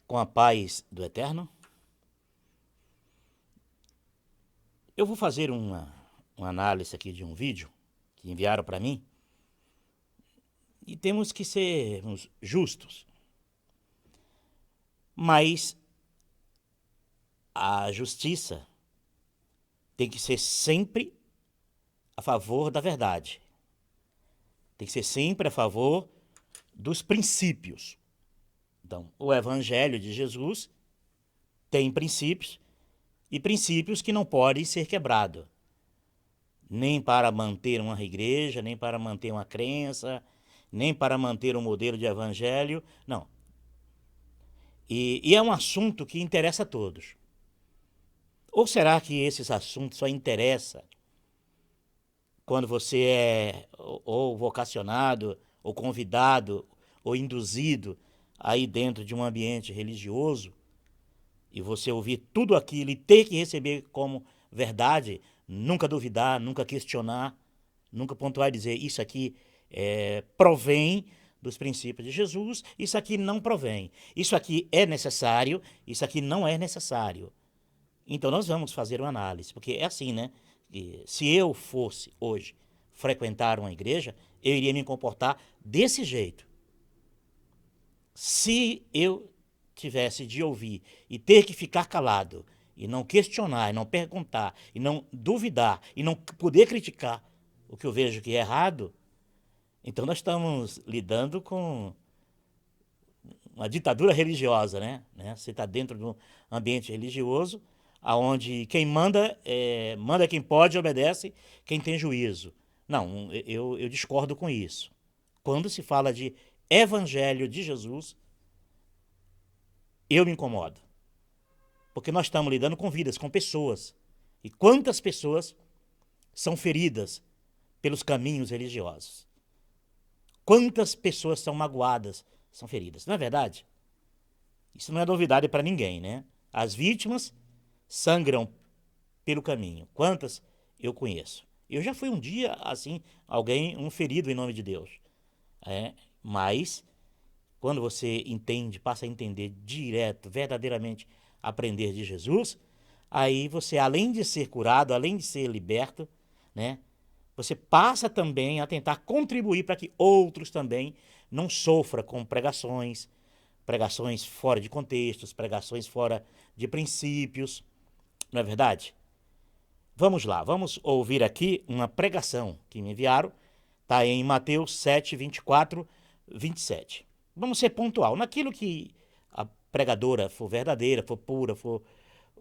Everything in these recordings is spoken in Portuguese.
Com a paz do Eterno. Eu vou fazer uma análise aqui de um vídeo que enviaram para mim e temos que sermos justos. Mas a justiça tem que ser sempre a favor da verdade. Tem que ser sempre a favor dos princípios. Então, o Evangelho de Jesus tem princípios e princípios que não podem ser quebrados. Nem para manter uma igreja, nem para manter uma crença, nem para manter um modelo de evangelho, não. E é um assunto que interessa a todos. Ou será que esses assuntos só interessam quando você é ou vocacionado, ou convidado, ou induzido aí dentro de um ambiente religioso, e você ouvir tudo aquilo e ter que receber como verdade, nunca duvidar, nunca questionar, nunca pontuar e dizer isso aqui provém dos princípios de Jesus, isso aqui não provém, isso aqui é necessário, isso aqui não é necessário. Então nós vamos fazer uma análise, porque é assim, né? E se eu fosse hoje frequentar uma igreja, eu iria me comportar desse jeito. Se eu tivesse de ouvir e ter que ficar calado, e não questionar, e não perguntar, e não duvidar, e não poder criticar o que eu vejo que é errado, então nós estamos lidando com uma ditadura religiosa, né? Você está dentro de um ambiente religioso, onde quem manda, manda quem pode, obedece quem tem juízo. Não, eu discordo com isso. Quando se fala de evangelho de Jesus, eu me incomodo. Porque nós estamos lidando com vidas, com pessoas. E quantas pessoas são feridas pelos caminhos religiosos? Quantas pessoas são magoadas, são feridas? Não é verdade? Isso não é novidade para ninguém, né? As vítimas sangram pelo caminho. Quantas eu conheço? Eu já fui um dia, assim, um ferido em nome de Deus. Mas, quando você entende, passa a entender direto, verdadeiramente, aprender de Jesus, aí você, além de ser curado, além de ser liberto, né? Você passa também a tentar contribuir para que outros também não sofram com pregações fora de contextos, pregações fora de princípios. Não é verdade? Vamos lá, vamos ouvir aqui uma pregação que me enviaram. Está em Mateus 7, 24, 27. Vamos ser pontual. Naquilo que a pregadora for verdadeira, for pura,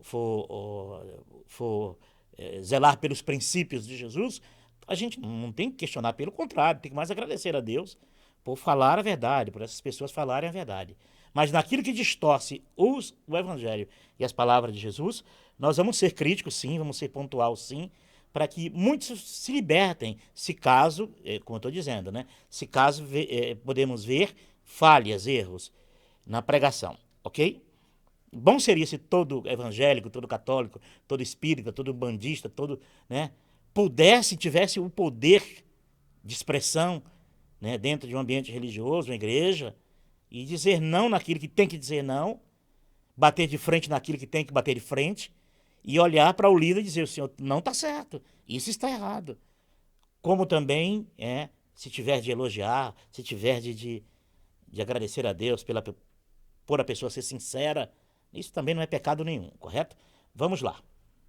for zelar pelos princípios de Jesus, a gente não tem que questionar, pelo contrário, tem que mais agradecer a Deus por falar a verdade, por essas pessoas falarem a verdade. Mas naquilo que distorce o evangelho e as palavras de Jesus, nós vamos ser críticos sim, vamos ser pontual sim, para que muitos se libertem, se caso, como eu estou dizendo, né? Se caso podemos ver falhas, erros na pregação, ok? Bom seria se todo evangélico, todo católico, todo espírita, todo bandista, todo, né, tivesse o poder de expressão, né, dentro de um ambiente religioso, uma igreja, e dizer não naquilo que tem que dizer não, bater de frente naquilo que tem que bater de frente, e olhar para o líder e dizer, o senhor não está certo, isso está errado. Como também, se tiver de elogiar, se tiver de agradecer a Deus por a pessoa ser sincera, isso também não é pecado nenhum, correto? Vamos lá,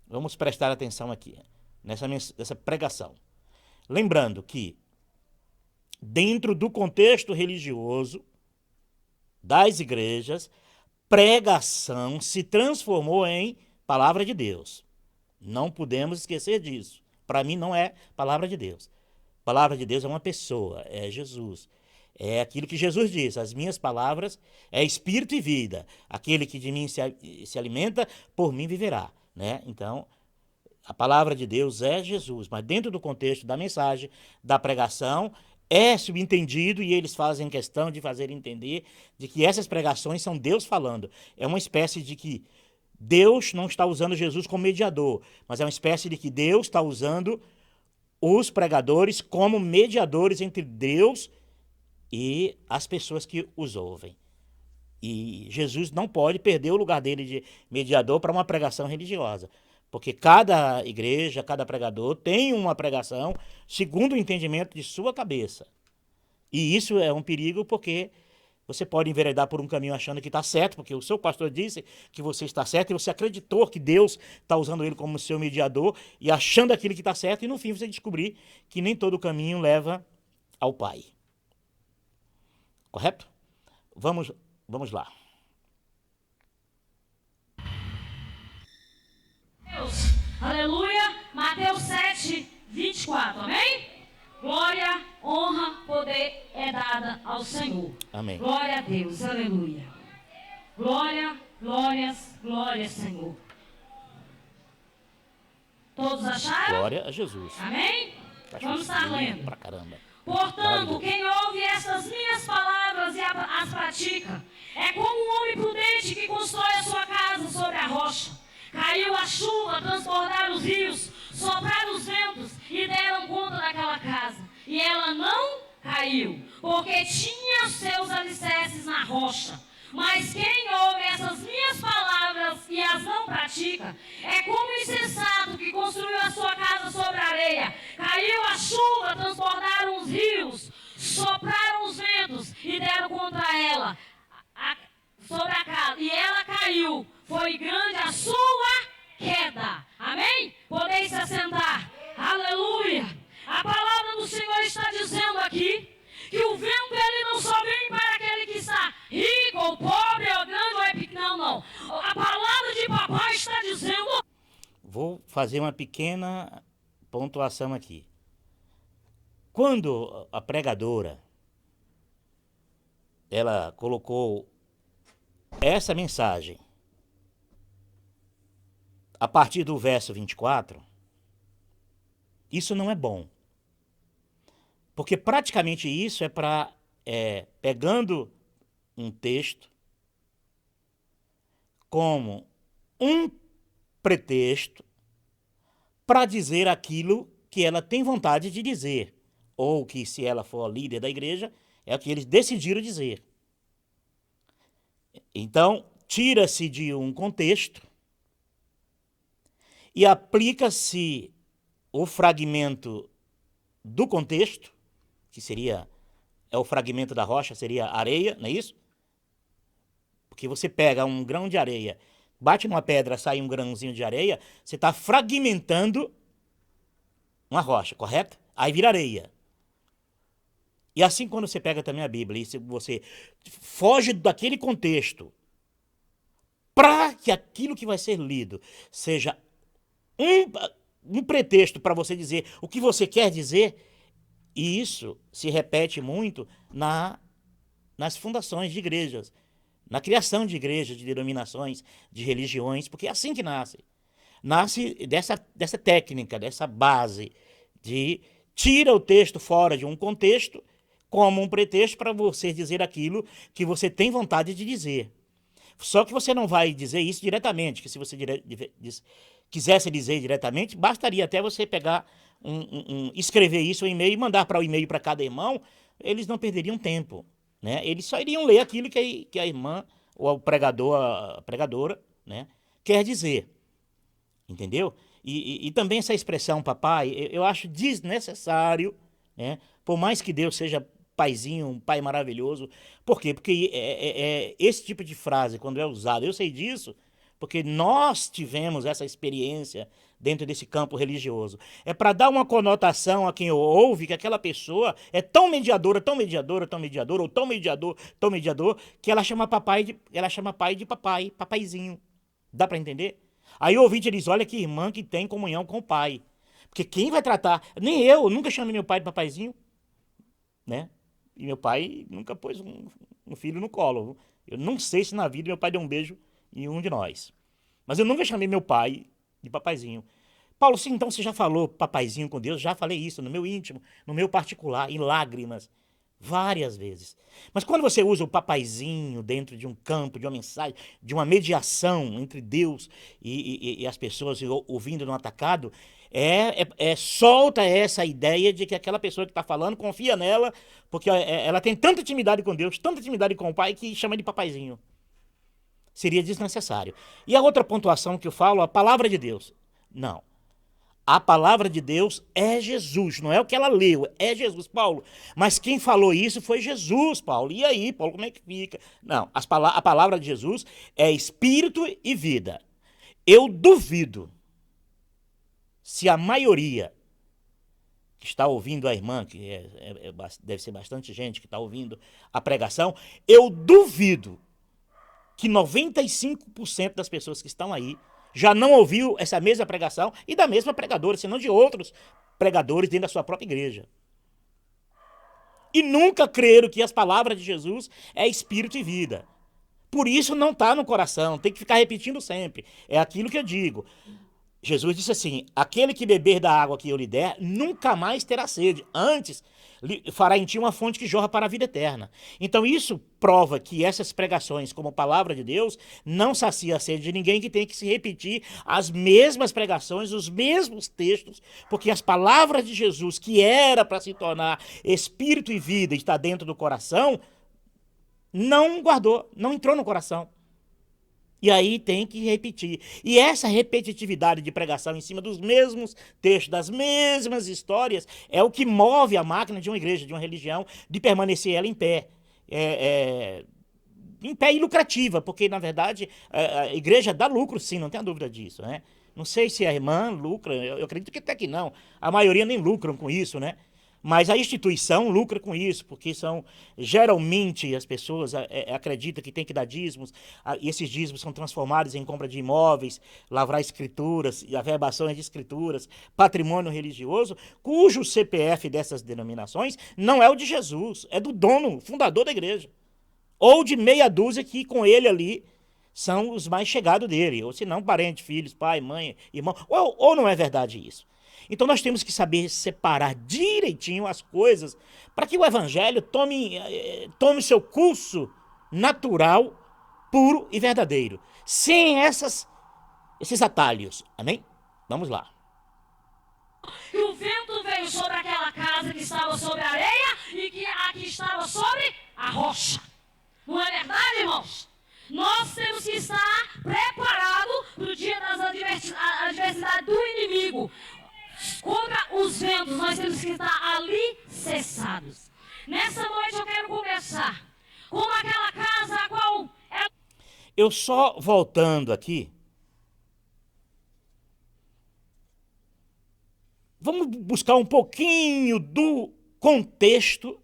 vamos prestar atenção aqui, nessa pregação. Lembrando que, dentro do contexto religioso das igrejas, pregação se transformou em palavra de Deus. Não podemos esquecer disso. Para mim não é palavra de Deus. Palavra de Deus é uma pessoa, é Jesus. É aquilo que Jesus diz, as minhas palavras é espírito e vida. Aquele que de mim se alimenta, por mim viverá. Né? Então, a palavra de Deus é Jesus, mas dentro do contexto da mensagem, da pregação, é subentendido e eles fazem questão de fazer entender de que essas pregações são Deus falando. É uma espécie de que Deus não está usando Jesus como mediador, mas é uma espécie de que Deus está usando os pregadores como mediadores entre Deus e as pessoas que os ouvem. E Jesus não pode perder o lugar dele de mediador para uma pregação religiosa. Porque cada igreja, cada pregador tem uma pregação segundo o entendimento de sua cabeça. E isso é um perigo porque você pode enveredar por um caminho achando que está certo, porque o seu pastor disse que você está certo e você acreditou que Deus está usando ele como seu mediador e achando aquilo que está certo e no fim você descobrir que nem todo caminho leva ao Pai. Correto? Vamos lá. Deus, aleluia, Mateus 7, 24, amém? Glória, honra, poder é dada ao Senhor. Amém. Glória a Deus, aleluia. Glória, glórias, glórias, Senhor. Todos acharam? Glória a Jesus. Amém? Vamos estar lendo. Pra caramba. Portanto, quem ouve estas minhas palavras e as pratica, é como um homem prudente que constrói a sua casa sobre a rocha. Caiu a chuva, transbordaram os rios, sopraram os ventos e deram conta daquela casa. E ela não caiu, porque tinha seus alicerces na rocha. Mas quem ouve essas minhas palavras e as não pratica, é como o insensato que construiu a sua casa sobre a areia. Caiu a chuva, transbordaram os rios, sopraram os ventos e deram contra ela, sobre a casa. E ela caiu. Foi grande a sua queda. Amém? Podeis se assentar. Aleluia. A palavra do Senhor está dizendo aqui que o vento ele não só vem para aquele que está rico ou pobre ou grande ou é pequeno, não. A palavra de papai está dizendo... Vou fazer uma pequena pontuação aqui. Quando a pregadora ela colocou essa mensagem a partir do verso 24, isso não é bom. Porque praticamente isso é para, pegando um texto como um pretexto para dizer aquilo que ela tem vontade de dizer. Ou que, se ela for líder da igreja, é o que eles decidiram dizer. Então, tira-se de um contexto e aplica-se o fragmento do contexto, que seria, o fragmento da rocha, seria areia, não é isso? Porque você pega um grão de areia, bate numa pedra, sai um grãozinho de areia, você está fragmentando uma rocha, correto? Aí vira areia. E assim quando você pega também a Bíblia, e você foge daquele contexto para que aquilo que vai ser lido seja um pretexto para você dizer o que você quer dizer, e isso se repete muito nas fundações de igrejas, na criação de igrejas, de denominações, de religiões, porque é assim que nasce. Nasce dessa técnica, dessa base de tira o texto fora de um contexto como um pretexto para você dizer aquilo que você tem vontade de dizer. Só que você não vai dizer isso diretamente, que se você quisesse dizer diretamente, bastaria até você pegar, escrever isso em e-mail e mandar para o e-mail para cada irmão, eles não perderiam tempo, né? Eles só iriam ler aquilo que a irmã ou o pregador, a pregadora, né, quer dizer, entendeu? E também essa expressão papai, eu acho desnecessário, né? Por mais que Deus seja paizinho, um pai maravilhoso. Por quê? Porque esse tipo de frase, quando é usado, eu sei disso, porque nós tivemos essa experiência dentro desse campo religioso. É para dar uma conotação a quem ouve que aquela pessoa é tão mediadora, tão mediadora, tão mediadora, ou tão mediador, tão mediador, que ela chama pai de papai, papaizinho. Dá para entender? Aí o ouvinte diz, olha que irmã que tem comunhão com o pai. Porque quem vai tratar... Nem eu nunca chamei meu pai de papaizinho, né? E meu pai nunca pôs um filho no colo. Eu não sei se na vida meu pai deu um beijo em um de nós. Mas eu nunca chamei meu pai de papaizinho. Paulo, sim, então você já falou papaizinho com Deus? Já falei isso no meu íntimo, no meu particular, em lágrimas, várias vezes. Mas quando você usa o papaizinho dentro de um campo, de uma mensagem, de uma mediação entre Deus e as pessoas ouvindo no atacado, solta essa ideia de que aquela pessoa que está falando confia nela, porque ela tem tanta intimidade com Deus, tanta intimidade com o Pai, que chama de papaizinho. seria desnecessário. E a outra pontuação que eu falo, a palavra de Deus. Não. A palavra de Deus é Jesus, não é o que ela leu, é Jesus, Paulo. Mas quem falou isso foi Jesus, Paulo. E aí, Paulo, como é que fica? Não, a palavra de Jesus é espírito e vida. Eu duvido se a maioria que está ouvindo a irmã, que deve ser bastante gente que está ouvindo a pregação, eu duvido que 95% das pessoas que estão aí já não ouviu essa mesma pregação e da mesma pregadora, senão de outros pregadores dentro da sua própria igreja. E nunca creram que as palavras de Jesus é espírito e vida. Por isso não está no coração, tem que ficar repetindo sempre. É aquilo que eu digo. Jesus disse assim, aquele que beber da água que eu lhe der, nunca mais terá sede. Antes, fará em ti uma fonte que jorra para a vida eterna. Então isso prova que essas pregações, como palavra de Deus, não sacia a sede de ninguém, que tem que se repetir as mesmas pregações, os mesmos textos, porque as palavras de Jesus, que era para se tornar espírito e vida e está dentro do coração, não guardou, não entrou no coração. E aí tem que repetir. E essa repetitividade de pregação em cima dos mesmos textos, das mesmas histórias, é o que move a máquina de uma igreja, de uma religião, de permanecer ela em pé. Em pé e lucrativa, porque, na verdade, a igreja dá lucro, sim, não tenha dúvida disso, né? Não sei se a irmã lucra, eu acredito que até que não. A maioria nem lucram com isso, né? Mas a instituição lucra com isso, porque geralmente as pessoas acreditam que tem que dar dízimos, e esses dízimos são transformados em compra de imóveis, lavrar escrituras, e averbações de escrituras, patrimônio religioso, cujo CPF dessas denominações não é o de Jesus, é do dono, fundador da igreja. Ou de meia dúzia que com ele ali são os mais chegados dele, ou se não, parentes, filhos, pai, mãe, irmão, ou não é verdade isso. Então nós temos que saber separar direitinho as coisas para que o evangelho tome seu curso natural, puro e verdadeiro, sem esses atalhos. Amém? Vamos lá. E o vento veio sobre aquela casa que estava sobre a areia e que aqui estava sobre a rocha. Não é verdade, irmãos? Nós temos que estar preparados para o dia das adversidades do inimigo. Contra os ventos, nós temos que estar ali cessados. Nessa noite eu quero começar com aquela casa a qual... Eu só voltando aqui, vamos buscar um pouquinho do contexto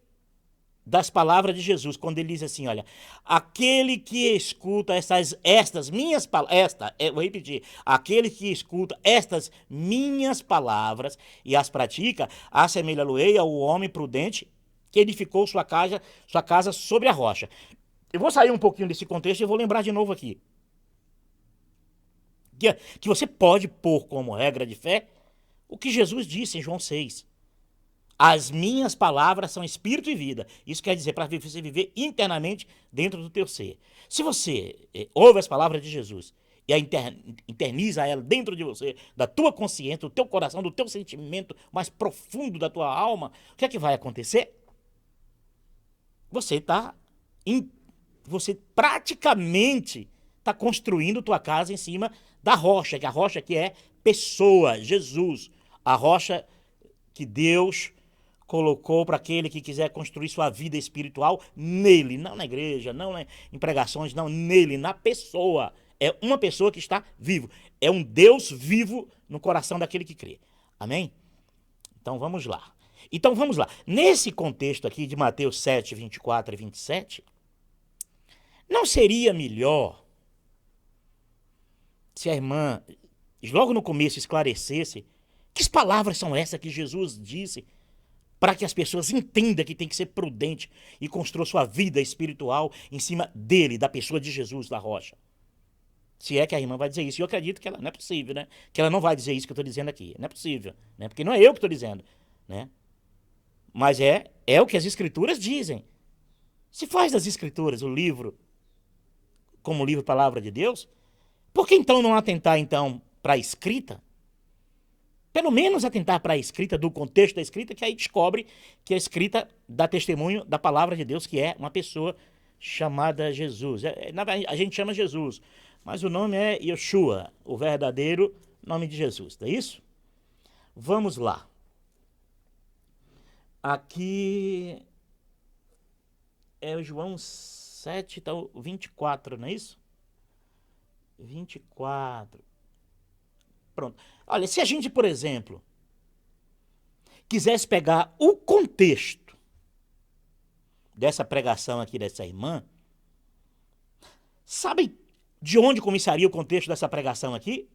das palavras de Jesus, quando ele diz assim, olha, aquele que escuta estas minhas palavras, vou repetir, aquele que escuta estas minhas palavras e as pratica, assemelha-lo-ei ao homem prudente que edificou sua casa sobre a rocha. Eu vou sair um pouquinho desse contexto e vou lembrar de novo aqui. Que você pode pôr como regra de fé o que Jesus disse em João 6. As minhas palavras são espírito e vida. Isso quer dizer para você viver internamente dentro do teu ser. Se você ouve as palavras de Jesus e interniza ela dentro de você, da tua consciência, do teu coração, do teu sentimento mais profundo da tua alma, o que é que vai acontecer? Você praticamente está construindo tua casa em cima da rocha, que a rocha que é pessoa, Jesus. A rocha que Deus colocou para aquele que quiser construir sua vida espiritual nele, não na igreja, não em pregações, não, nele, na pessoa. É uma pessoa que está vivo. É um Deus vivo no coração daquele que crê. Amém? Então vamos lá. Nesse contexto aqui de Mateus 7, 24 e 27, não seria melhor se a irmã, logo no começo, esclarecesse que palavras são essas que Jesus disse para que as pessoas entendam que tem que ser prudente e construa sua vida espiritual em cima dele, da pessoa de Jesus, da rocha. Se é que a irmã vai dizer isso. E eu acredito que ela não é possível, né? Que ela não vai dizer isso que eu estou dizendo aqui. Não é possível, né? Porque não é eu que estou dizendo, né? Mas é o que as escrituras dizem. Se faz das escrituras o livro como livro palavra de Deus, por que então não atentar então para a escrita? Pelo menos atentar para a escrita, do contexto da escrita, que aí descobre que a escrita dá testemunho da palavra de Deus, que é uma pessoa chamada Jesus. A gente chama Jesus, mas o nome é Yeshua, o verdadeiro nome de Jesus, não é isso? Vamos lá. Aqui é o João 7, tá, 24, não é isso? 24. Pronto. Olha, se a gente, por exemplo, quisesse pegar o contexto dessa pregação aqui dessa irmã, sabe de onde começaria o contexto dessa pregação aqui?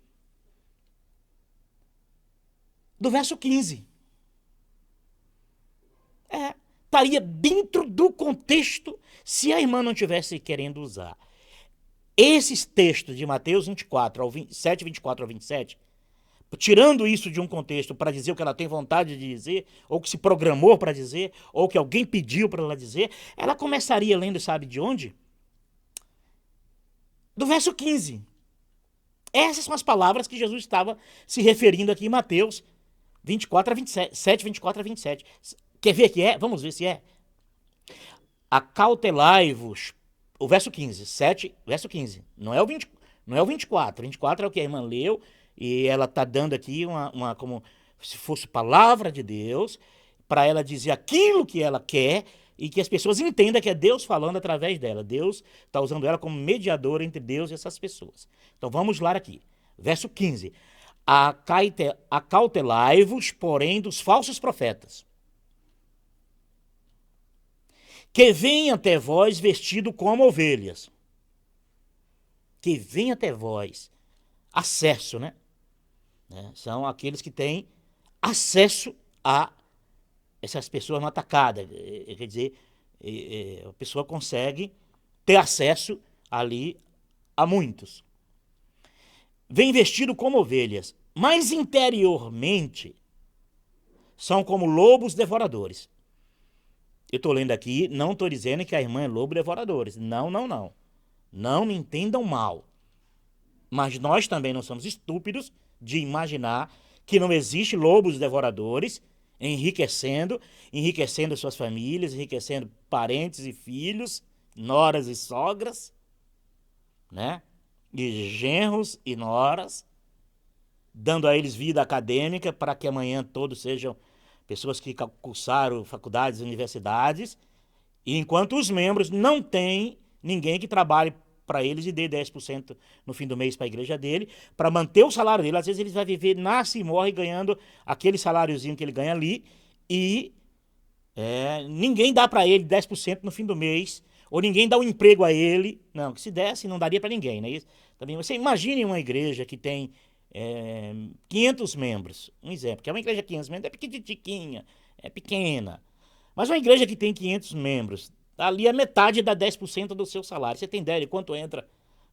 Do verso 15. Estaria dentro do contexto se a irmã não estivesse querendo usar. Esses textos de Mateus 24 ao 27, 24 ao 27, tirando isso de um contexto para dizer o que ela tem vontade de dizer, ou que se programou para dizer, ou que alguém pediu para ela dizer, ela começaria lendo, sabe de onde? Do verso 15. Essas são as palavras que Jesus estava se referindo aqui em Mateus 24 a 27, 24 a 27. Quer ver que é? Vamos ver se é. Acautelai-vos, o verso 15, 7, verso 15. Não é o 24. 24 é o que a irmã leu, e ela está dando aqui uma como se fosse palavra de Deus, para ela dizer aquilo que ela quer, e que as pessoas entendam que é Deus falando através dela. Deus está usando ela como mediadora entre Deus e essas pessoas. Então vamos lá aqui. Verso 15. Acautelai-vos, porém, dos falsos profetas, que vêm até vós vestido como ovelhas. Que vêm até vós. Acesso, né? São aqueles que têm acesso a essas pessoas não atacadas. Quer dizer, a pessoa consegue ter acesso ali a muitos. Vem vestido como ovelhas, mas interiormente são como lobos devoradores. Eu estou lendo aqui, não estou dizendo que a irmã é lobo devoradores. Não, não, não. Não me entendam mal. Mas nós também não somos estúpidos de imaginar que não existe lobos devoradores enriquecendo suas famílias, enriquecendo parentes e filhos, noras e sogras, né? E genros e noras, dando a eles vida acadêmica para que amanhã todos sejam pessoas que cursaram faculdades e universidades, e enquanto os membros não têm ninguém que trabalhe para eles e dê 10% no fim do mês para a igreja dele, para manter o salário dele. Às vezes ele vai viver, nasce e morre ganhando aquele saláriozinho que ele ganha ali, e ninguém dá para ele 10% no fim do mês, ou ninguém dá um emprego a ele. Não, que se desse não daria para ninguém, né? Também, você imagine uma igreja que tem 500 membros, um exemplo, que é uma igreja de 500 membros, é pequenininha, é pequena, mas uma igreja que tem 500 membros, ali a metade dá 10% do seu salário. Você tem ideia de quanto entra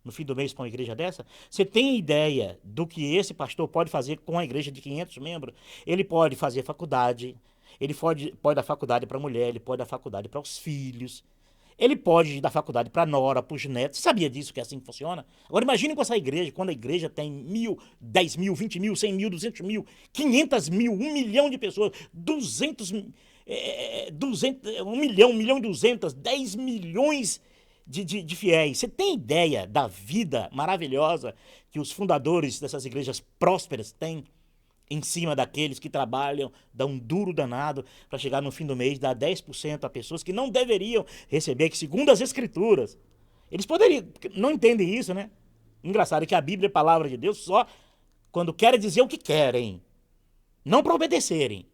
no fim do mês para uma igreja dessa? Você tem ideia do que esse pastor pode fazer com uma igreja de 500 membros? Ele pode fazer faculdade, ele pode dar faculdade para a mulher, ele pode dar faculdade para os filhos, ele pode dar faculdade para a nora, para os netos. Você sabia disso, que é assim que funciona? Agora imagine com essa igreja, quando a igreja tem 1.000, 10.000, 20.000, 100.000, 200.000, 500.000, 1 milhão de pessoas, 1 milhão, 1.200.000, 10 milhões de fiéis. Você tem ideia da vida maravilhosa que os fundadores dessas igrejas prósperas têm em cima daqueles que trabalham, dão um duro danado para chegar no fim do mês, dar 10% a pessoas que não deveriam receber, que segundo as escrituras, eles poderiam, não entendem isso, né? Engraçado que a Bíblia é a palavra de Deus só quando querem dizer o que querem, não para obedecerem.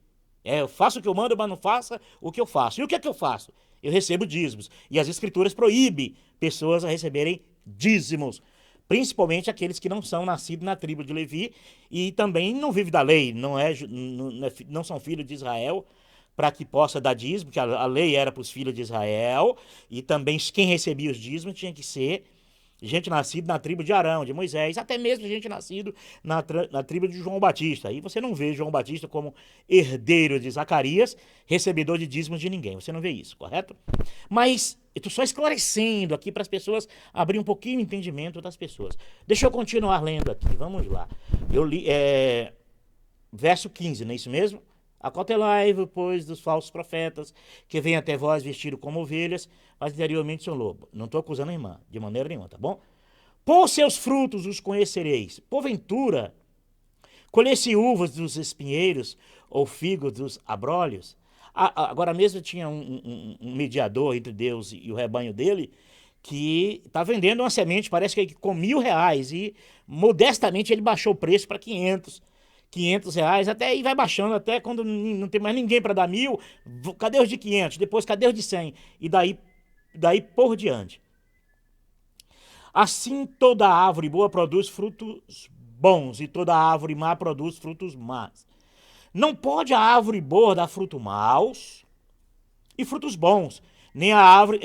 Eu faço o que eu mando, mas não faça o que eu faço. E o que é que eu faço? Eu recebo dízimos. E as escrituras proíbem pessoas a receberem dízimos, principalmente aqueles que não são nascidos na tribo de Levi e também não vivem da lei, não são filhos de Israel, para que possa dar dízimo, porque a lei era para os filhos de Israel, e também quem recebia os dízimos tinha que ser gente nascida na tribo de Arão, de Moisés, até mesmo gente nascida na tribo de João Batista. Aí você não vê João Batista como herdeiro de Zacarias, recebedor de dízimos de ninguém. Você não vê isso, correto? Mas eu estou só esclarecendo aqui para as pessoas abrir um pouquinho o entendimento das pessoas. Deixa eu continuar lendo aqui, vamos lá. Eu li verso 15, não é isso mesmo? Acautelai-vos, pois, dos falsos profetas, que vêm até vós vestidos como ovelhas, mas interiormente são lobos. Não estou acusando a irmã, de maneira nenhuma, tá bom? Por seus frutos os conhecereis. Porventura, colher-se uvas dos espinheiros ou figos dos abrolhos? Agora mesmo tinha um mediador entre Deus e o rebanho dele, que está vendendo uma semente, parece que com R$ 1.000, e modestamente ele baixou o preço para 500 reais, até aí vai baixando, até quando não tem mais ninguém para dar 1.000, cadê os de 500? Depois, cadê os de 100? E daí por diante. Assim toda árvore boa produz frutos bons, e toda árvore má produz frutos más. Não pode a árvore boa dar frutos maus e frutos bons, nem a árvore...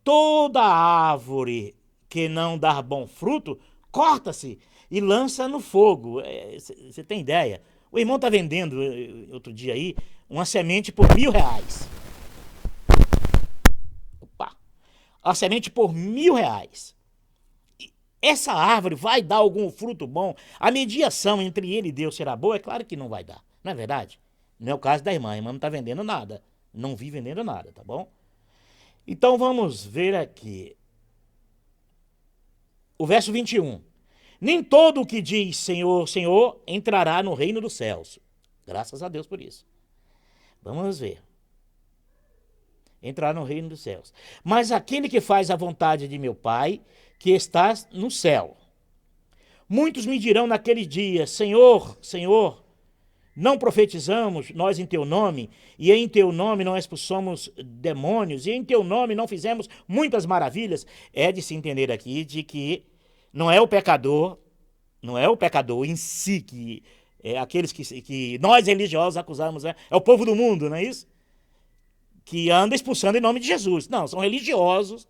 toda árvore que não dá bom fruto, corta-se e lança no fogo. Você tem ideia? O irmão está vendendo, outro dia aí, uma semente por R$ 1.000. Opa! A semente por R$ 1.000. Essa árvore vai dar algum fruto bom? A mediação entre ele e Deus será boa? É claro que não vai dar, não é verdade? Não é o caso da irmã. A irmã não está vendendo nada. Não vi vendendo nada, tá bom? Então vamos ver aqui. O verso 21. Nem todo o que diz Senhor, Senhor entrará no reino dos céus. Graças a Deus por isso. Vamos ver. Entrar no reino dos céus. Mas aquele que faz a vontade de meu Pai, que está no céu. Muitos me dirão naquele dia, Senhor, Senhor, não profetizamos nós em teu nome, e em teu nome não expulsamos demônios, e em teu nome não fizemos muitas maravilhas. É de se entender aqui de que não é o pecador em si, que é aqueles que nós religiosos acusamos, é o povo do mundo, não é isso? Que anda expulsando em nome de Jesus. Não, são religiosos,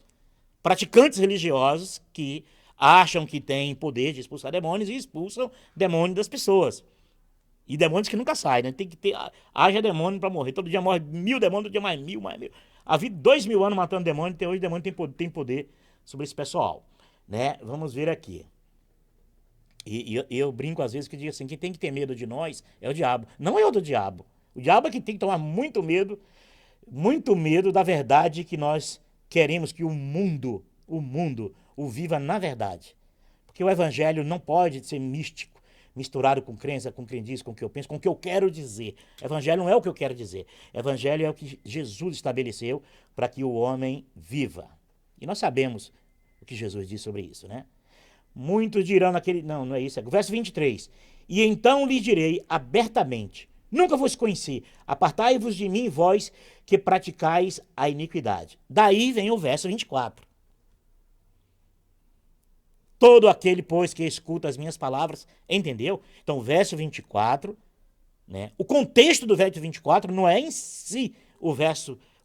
praticantes religiosos que acham que têm poder de expulsar demônios e expulsam demônios das pessoas. E demônios que nunca saem, né? Tem que ter, haja demônio para morrer. Todo dia morre 1.000 demônios, todo dia mais 1.000, mais 1.000. Há 2.000 anos matando demônio, até hoje demônio tem poder sobre esse pessoal, né? Vamos ver aqui. E eu brinco às vezes que digo assim, quem tem que ter medo de nós é o diabo. Não é o do diabo. O diabo é que tem que tomar muito medo da verdade que nós queremos que o mundo o viva na verdade. Porque o evangelho não pode ser místico, misturado com crença, com crendice, com o que eu penso, com o que eu quero dizer. Evangelho não é o que eu quero dizer. Evangelho é o que Jesus estabeleceu para que o homem viva. E nós sabemos o que Jesus disse sobre isso, né? Muitos dirão naquele... Não é isso. É o verso 23. E então lhes direi abertamente, nunca vos conheci, apartai-vos de mim, vós que praticais a iniquidade. Daí vem o verso 24. Todo aquele, pois, que escuta as minhas palavras, entendeu? Então, o verso 24, né? O contexto do verso 24 não é em si o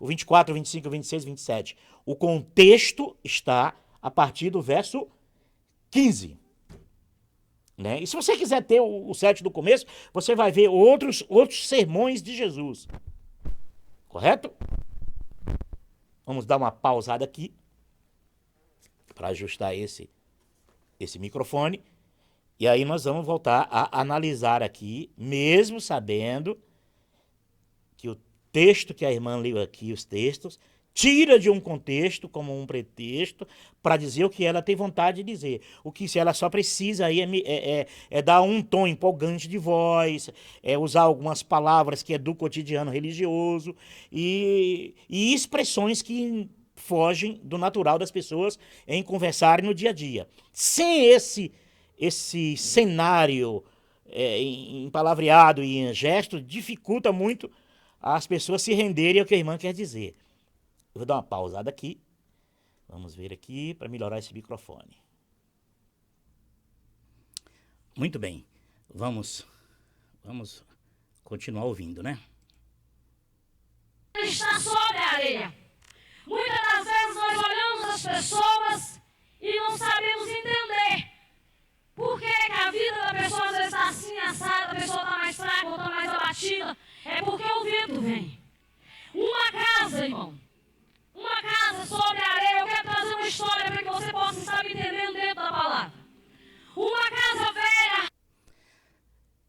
24, 25, 26, 27. O contexto está a partir do verso 15. Né? E se você quiser ter o 7 do começo, você vai ver outros sermões de Jesus. Correto? Vamos dar uma pausada aqui para ajustar esse microfone. E aí nós vamos voltar a analisar aqui, mesmo sabendo que o texto que a irmã leu aqui, os textos, tira de um contexto como um pretexto para dizer o que ela tem vontade de dizer. O que ela só precisa aí é dar um tom empolgante de voz, usar algumas palavras que é do cotidiano religioso e expressões que fogem do natural das pessoas em conversarem no dia a dia. Sem esse cenário em palavreado e em gesto, dificulta muito as pessoas se renderem ao que a irmã quer dizer. Eu vou dar uma pausada aqui. Vamos ver aqui para melhorar esse microfone. Muito bem. Vamos continuar ouvindo, né? Ele está sobre a areia. Muitas das vezes nós olhamos as pessoas e não sabemos entender por que a vida da pessoa às vezes está assim, assada, a pessoa está mais fraca ou está mais abatida. É porque o vento vem. Uma casa, irmão. Uma casa sobre a areia. Eu quero trazer uma história para que você possa estar me entendendo dentro da palavra. Uma casa velha.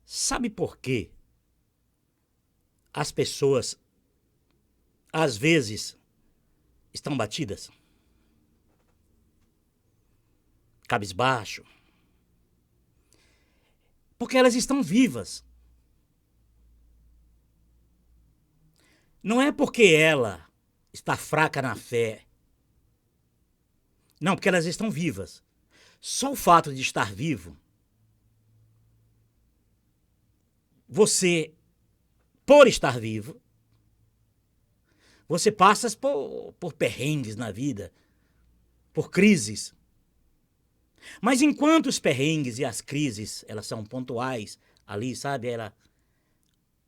Sabe por quê as pessoas, às vezes, estão batidas? Cabisbaixo? Porque elas estão vivas. Não é porque ela está fraca na fé. Não, porque elas estão vivas. Só o fato de estar vivo, você, por estar vivo, você passa por perrengues na vida, por crises. Mas enquanto os perrengues e as crises, elas são pontuais, ali, sabe,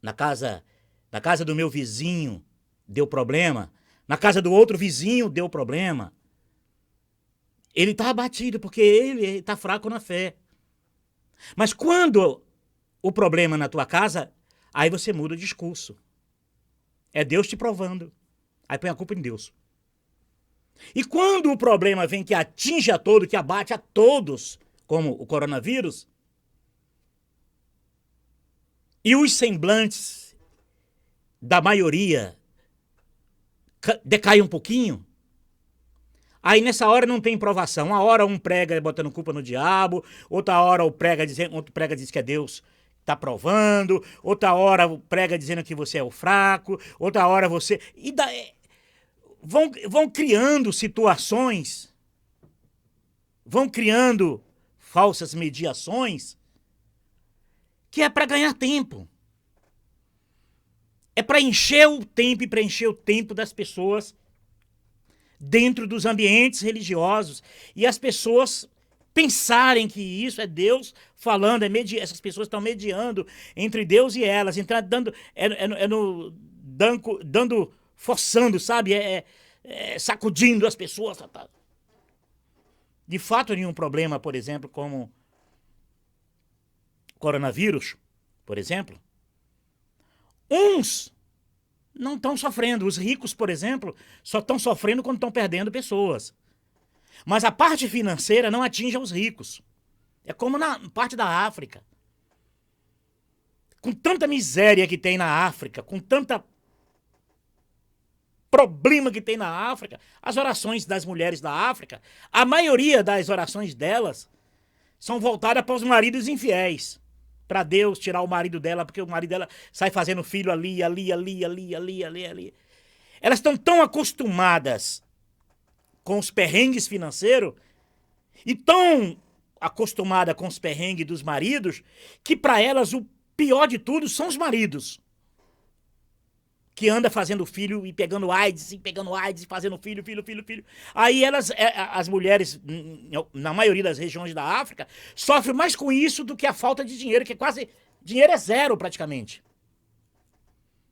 na casa do meu vizinho deu problema, na casa do outro vizinho deu problema, ele está abatido porque ele está fraco na fé. Mas quando o problema na tua casa, aí você muda o discurso. É Deus te provando. Aí põe a culpa em Deus. E quando o problema vem que atinge a todos, que abate a todos, como o coronavírus, e os semblantes da maioria decaem um pouquinho, aí nessa hora não tem provação. Uma hora um prega botando culpa no diabo, outra hora outro prega diz que é Deus está provando, outra hora o prega dizendo que você é o fraco, outra hora você... Vão criando situações, vão criando falsas mediações, que é para ganhar tempo. É para encher o tempo e preencher o tempo das pessoas dentro dos ambientes religiosos. E as pessoas pensarem que isso é Deus falando, essas pessoas estão mediando entre Deus e elas, dando forçando, sabe? Sacudindo as pessoas. De fato, nenhum problema, por exemplo, como coronavírus, por exemplo, uns não estão sofrendo. Os ricos, por exemplo, só estão sofrendo quando estão perdendo pessoas. Mas a parte financeira não atinge os ricos. É como na parte da África. Com tanta miséria que tem na África, com tanta problema que tem na África, as orações das mulheres da África, a maioria das orações delas são voltadas para os maridos infiéis. Para Deus tirar o marido dela, porque o marido dela sai fazendo filho ali. Elas estão tão acostumadas com os perrengues financeiros e tão acostumadas com os perrengues dos maridos que para elas o pior de tudo são os maridos. Que anda fazendo filho e pegando AIDS, e fazendo filho. Aí as mulheres, na maioria das regiões da África, sofrem mais com isso do que a falta de dinheiro, que dinheiro é zero praticamente.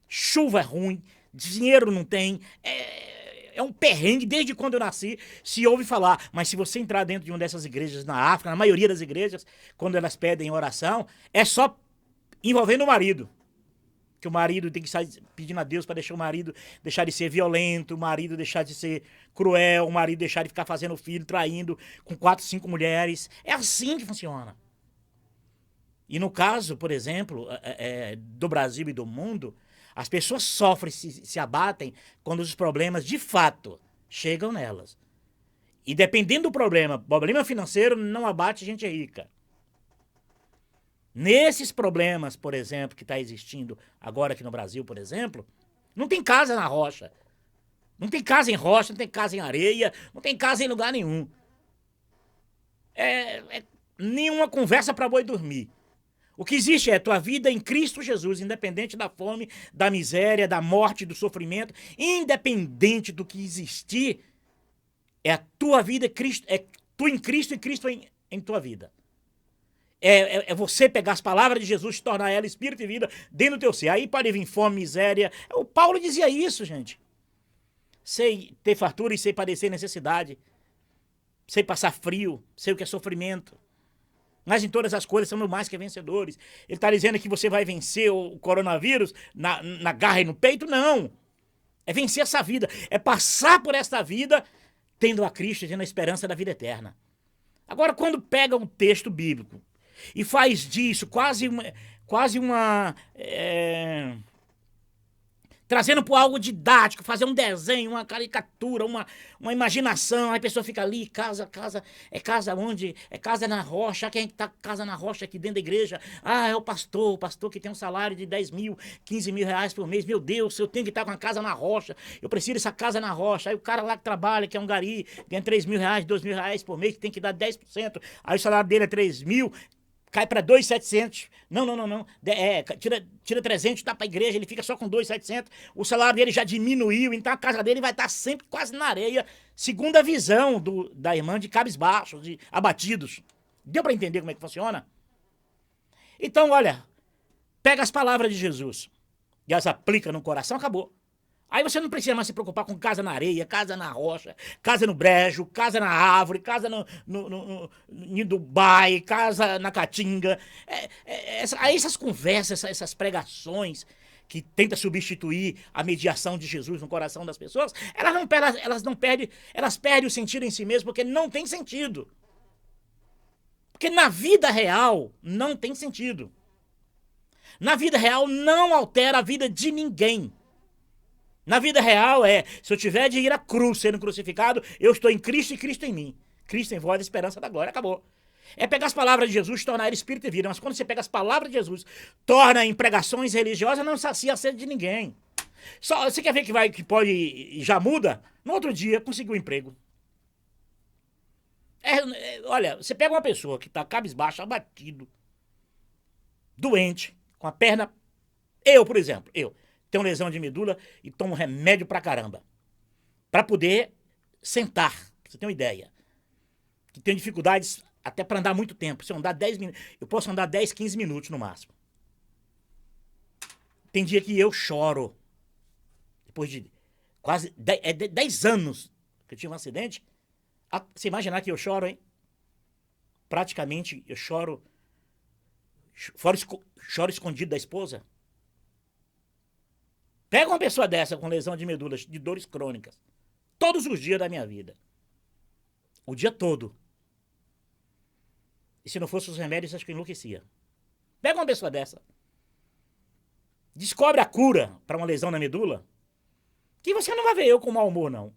Chuva é ruim, dinheiro não tem, é um perrengue desde quando eu nasci, se ouve falar. Mas se você entrar dentro de uma dessas igrejas na África, na maioria das igrejas, quando elas pedem oração, é só envolvendo o marido. Que o marido tem que sair pedindo a Deus para deixar o marido deixar de ser violento, o marido deixar de ser cruel, o marido deixar de ficar fazendo filho, traindo com 4, 5 mulheres. É assim que funciona. E no caso, por exemplo, do Brasil e do mundo, as pessoas sofrem, se abatem quando os problemas de fato chegam nelas. E dependendo do problema financeiro não abate gente rica. Nesses problemas, por exemplo, que está existindo agora aqui no Brasil, por exemplo, não tem casa na rocha. Não tem casa em rocha, não tem casa em areia, não tem casa em lugar nenhum. Nenhuma conversa para boi dormir. O que existe é a tua vida em Cristo Jesus, independente da fome, da miséria, da morte, do sofrimento, independente do que existir, é a tua vida, tu em Cristo e Cristo em tua vida. É você pegar as palavras de Jesus e tornar ela espírito e vida dentro do teu ser. Aí pode vir fome, miséria. O Paulo dizia isso, gente. Sei ter fartura e sei padecer necessidade. Sei passar frio, sei o que é sofrimento. Mas em todas as coisas somos mais que vencedores. Ele está dizendo que você vai vencer o coronavírus na garra e no peito? Não. É vencer essa vida. É passar por esta vida tendo a Cristo, tendo a esperança da vida eterna. Agora, quando pega um texto bíblico e faz disso quase uma trazendo para algo didático, fazer um desenho, uma caricatura, uma imaginação, aí a pessoa fica ali, casa, é casa onde? É casa na rocha, quem tá casa na rocha aqui dentro da igreja? Ah, é o pastor que tem um salário de 10 mil, 15 mil reais por mês, meu Deus, eu tenho que estar com a casa na rocha, eu preciso dessa casa na rocha, aí o cara lá que trabalha, que é um gari, ganha 3 mil reais, 2 mil reais por mês, tem que dar 10%, aí o salário dele é 3 mil, cai para 2.700. Não. Tira 300, dá para a igreja, ele fica só com 2.700. O salário dele já diminuiu, então a casa dele vai estar sempre quase na areia, segundo a visão da irmã de cabisbaixos, de abatidos. Deu para entender como é que funciona? Então, olha, pega as palavras de Jesus e as aplica no coração, acabou. Aí você não precisa mais se preocupar com casa na areia, casa na rocha, casa no brejo, casa na árvore, casa no Dubai, casa na caatinga. Essas conversas, essas pregações que tentam substituir a mediação de Jesus no coração das pessoas, elas perdem o sentido em si mesmo porque não tem sentido. Porque na vida real não tem sentido. Na vida real não altera a vida de ninguém. Na vida real se eu tiver de ir à cruz sendo crucificado, eu estou em Cristo e Cristo em mim. Cristo em vós, a esperança da glória, acabou. É pegar as palavras de Jesus e tornar ele espírito e vida. Mas quando você pega as palavras de Jesus, torna em pregações religiosas, não sacia a sede de ninguém. Só, você quer ver que pode e já muda? No outro dia, conseguiu um emprego. Olha, você pega uma pessoa que está cabisbaixo, abatido, doente, com a perna... por exemplo, tenho lesão de medula e tomo remédio pra caramba. Pra poder sentar, pra você ter uma ideia. Que tenho dificuldades até pra andar muito tempo. Se eu andar 10 minutos, eu posso andar 10, 15 minutos no máximo. Tem dia que eu choro. Depois de quase 10 anos que eu tive um acidente. Você imaginar que eu choro, hein? Praticamente eu choro. Choro escondido da esposa. Pega uma pessoa dessa com lesão de medula, de dores crônicas, todos os dias da minha vida. O dia todo. E se não fosse os remédios, acho que eu enlouquecia. Pega uma pessoa dessa. Descobre a cura para uma lesão na medula, que você não vai ver eu com mau humor, não.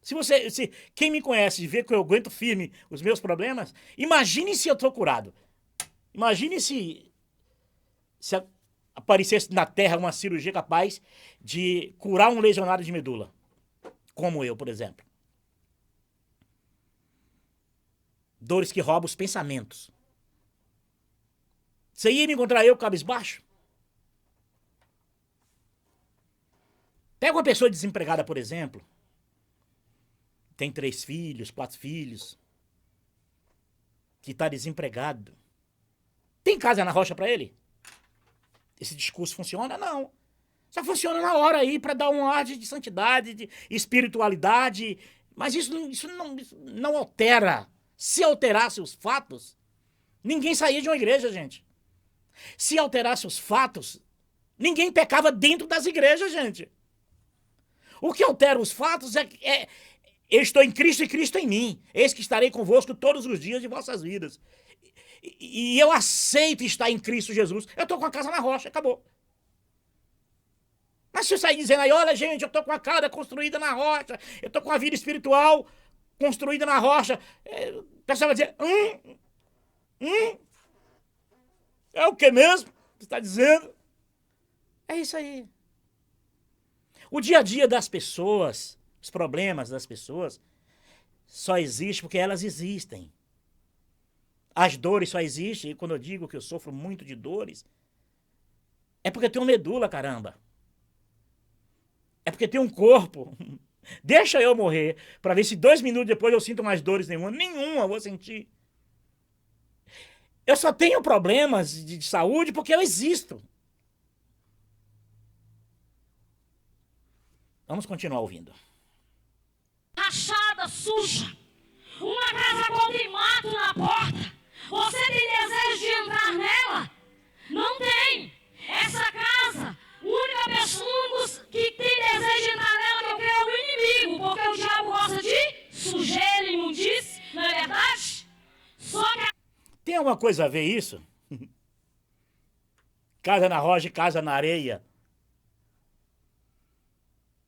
Se quem me conhece vê que eu aguento firme os meus problemas, imagine se eu tô curado. Imagine se aparecesse na Terra uma cirurgia capaz de curar um lesionado de medula. Como eu, por exemplo. Dores que roubam os pensamentos. Você ia me encontrar eu cabisbaixo? Pega uma pessoa desempregada, por exemplo. Tem 3 filhos, 4 filhos. Que está desempregado. Tem casa na rocha para ele? Esse discurso funciona? Não. Só funciona na hora aí para dar um ar de santidade, de espiritualidade. Mas isso não altera. Se alterasse os fatos, ninguém saía de uma igreja, gente. Se alterasse os fatos, ninguém pecava dentro das igrejas, gente. O que altera os fatos eu estou em Cristo e Cristo em mim. Eis que estarei convosco todos os dias de vossas vidas. E eu aceito estar em Cristo Jesus. Eu estou com a casa na rocha, acabou. Mas se eu sair dizendo aí, olha gente, eu estou com a casa construída na rocha, eu estou com a vida espiritual construída na rocha, o pessoal vai dizer, é o que mesmo? Você está dizendo? É isso aí. O dia a dia das pessoas, os problemas das pessoas, só existem porque elas existem. As dores só existem, e quando eu digo que eu sofro muito de dores, é porque eu tenho medula, caramba. É porque tem um corpo. Deixa eu morrer, para ver se 2 minutos depois eu sinto mais dores nenhuma. Nenhuma eu vou sentir. Eu só tenho problemas de saúde porque eu existo. Vamos continuar ouvindo. Rachada, suja. Uma casa com tem mato na porta. Você tem desejo de entrar nela? Não tem. Essa casa, únicos que tem desejo de entrar nela, que eu creio, é o inimigo, porque o diabo gosta de sujeira e imundície, não é verdade? Só que... Tem alguma coisa a ver isso? Casa na rocha e casa na areia.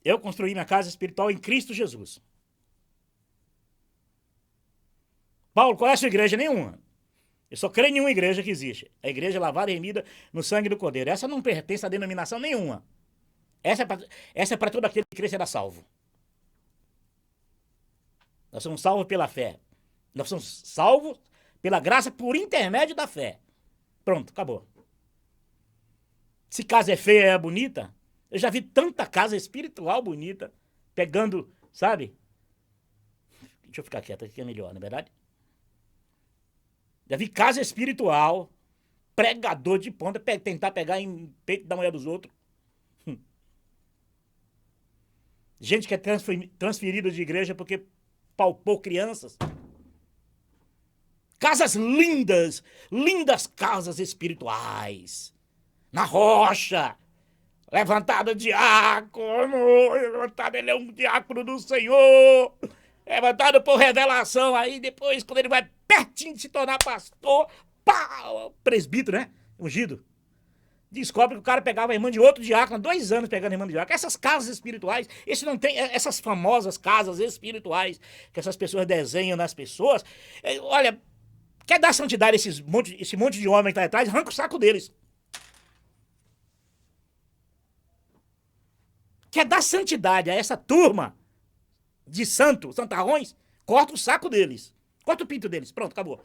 Eu construí minha casa espiritual em Cristo Jesus. Paulo, qual é a sua igreja? Nenhuma. Eu só creio em uma igreja que existe. A igreja lavada e remida no sangue do Cordeiro. Essa não pertence a denominação nenhuma. Essa é para todo aquele que crê será salvo. Nós somos salvos pela fé. Nós somos salvos pela graça por intermédio da fé. Pronto, acabou. Se casa é feia, é bonita, eu já vi tanta casa espiritual bonita, pegando, sabe? Deixa eu ficar quieto aqui que é melhor, não é verdade? Já vi casa espiritual, pregador de ponta, tentar pegar em peito da mulher dos outros. Gente que é transferida de igreja porque palpou crianças. Casas lindas, lindas casas espirituais. Na rocha, levantado diácono, levantado, ele é um diácono do Senhor, levantado por revelação, aí depois, quando ele vai pertinho de se tornar pastor, pá, presbítero, né, ungido, descobre que o cara pegava a irmã de outro diácono, 2 anos pegando a irmã de diácono. Essas casas espirituais, essas famosas casas espirituais, que essas pessoas desenham nas pessoas, olha, quer dar santidade a esse monte de homem que tá atrás, arranca o saco deles. Quer dar santidade a essa turma de santarrões, corta o saco deles. Corta o pinto deles. Pronto, acabou.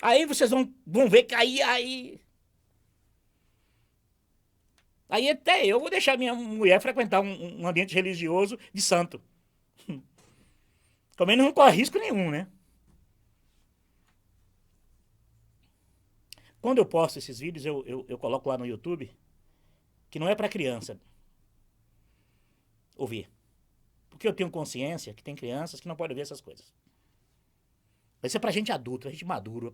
Aí vocês vão ver que aí até eu vou deixar minha mulher frequentar um ambiente religioso de santo. Também não corre risco nenhum, né? Quando eu posto esses vídeos, eu coloco lá no YouTube, que não é para criança ouvir. Porque eu tenho consciência que tem crianças que não podem ver essas coisas. Isso é pra gente adulto, pra gente maduro,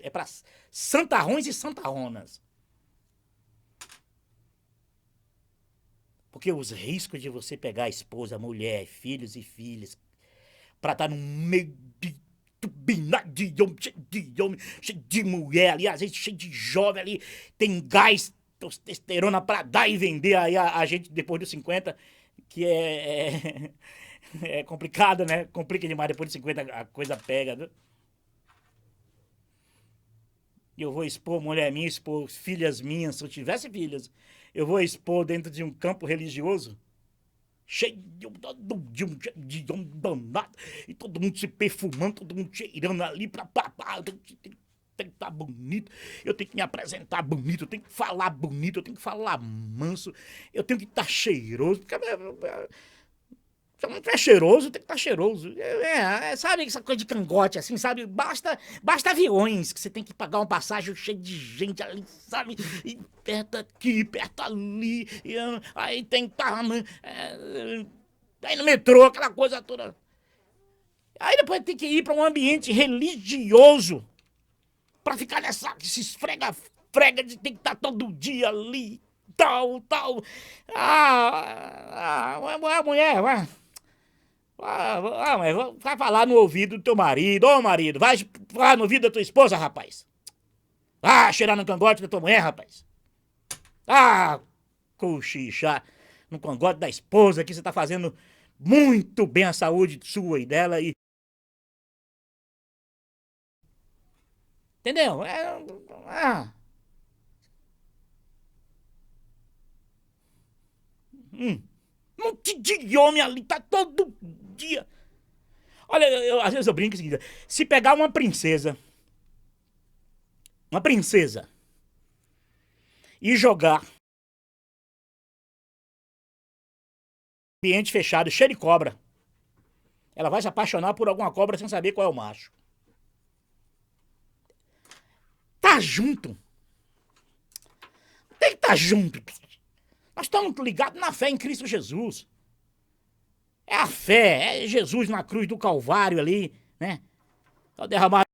é pra santarrões e santarronas. Porque os riscos de você pegar a esposa, mulher, filhos e filhas, pra estar no meio de homem, cheio de mulher ali, às vezes cheio de jovem ali, tem gás, testosterona pra dar e vender aí a gente depois dos 50, que é complicado, né? Complica demais, depois de 50 a coisa pega, viu? Eu vou expor mulher minha, expor filhas minhas, se eu tivesse filhas, eu vou expor dentro de um campo religioso, cheio de homem danado, e todo mundo se perfumando, todo mundo cheirando ali pra tem que estar bonito, eu tenho que me apresentar bonito, eu tenho que falar bonito, eu tenho que falar manso, eu tenho que estar cheiroso, porque se não tiver cheiroso, tem que estar cheiroso. Sabe essa coisa de cangote, assim, sabe? Basta aviões, que você tem que pagar uma passagem cheia de gente ali, sabe? E perto aqui, perto ali, aí tem que estar... aí no metrô, aquela coisa toda. Aí depois tem que ir para um ambiente religioso, para ficar se esfrega, de ter que estar todo dia ali, tal. A mulher, vai falar no ouvido do teu marido. Ô marido, vai falar no ouvido da tua esposa, rapaz. Cheirar no cangote da tua mulher, rapaz. Cochichar no cangote da esposa, que você tá fazendo muito bem a saúde sua e dela. Entendeu? Um monte de homem ali, tá todo dia. Olha, às vezes eu brinco o seguinte: se pegar uma princesa e jogar ambiente fechado, cheio de cobra, ela vai se apaixonar por alguma cobra sem saber qual é o macho. Tá junto. Tem que estar junto. Nós estamos ligados na fé em Cristo Jesus. É a fé, é Jesus na cruz do Calvário ali, né? Derramar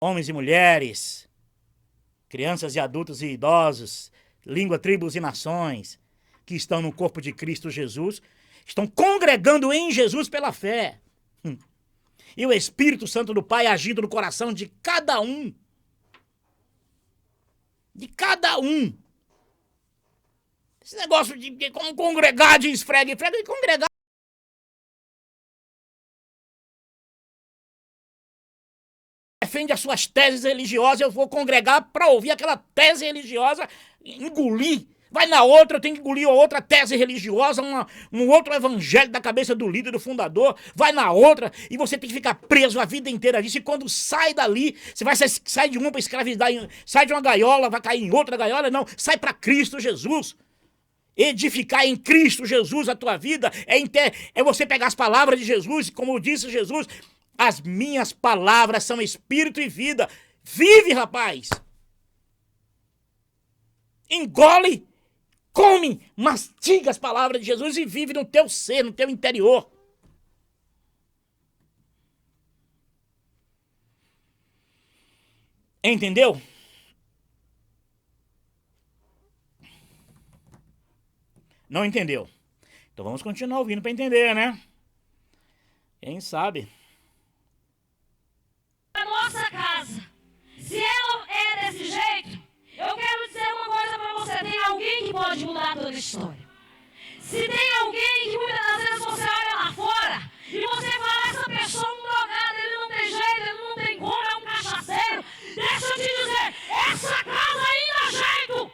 homens e mulheres, crianças e adultos e idosos, língua, tribos e nações, que estão no corpo de Cristo Jesus, estão congregando em Jesus pela fé. E o Espírito Santo do Pai agindo no coração de cada um. De cada um. Esse negócio de como congregar, de esfrega, de congregar. Defende as suas teses religiosas, eu vou congregar para ouvir aquela tese religiosa, engolir. Vai na outra, eu tenho que engolir outra tese religiosa, um outro evangelho da cabeça do líder, do fundador. Vai na outra e você tem que ficar preso a vida inteira disso. E quando sai dali, você vai sair de uma para escravizar, sai de uma gaiola, vai cair em outra gaiola. Não, sai para Cristo Jesus. Edificar em Cristo Jesus a tua vida é você pegar as palavras de Jesus, como disse Jesus, as minhas palavras são espírito e vida. Vive, rapaz! Engole, come, mastiga as palavras de Jesus e vive no teu ser, no teu interior. Entendeu? Não entendeu? Então vamos continuar ouvindo para entender, né? Quem sabe? A nossa casa, se ela é desse jeito, eu quero dizer uma coisa para você: tem alguém que pode mudar toda a história. Se tem alguém que muitas das vezes você olha lá fora e você fala, essa pessoa é um drogado, ele não tem jeito, ele não tem como, é um cachaceiro. Deixa eu te dizer, essa casa ainda dá jeito.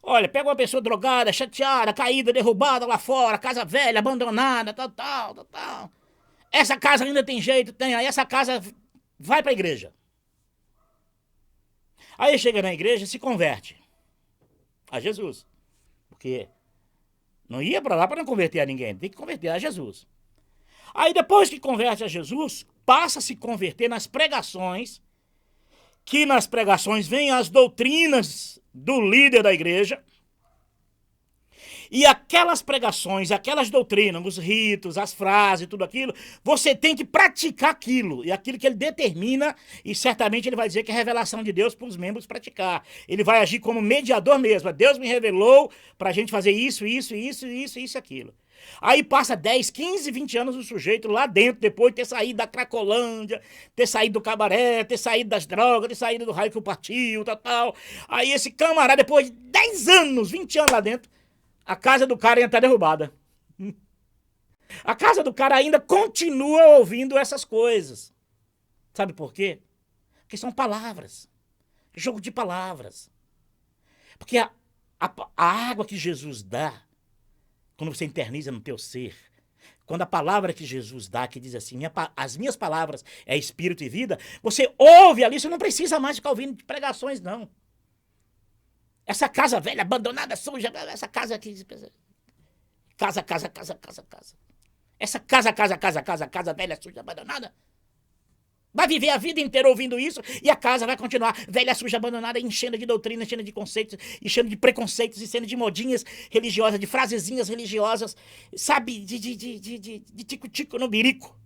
Olha, pega uma pessoa drogada, chateada, caída, derrubada lá fora, casa velha, abandonada, tal. Essa casa ainda tem jeito, tem. Aí essa casa vai para a igreja. Aí chega na igreja e se converte a Jesus. Porque não ia para lá para não converter a ninguém, tem que converter a Jesus. Aí depois que converte a Jesus, passa a se converter nas pregações, que nas pregações vêm as doutrinas do líder da igreja. E aquelas pregações, aquelas doutrinas, os ritos, as frases, tudo aquilo, você tem que praticar aquilo. E aquilo que ele determina, e certamente ele vai dizer que é revelação de Deus para os membros praticar. Ele vai agir como mediador mesmo. Deus me revelou para a gente fazer isso, aquilo. Aí passa 10, 15, 20 anos o sujeito lá dentro, depois de ter saído da Cracolândia, ter saído do cabaré, ter saído das drogas, ter saído do raio que o partiu, tal. Aí esse camarada, depois de 10 anos, 20 anos lá dentro, a casa do cara ainda está derrubada. A casa do cara ainda continua ouvindo essas coisas. Sabe por quê? Porque são palavras. Jogo de palavras. Porque a água que Jesus dá, quando você interniza no teu ser, quando a palavra que Jesus dá, que diz assim, as minhas palavras é espírito e vida, você ouve ali, você não precisa mais ficar ouvindo pregações, não. Essa casa velha, abandonada, suja, essa casa aqui, casa. Essa casa velha, suja, abandonada, vai viver a vida inteira ouvindo isso e a casa vai continuar velha, suja, abandonada, enchendo de doutrina, enchendo de conceitos, enchendo de preconceitos, enchendo de modinhas religiosas, de frasezinhas religiosas, sabe, de tico-tico no birico.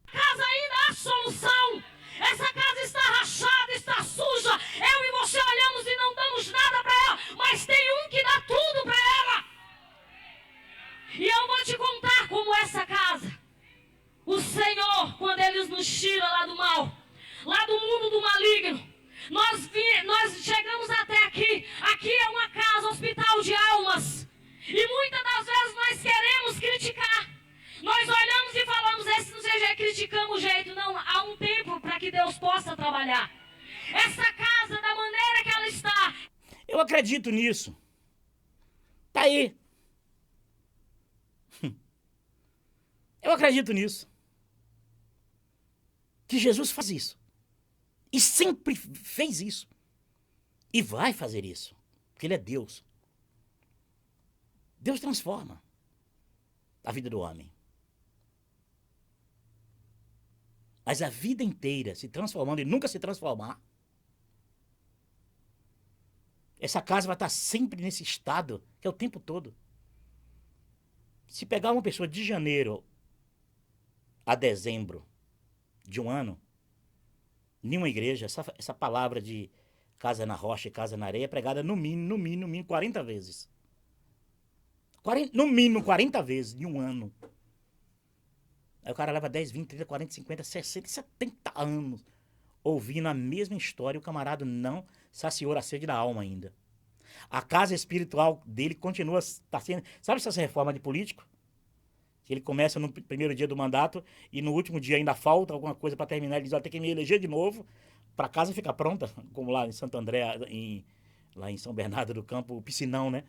Casa ainda há solução. Essa casa está rachada, está suja. Eu e você olhamos e não damos nada para ela, mas tem um que dá tudo para ela. E eu vou te contar como essa casa, o Senhor, quando Ele nos tira lá do mal, lá do mundo do maligno, nós chegamos até aqui. Aqui é uma casa, hospital de almas. E muitas das vezes nós queremos criticar. Nós olhamos e falamos, esse não seja, criticamos o jeito. Não, há um tempo para que Deus possa trabalhar. Essa casa, da maneira que ela está. Eu acredito nisso. Tá aí. Eu acredito nisso. Que Jesus faz isso. E sempre fez isso. E vai fazer isso. Porque Ele é Deus. Deus transforma a vida do homem. Mas a vida inteira se transformando e nunca se transformar, essa casa vai estar sempre nesse estado, que é o tempo todo. Se pegar uma pessoa de janeiro a dezembro de um ano, nenhuma igreja, essa palavra de casa na rocha e casa na areia é pregada no mínimo 40 vezes. No mínimo 40 vezes em um ano. Aí o cara leva 10, 20, 30, 40, 50, 60, 70 anos ouvindo a mesma história e o camarada não saciou a sede da alma ainda. A casa espiritual dele continua tá sendo... Sabe essa reforma de político? Que ele começa no primeiro dia do mandato e no último dia ainda falta alguma coisa para terminar. Ele diz, tem que me eleger de novo para a casa ficar pronta, como lá em Santo André, lá em São Bernardo do Campo, o piscinão, né?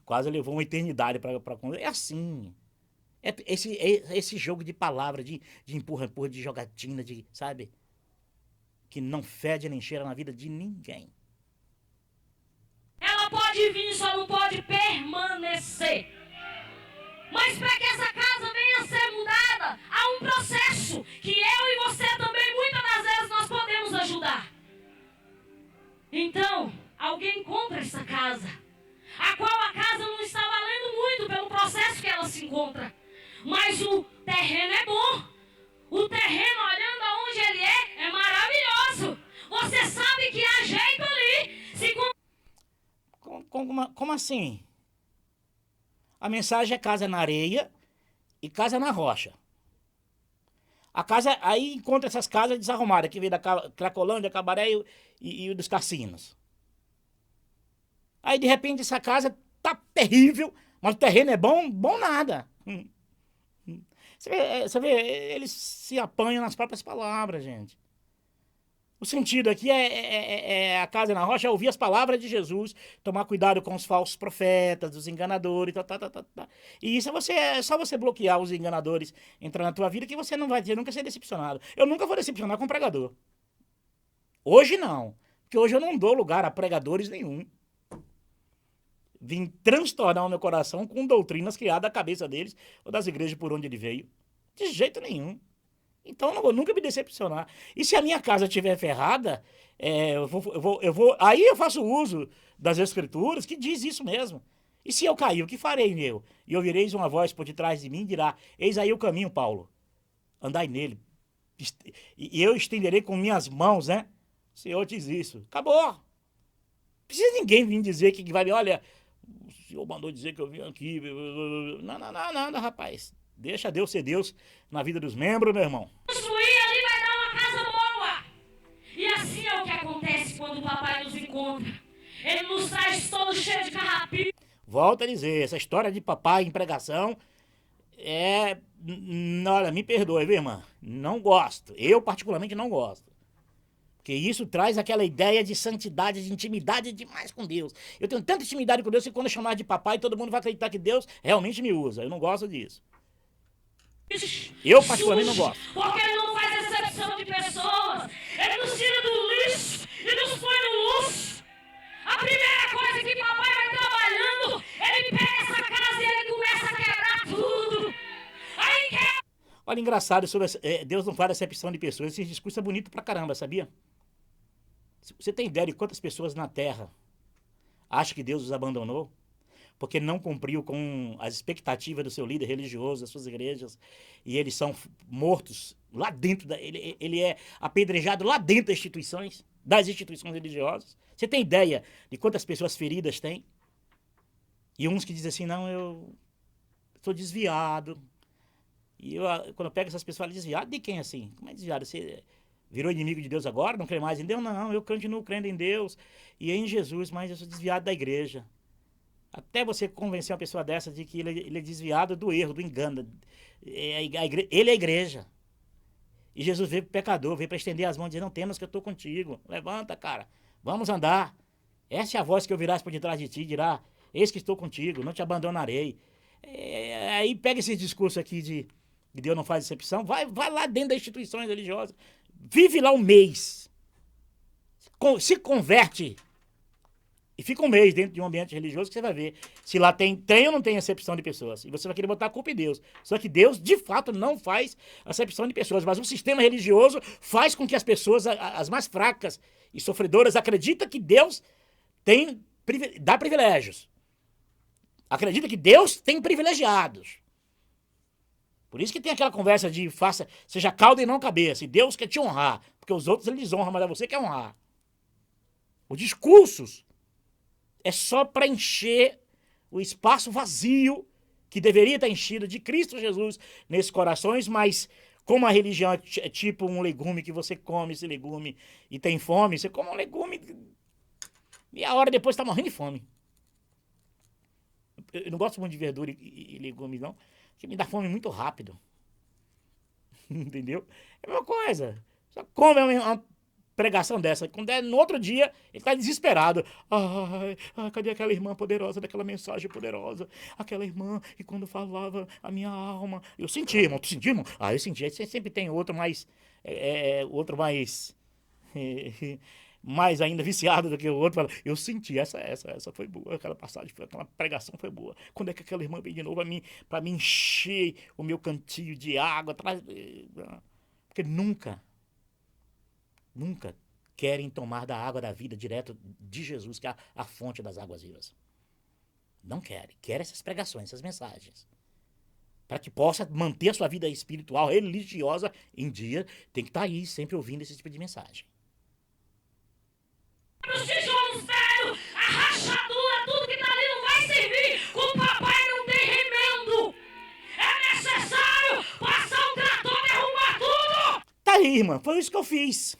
Quase levou uma eternidade para... É assim. Esse jogo de palavra, de empurra, de jogatina, sabe? Que não fede nem cheira na vida de ninguém. Ela pode vir, só não pode permanecer. Mas para que essa casa venha a ser mudada, há um processo que eu e você também, muitas das vezes, nós podemos ajudar. Então, alguém compra essa casa, a qual a casa não está valendo muito pelo processo que ela se encontra. Mas o terreno é bom. O terreno, olhando aonde ele é maravilhoso. Você sabe que há jeito ali. Como assim? A mensagem é casa na areia e casa na rocha. A casa, aí encontra essas casas desarrumadas, que vem da Cracolândia, Cabaré e dos cassinos. Aí, de repente, essa casa tá terrível, mas o terreno é bom? Bom nada. Você vê, eles se apanham nas próprias palavras, gente. O sentido aqui a casa na rocha é ouvir as palavras de Jesus, tomar cuidado com os falsos profetas, os enganadores, E isso é só você bloquear os enganadores entrar na tua vida que você não vai nunca ser decepcionado. Eu nunca vou decepcionar com pregador. Hoje não, porque hoje eu não dou lugar a pregadores nenhum. Vim transtornar o meu coração com doutrinas criadas da cabeça deles ou das igrejas por onde ele veio. De jeito nenhum. Então eu não vou nunca me decepcionar. E se a minha casa estiver ferrada, aí eu faço uso das escrituras que diz isso mesmo. E se eu cair, o que farei eu? E ouvireis uma voz por detrás de mim e dirá, eis aí o caminho, Paulo. Andai nele. E eu estenderei com minhas mãos, né? O Senhor diz isso. Acabou. Não precisa ninguém vir dizer que vai, olha, o Senhor mandou dizer que eu vim aqui. Não, nada, rapaz. Deixa Deus ser Deus na vida dos membros, meu irmão. Construir ali vai dar uma casa boa. E assim é o que acontece quando o papai nos encontra. Ele nos traz todo cheio de carrapicho. Volto a dizer, essa história de papai em pregação olha, me perdoe, viu, irmã? Não gosto. Eu, particularmente, não gosto. Porque isso traz aquela ideia de santidade, de intimidade demais com Deus. Eu tenho tanta intimidade com Deus que quando eu chamar de papai, todo mundo vai acreditar que Deus realmente me usa. Eu não gosto disso. Eu, particularmente, não gosto. Porque ele não faz exceção de pessoas. Ele nos tira do lixo e nos põe no luxo. A primeira coisa que papai vai trabalhando, ele pega essa casa e ele começa a quebrar tudo. Aí quebra. Olha, engraçado, Deus não faz acepção de pessoas. Esse discurso é bonito pra caramba, sabia? Você tem ideia de quantas pessoas na Terra acham que Deus os abandonou? Porque não cumpriu com as expectativas do seu líder religioso, das suas igrejas, e eles são mortos lá dentro, ele é apedrejado lá dentro das instituições religiosas. Você tem ideia de quantas pessoas feridas tem? E uns que dizem assim, não, eu estou desviado. E quando eu pego essas pessoas, desviado de quem assim? Como é desviado? Você virou inimigo de Deus agora? Não crê mais em Deus? Não, eu continuo crendo em Deus e em Jesus, mas eu sou desviado da igreja. Até você convencer uma pessoa dessa de que ele é desviado do erro, do engano. Ele é a igreja. E Jesus veio para o pecador, veio para estender as mãos e dizer, não temas que eu estou contigo. Levanta, cara, vamos andar. Essa é a voz que ouvirás por detrás de ti, dirá, eis que estou contigo, não te abandonarei. Aí pega esse discurso aqui de Deus não faz exceção, vai lá dentro das instituições religiosas, vive lá um mês, se converte. E fica um mês dentro de um ambiente religioso que você vai ver se lá tem ou não tem acepção de pessoas. E você vai querer botar a culpa em Deus. Só que Deus, de fato, não faz acepção de pessoas. Mas o sistema religioso faz com que as pessoas, as mais fracas e sofredoras, acreditem que Deus dá privilégios. Acredita que Deus tem privilegiados. Por isso que tem aquela conversa de seja cauda e não cabeça. E Deus quer te honrar. Porque os outros eles honram, mas você quer honrar. Os discursos é só para encher o espaço vazio que deveria estar enchida de Cristo Jesus nesses corações, mas como a religião é tipo um legume que você come esse legume e tem fome, você come um legume e a hora depois está morrendo de fome. Eu não gosto muito de verdura e legumes, não, porque me dá fome muito rápido. Entendeu? É a mesma coisa. Só come uma pregação dessa. Quando é no outro dia, ele está desesperado. Ai, cadê aquela irmã poderosa, daquela mensagem poderosa? Aquela irmã que quando falava a minha alma. Eu senti, irmão. Tu sentiu, irmão? Eu senti. Sempre tem outro mais. Outro mais. Mais ainda viciado do que o outro. Fala, eu senti, essa foi boa. Aquela passagem, aquela pregação foi boa. Quando é que aquela irmã vem de novo para me encher o meu cantinho de água? Porque nunca querem tomar da água da vida direto de Jesus, que é a fonte das águas vivas. Não querem. Querem essas pregações, essas mensagens. Para que possa manter a sua vida espiritual, religiosa em dia, tem que estar aí sempre ouvindo esse tipo de mensagem. Os tijolos velhos, a rachadura, tudo que tá ali não vai servir. Com o papai não tem remendo. É necessário passar um trator e arrumar tudo. Tá aí, irmã. Foi isso que eu fiz.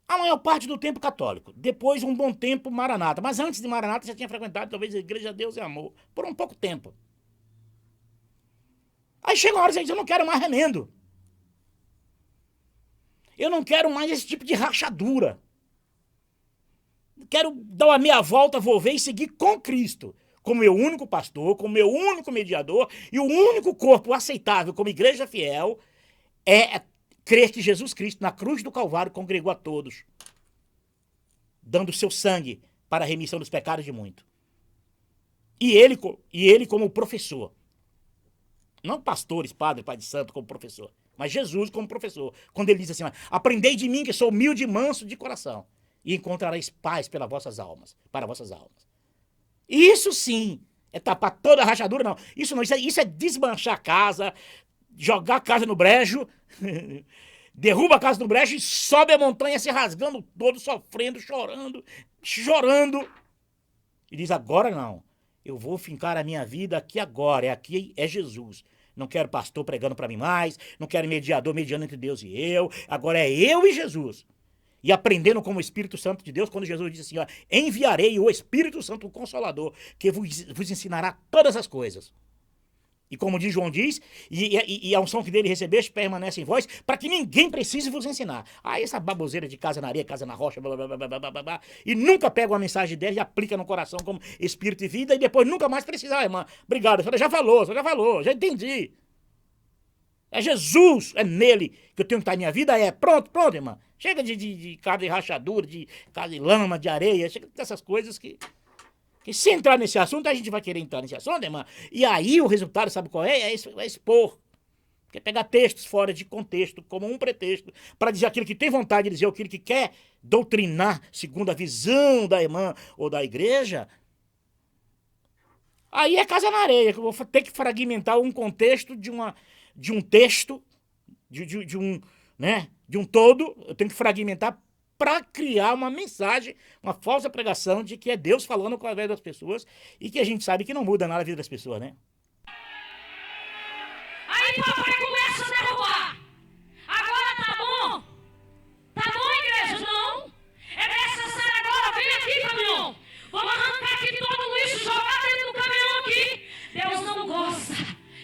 A maior parte do tempo católico. Depois, um bom tempo, Maranata. Mas antes de Maranata, já tinha frequentado, talvez, a Igreja Deus e Amor. Por um pouco tempo. Aí chega uma hora e você diz, eu não quero mais remendo. Eu não quero mais esse tipo de rachadura. Quero dar a meia volta, vou ver e seguir com Cristo. Como meu único pastor, como meu único mediador. E o único corpo aceitável como igreja fiel é crer que Jesus Cristo, na cruz do Calvário, congregou a todos, dando seu sangue para a remissão dos pecados de muito. E ele como professor. Não pastores, padre, pai de santo como professor, mas Jesus como professor. Quando ele diz assim, aprendei de mim que sou humilde e manso de coração, e encontrareis paz para vossas almas. Isso sim é tapar toda a rachadura, não. Isso é desmanchar a casa, jogar a casa no brejo, derruba a casa no brejo e sobe a montanha se rasgando todo, sofrendo, chorando. E diz, agora não. Eu vou fincar a minha vida aqui agora. Aqui é Jesus. Não quero pastor pregando para mim mais. Não quero mediador mediando entre Deus e eu. Agora é eu e Jesus. E aprendendo como o Espírito Santo de Deus, quando Jesus disse assim, enviarei o Espírito Santo, o Consolador, que vos ensinará todas as coisas. E como diz João diz, e a unção que dele recebeste permanece em vós, para que ninguém precise vos ensinar. Essa baboseira de casa na areia, casa na rocha, blá, blá, blá, blá, blá, blá, e nunca pega uma mensagem dele e aplica no coração como Espírito e vida, e depois nunca mais precisa, irmã, obrigado, você já falou, já entendi. É Jesus, é nele que eu tenho que estar em minha vida, pronto, irmã. Chega de casa de rachadura, de casa de lama, de areia, chega dessas coisas que se entrar nesse assunto, a gente vai querer entrar nesse assunto, irmã. E aí o resultado, sabe qual é? É expor. Quer pegar textos fora de contexto, como um pretexto, para dizer aquilo que tem vontade de dizer, aquilo que quer doutrinar, segundo a visão da irmã ou da igreja. Aí é casa na areia, que eu vou ter que fragmentar um contexto de um texto, de um todo, eu tenho que fragmentar para criar uma mensagem, uma falsa pregação de que é Deus falando através das pessoas e que a gente sabe que não muda nada a vida das pessoas, né? Aí papai começa a derrubar. Agora tá bom? Tá bom, igreja? Não? É necessário agora, vem aqui, caminhão. Vamos arrancar aqui todo o lixo, jogar dentro do caminhão aqui. Deus não gosta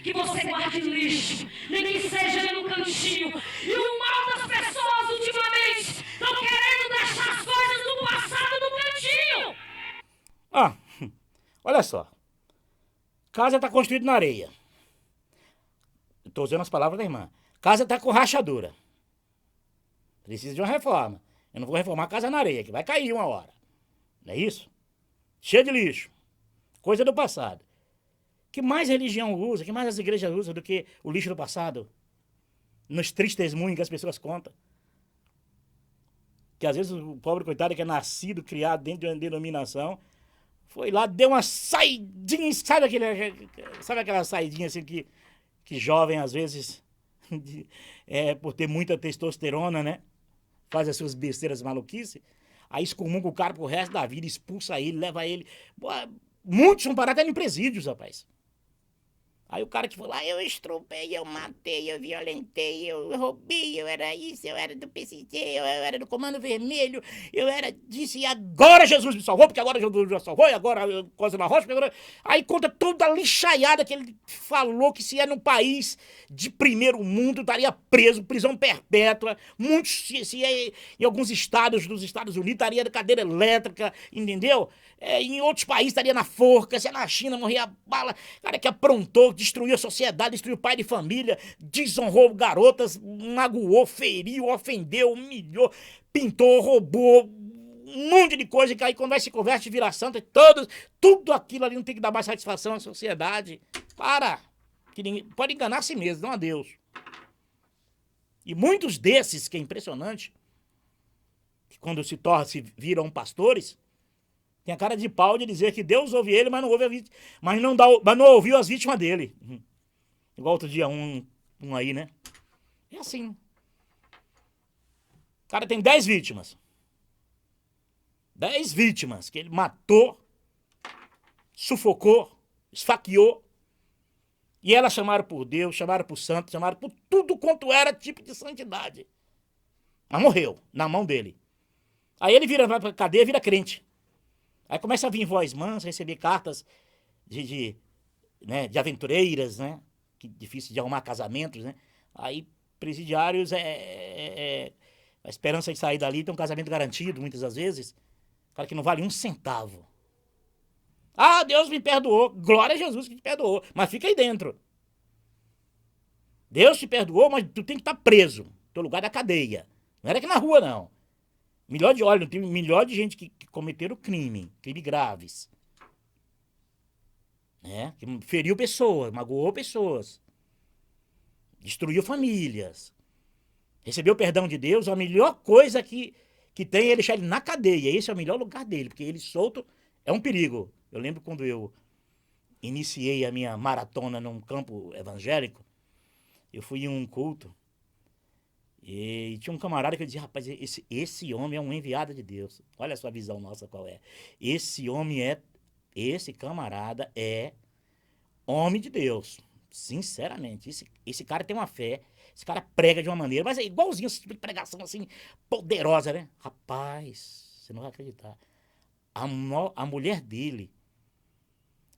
que você guarde lixo, nem que seja ali no cantinho. E o mal das pessoas ultimamente estão querendo deixar as coisas do passado no cantinho. Olha só. Casa está construída na areia. Estou usando as palavras da irmã. Casa está com rachadura. Precisa de uma reforma. Eu não vou reformar a casa na areia, que vai cair uma hora. Não é isso? Cheio de lixo. Coisa do passado. Que mais religião usa, que mais as igrejas usam do que o lixo do passado? Nos tristes testemunhos que as pessoas contam. Que às vezes o pobre coitado que é nascido, criado dentro de uma denominação, foi lá, deu uma saidinha, sabe aquela saidinha assim que jovem às vezes, por ter muita testosterona, né? Faz as suas besteiras maluquices, aí excomunga o cara pro resto da vida, expulsa ele, leva ele. Muitos vão parar até em presídios, rapaz. Aí o cara que falou, eu estrupei, eu matei, eu violentei, eu roubei, eu era isso, eu era do PCC, eu era do Comando Vermelho, eu era disso, e agora Jesus me salvou, porque agora Jesus me salvou, e agora Coisa na Rocha, agora... Aí conta toda a lixaiada que ele falou que se é num país de primeiro mundo, estaria preso, prisão perpétua, muitos, se é em alguns estados dos Estados Unidos, estaria de cadeira elétrica, entendeu? Em outros países estaria na forca, se é na China, morria a bala, cara que aprontou, destruiu a sociedade, destruiu o pai de família, desonrou garotas, magoou, feriu, ofendeu, humilhou, pintou, roubou, um monte de coisa, que aí quando vai se converte vira santa, tudo aquilo ali não tem que dar mais satisfação à sociedade. Para! Que ninguém, pode enganar a si mesmo, não a Deus. E muitos desses, que é impressionante, que quando se viram pastores, tem a cara de pau de dizer que Deus ouve ele, mas não ouve a vítima, mas não ouviu as vítimas dele. Igual outro dia um aí, né? É assim. O cara tem 10 vítimas. 10 vítimas que ele matou, sufocou, esfaqueou. E elas chamaram por Deus, chamaram por santo, chamaram por tudo quanto era tipo de santidade. Mas morreu na mão dele. Aí ele vai pra cadeia, vira crente. Aí começa a vir voz mansa, receber cartas de aventureiras, né? Que difícil de arrumar casamentos, né? Aí presidiários, a esperança de sair dali tem um casamento garantido, muitas das vezes. Cara que não vale um centavo. Ah, Deus me perdoou. Glória a Jesus que te perdoou. Mas fica aí dentro. Deus te perdoou, mas tu tem que estar preso. Teu lugar da cadeia. Não era aqui na rua, não. Milhão de gente que cometeram crime graves. Né? Que feriu pessoas, magoou pessoas. Destruiu famílias. Recebeu o perdão de Deus. A melhor coisa que tem é deixar ele na cadeia. Esse é o melhor lugar dele, porque ele solto é um perigo. Eu lembro quando eu iniciei a minha maratona num campo evangélico, eu fui em um culto e tinha um camarada que dizia, rapaz, esse homem é um enviado de Deus. Olha a sua visão nossa qual é. Esse camarada é homem de Deus. Sinceramente, esse cara tem uma fé, esse cara prega de uma maneira, mas é igualzinho esse tipo de pregação assim, poderosa, né? Rapaz, você não vai acreditar. A mulher dele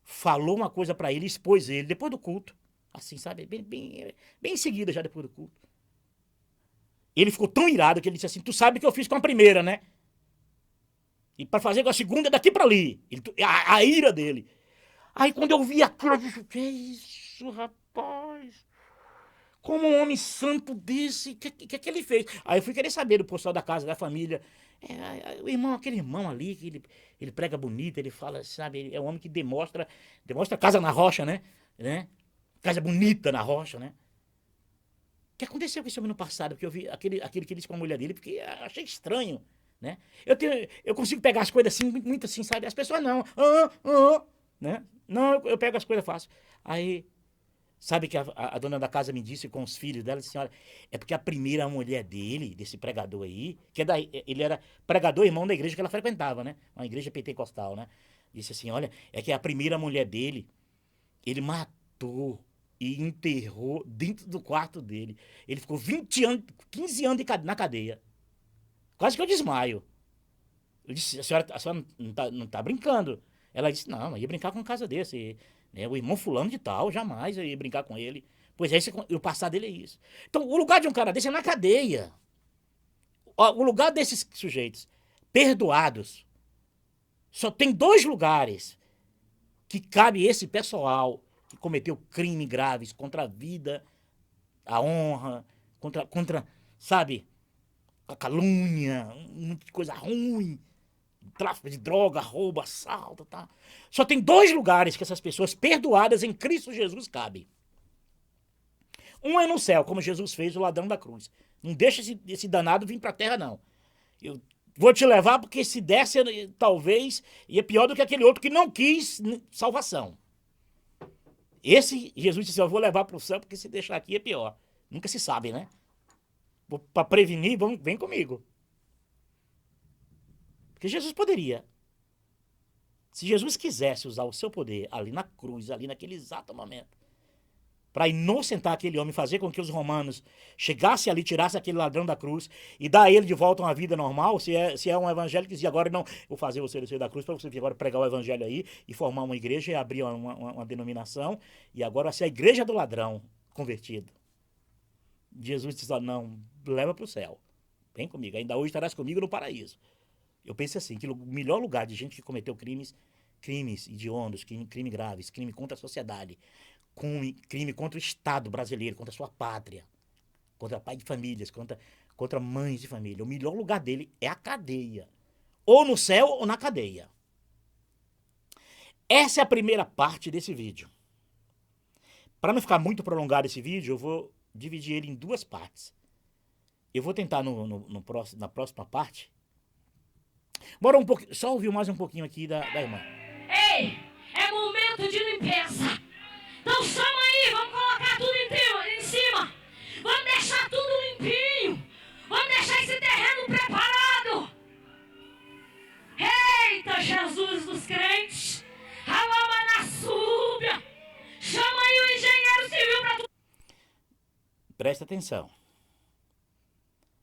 falou uma coisa pra ele, expôs ele, depois do culto. Assim, sabe? Bem em seguida, já depois do culto. Ele ficou tão irado que ele disse assim, tu sabe o que eu fiz com a primeira, né? E pra fazer com a segunda é daqui pra ali. A ira dele. Aí quando eu vi aquilo, eu disse, que é isso, rapaz? Como um homem santo desse, o que ele fez? Aí eu fui querer saber do pessoal da casa, da família. Aquele irmão ali, que ele prega bonito, ele fala, sabe, ele é um homem que demonstra casa na rocha, né? Casa bonita na rocha, né? O que aconteceu com esse homem no passado? Porque eu vi aquele que disse com a mulher dele, porque achei estranho, né? Eu consigo pegar as coisas assim, muito assim, sabe? As pessoas não, né? Não, eu pego as coisas fácil. Aí, sabe que a dona da casa me disse com os filhos dela, disse, olha, é porque a primeira mulher dele, desse pregador aí, ele era pregador, irmão da igreja que ela frequentava, né? Uma igreja pentecostal, né? Disse assim, olha, é que a primeira mulher dele, ele matou e enterrou dentro do quarto dele. Ele ficou 20 anos, 15 anos na cadeia. Quase que eu desmaio. Eu disse, a senhora não tá brincando. Ela disse, não, eu ia brincar com um caso desse. Né? O irmão fulano de tal, jamais eu ia brincar com ele. Pois é, o passado dele é isso. Então, o lugar de um cara desse é na cadeia. O lugar desses sujeitos perdoados, só tem 2 lugares que cabe esse pessoal que cometeu crimes graves contra a vida, a honra, contra sabe, a calúnia, muita coisa ruim, tráfico de droga, roubo, assalto, tá? Só tem 2 lugares que essas pessoas perdoadas em Cristo Jesus cabem. Um é no céu, como Jesus fez o ladrão da cruz. Não deixa esse danado vir pra terra, não. Eu vou te levar porque se desse, talvez, ia pior do que aquele outro que não quis salvação. Esse, Jesus disse, eu vou levar para o céu porque se deixar aqui é pior. Nunca se sabe, né? Para prevenir, vem comigo. Porque Jesus poderia Se Jesus quisesse usar o seu poder ali na cruz, ali naquele exato momento, para inocentar aquele homem, fazer com que os romanos chegassem ali, tirassem aquele ladrão da cruz e dar a ele de volta uma vida normal, se é um evangelho que dizia agora não, vou fazer você descer da cruz para você vir agora pregar o evangelho aí e formar uma igreja e abrir uma denominação, e agora vai ser a igreja do ladrão convertido. Jesus disse, não, leva para o céu, vem comigo, ainda hoje estarás comigo no paraíso. Eu penso assim, que o melhor lugar de gente que cometeu crimes hediondos, crimes graves, crime contra a sociedade, crime contra o Estado brasileiro, contra a sua pátria, contra pai de famílias, contra mães de família. O melhor lugar dele é a cadeia. Ou no céu ou na cadeia. Essa é a primeira parte desse vídeo. Para não ficar muito prolongado esse vídeo, eu vou dividir ele em duas partes. Eu vou tentar na próxima parte. Bora só ouvir mais um pouquinho aqui da irmã. Ei, é momento de limpeza. Então chama aí, vamos colocar tudo em cima. Vamos deixar tudo limpinho. Vamos deixar esse terreno preparado. Eita, Jesus dos crentes. Alama na súbia. Chama aí o engenheiro civil para tudo. Presta atenção.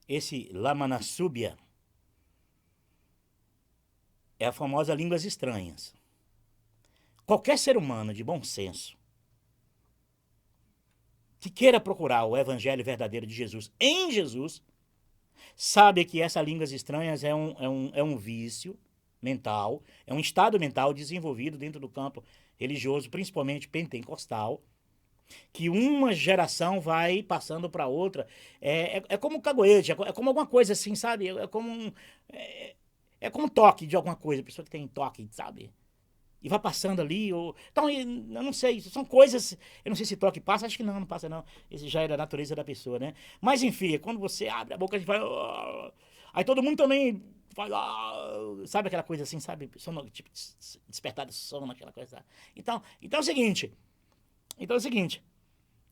Esse Lamanassúbia é a famosa línguas estranhas. Qualquer ser humano de bom senso que queira procurar o evangelho verdadeiro de Jesus em Jesus, sabe que essas línguas estranhas é um vício mental, é um estado mental desenvolvido dentro do campo religioso, principalmente pentecostal, que uma geração vai passando para outra. É como caguete, é como alguma coisa assim, sabe? É como um toque de alguma coisa, a pessoa que tem toque, sabe? E vai passando ali, então, eu não sei, são coisas, eu não sei se toque passa, acho que não passa não, esse já é da natureza da pessoa, né? Mas enfim, quando você abre a boca, a gente vai, aí todo mundo também vai lá, sabe aquela coisa assim, sabe? Sono, tipo, despertar de sono, aquela coisa. Então é o seguinte,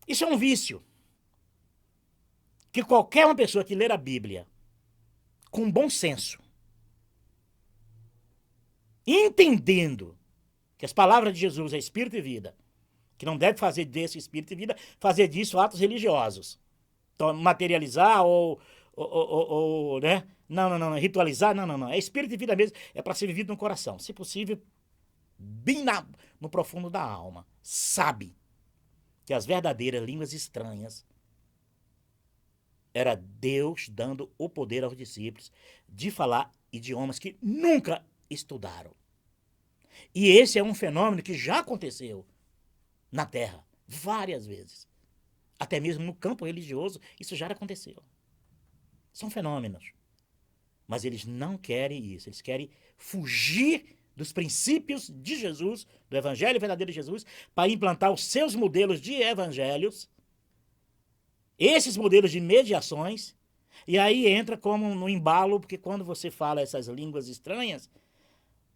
isso é um vício, que qualquer uma pessoa que ler a Bíblia com bom senso, entendendo que as palavras de Jesus é espírito e vida, que não deve fazer desse espírito e vida, fazer disso atos religiosos. Então, materializar né? Não, ritualizar, não. É espírito e vida mesmo, é para ser vivido no coração. Se possível, bem no profundo da alma. Sabe que as verdadeiras línguas estranhas era Deus dando o poder aos discípulos de falar idiomas que nunca estudaram. E esse é um fenômeno que já aconteceu na Terra várias vezes. Até mesmo no campo religioso, isso já aconteceu. São fenômenos. Mas eles não querem isso. Eles querem fugir dos princípios de Jesus, do evangelho verdadeiro de Jesus, para implantar os seus modelos de evangelhos, esses modelos de mediações, e aí entra como no embalo, porque quando você fala essas línguas estranhas,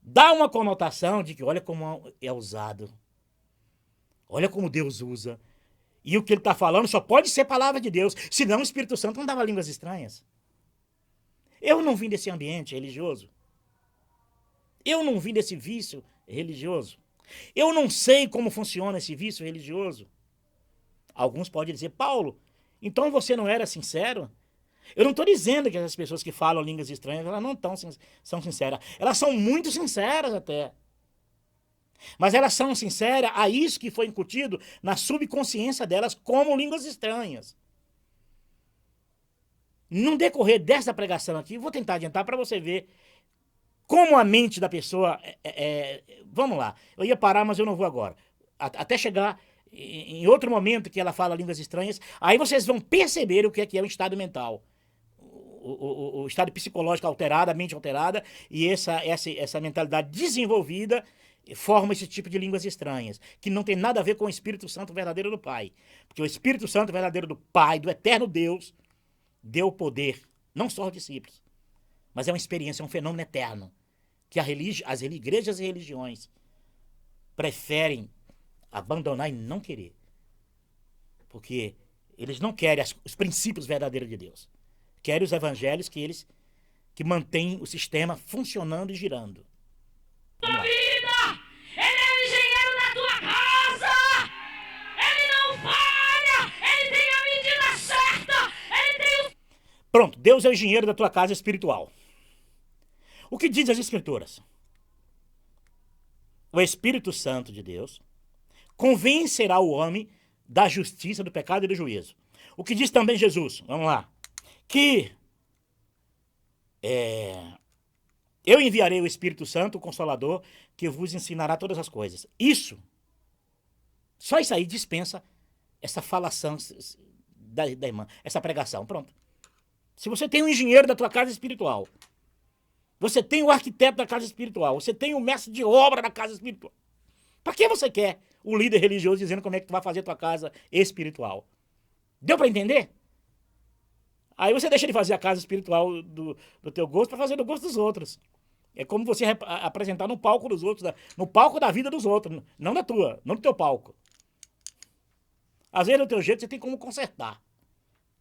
dá uma conotação de que olha como é usado. Olha como Deus usa. E o que ele está falando só pode ser palavra de Deus. Senão o Espírito Santo não dava línguas estranhas. Eu não vim desse ambiente religioso. Eu não vim desse vício religioso. Eu não sei como funciona esse vício religioso. Alguns podem dizer, Paulo, então você não era sincero? Eu não estou dizendo que essas pessoas que falam línguas estranhas, elas não são sinceras. Elas são muito sinceras até. Mas elas são sinceras a isso que foi incutido na subconsciência delas como línguas estranhas. No decorrer dessa pregação aqui, vou tentar adiantar para você ver como a mente da pessoa... Vamos lá, eu ia parar, mas eu não vou agora. Até chegar em outro momento que ela fala línguas estranhas, aí vocês vão perceber o que é o estado mental. O estado psicológico alterado, a mente alterada, e essa mentalidade desenvolvida forma esse tipo de línguas estranhas, que não tem nada a ver com o Espírito Santo verdadeiro do Pai. Porque o Espírito Santo verdadeiro do Pai, do eterno Deus, deu poder, não só aos discípulos, mas é uma experiência, é um fenômeno eterno, que as igrejas e religiões preferem abandonar e não querer. Porque eles não querem os princípios verdadeiros de Deus. Querem os evangelhos que mantêm o sistema funcionando e girando. Vida! Deus é o engenheiro da tua casa espiritual. O que diz as Escrituras? O Espírito Santo de Deus convencerá o homem da justiça, do pecado e do juízo. O que diz também Jesus? Vamos lá. Que eu enviarei o Espírito Santo, o Consolador, que vos ensinará todas as coisas. Isso, só isso aí dispensa essa falação da irmã, essa pregação. Pronto. Se você tem um engenheiro da tua casa espiritual, você tem o arquiteto da casa espiritual, você tem o mestre de obra da casa espiritual, para que você quer o líder religioso dizendo como é que tu vai fazer a tua casa espiritual? Deu para entender? Aí você deixa de fazer a casa espiritual do teu gosto para fazer do gosto dos outros. É como você apresentar no palco dos outros, no palco da vida dos outros, não da tua, não do teu palco. Às vezes, do teu jeito, você tem como consertar.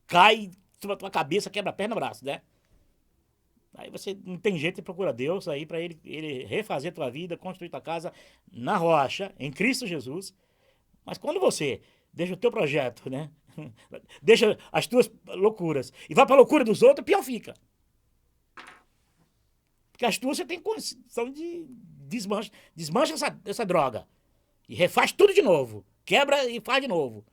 Cai sobre a tua cabeça, quebra a perna, braço, né? Aí você não tem jeito, você procura Deus aí para ele refazer tua vida, construir tua casa na rocha, em Cristo Jesus. Mas quando você deixa o teu projeto, né? Deixa as tuas loucuras e vai para a loucura dos outros, pior fica. Porque as tuas você tem condição de desmancha essa droga e refaz tudo de novo. Quebra e faz de novo.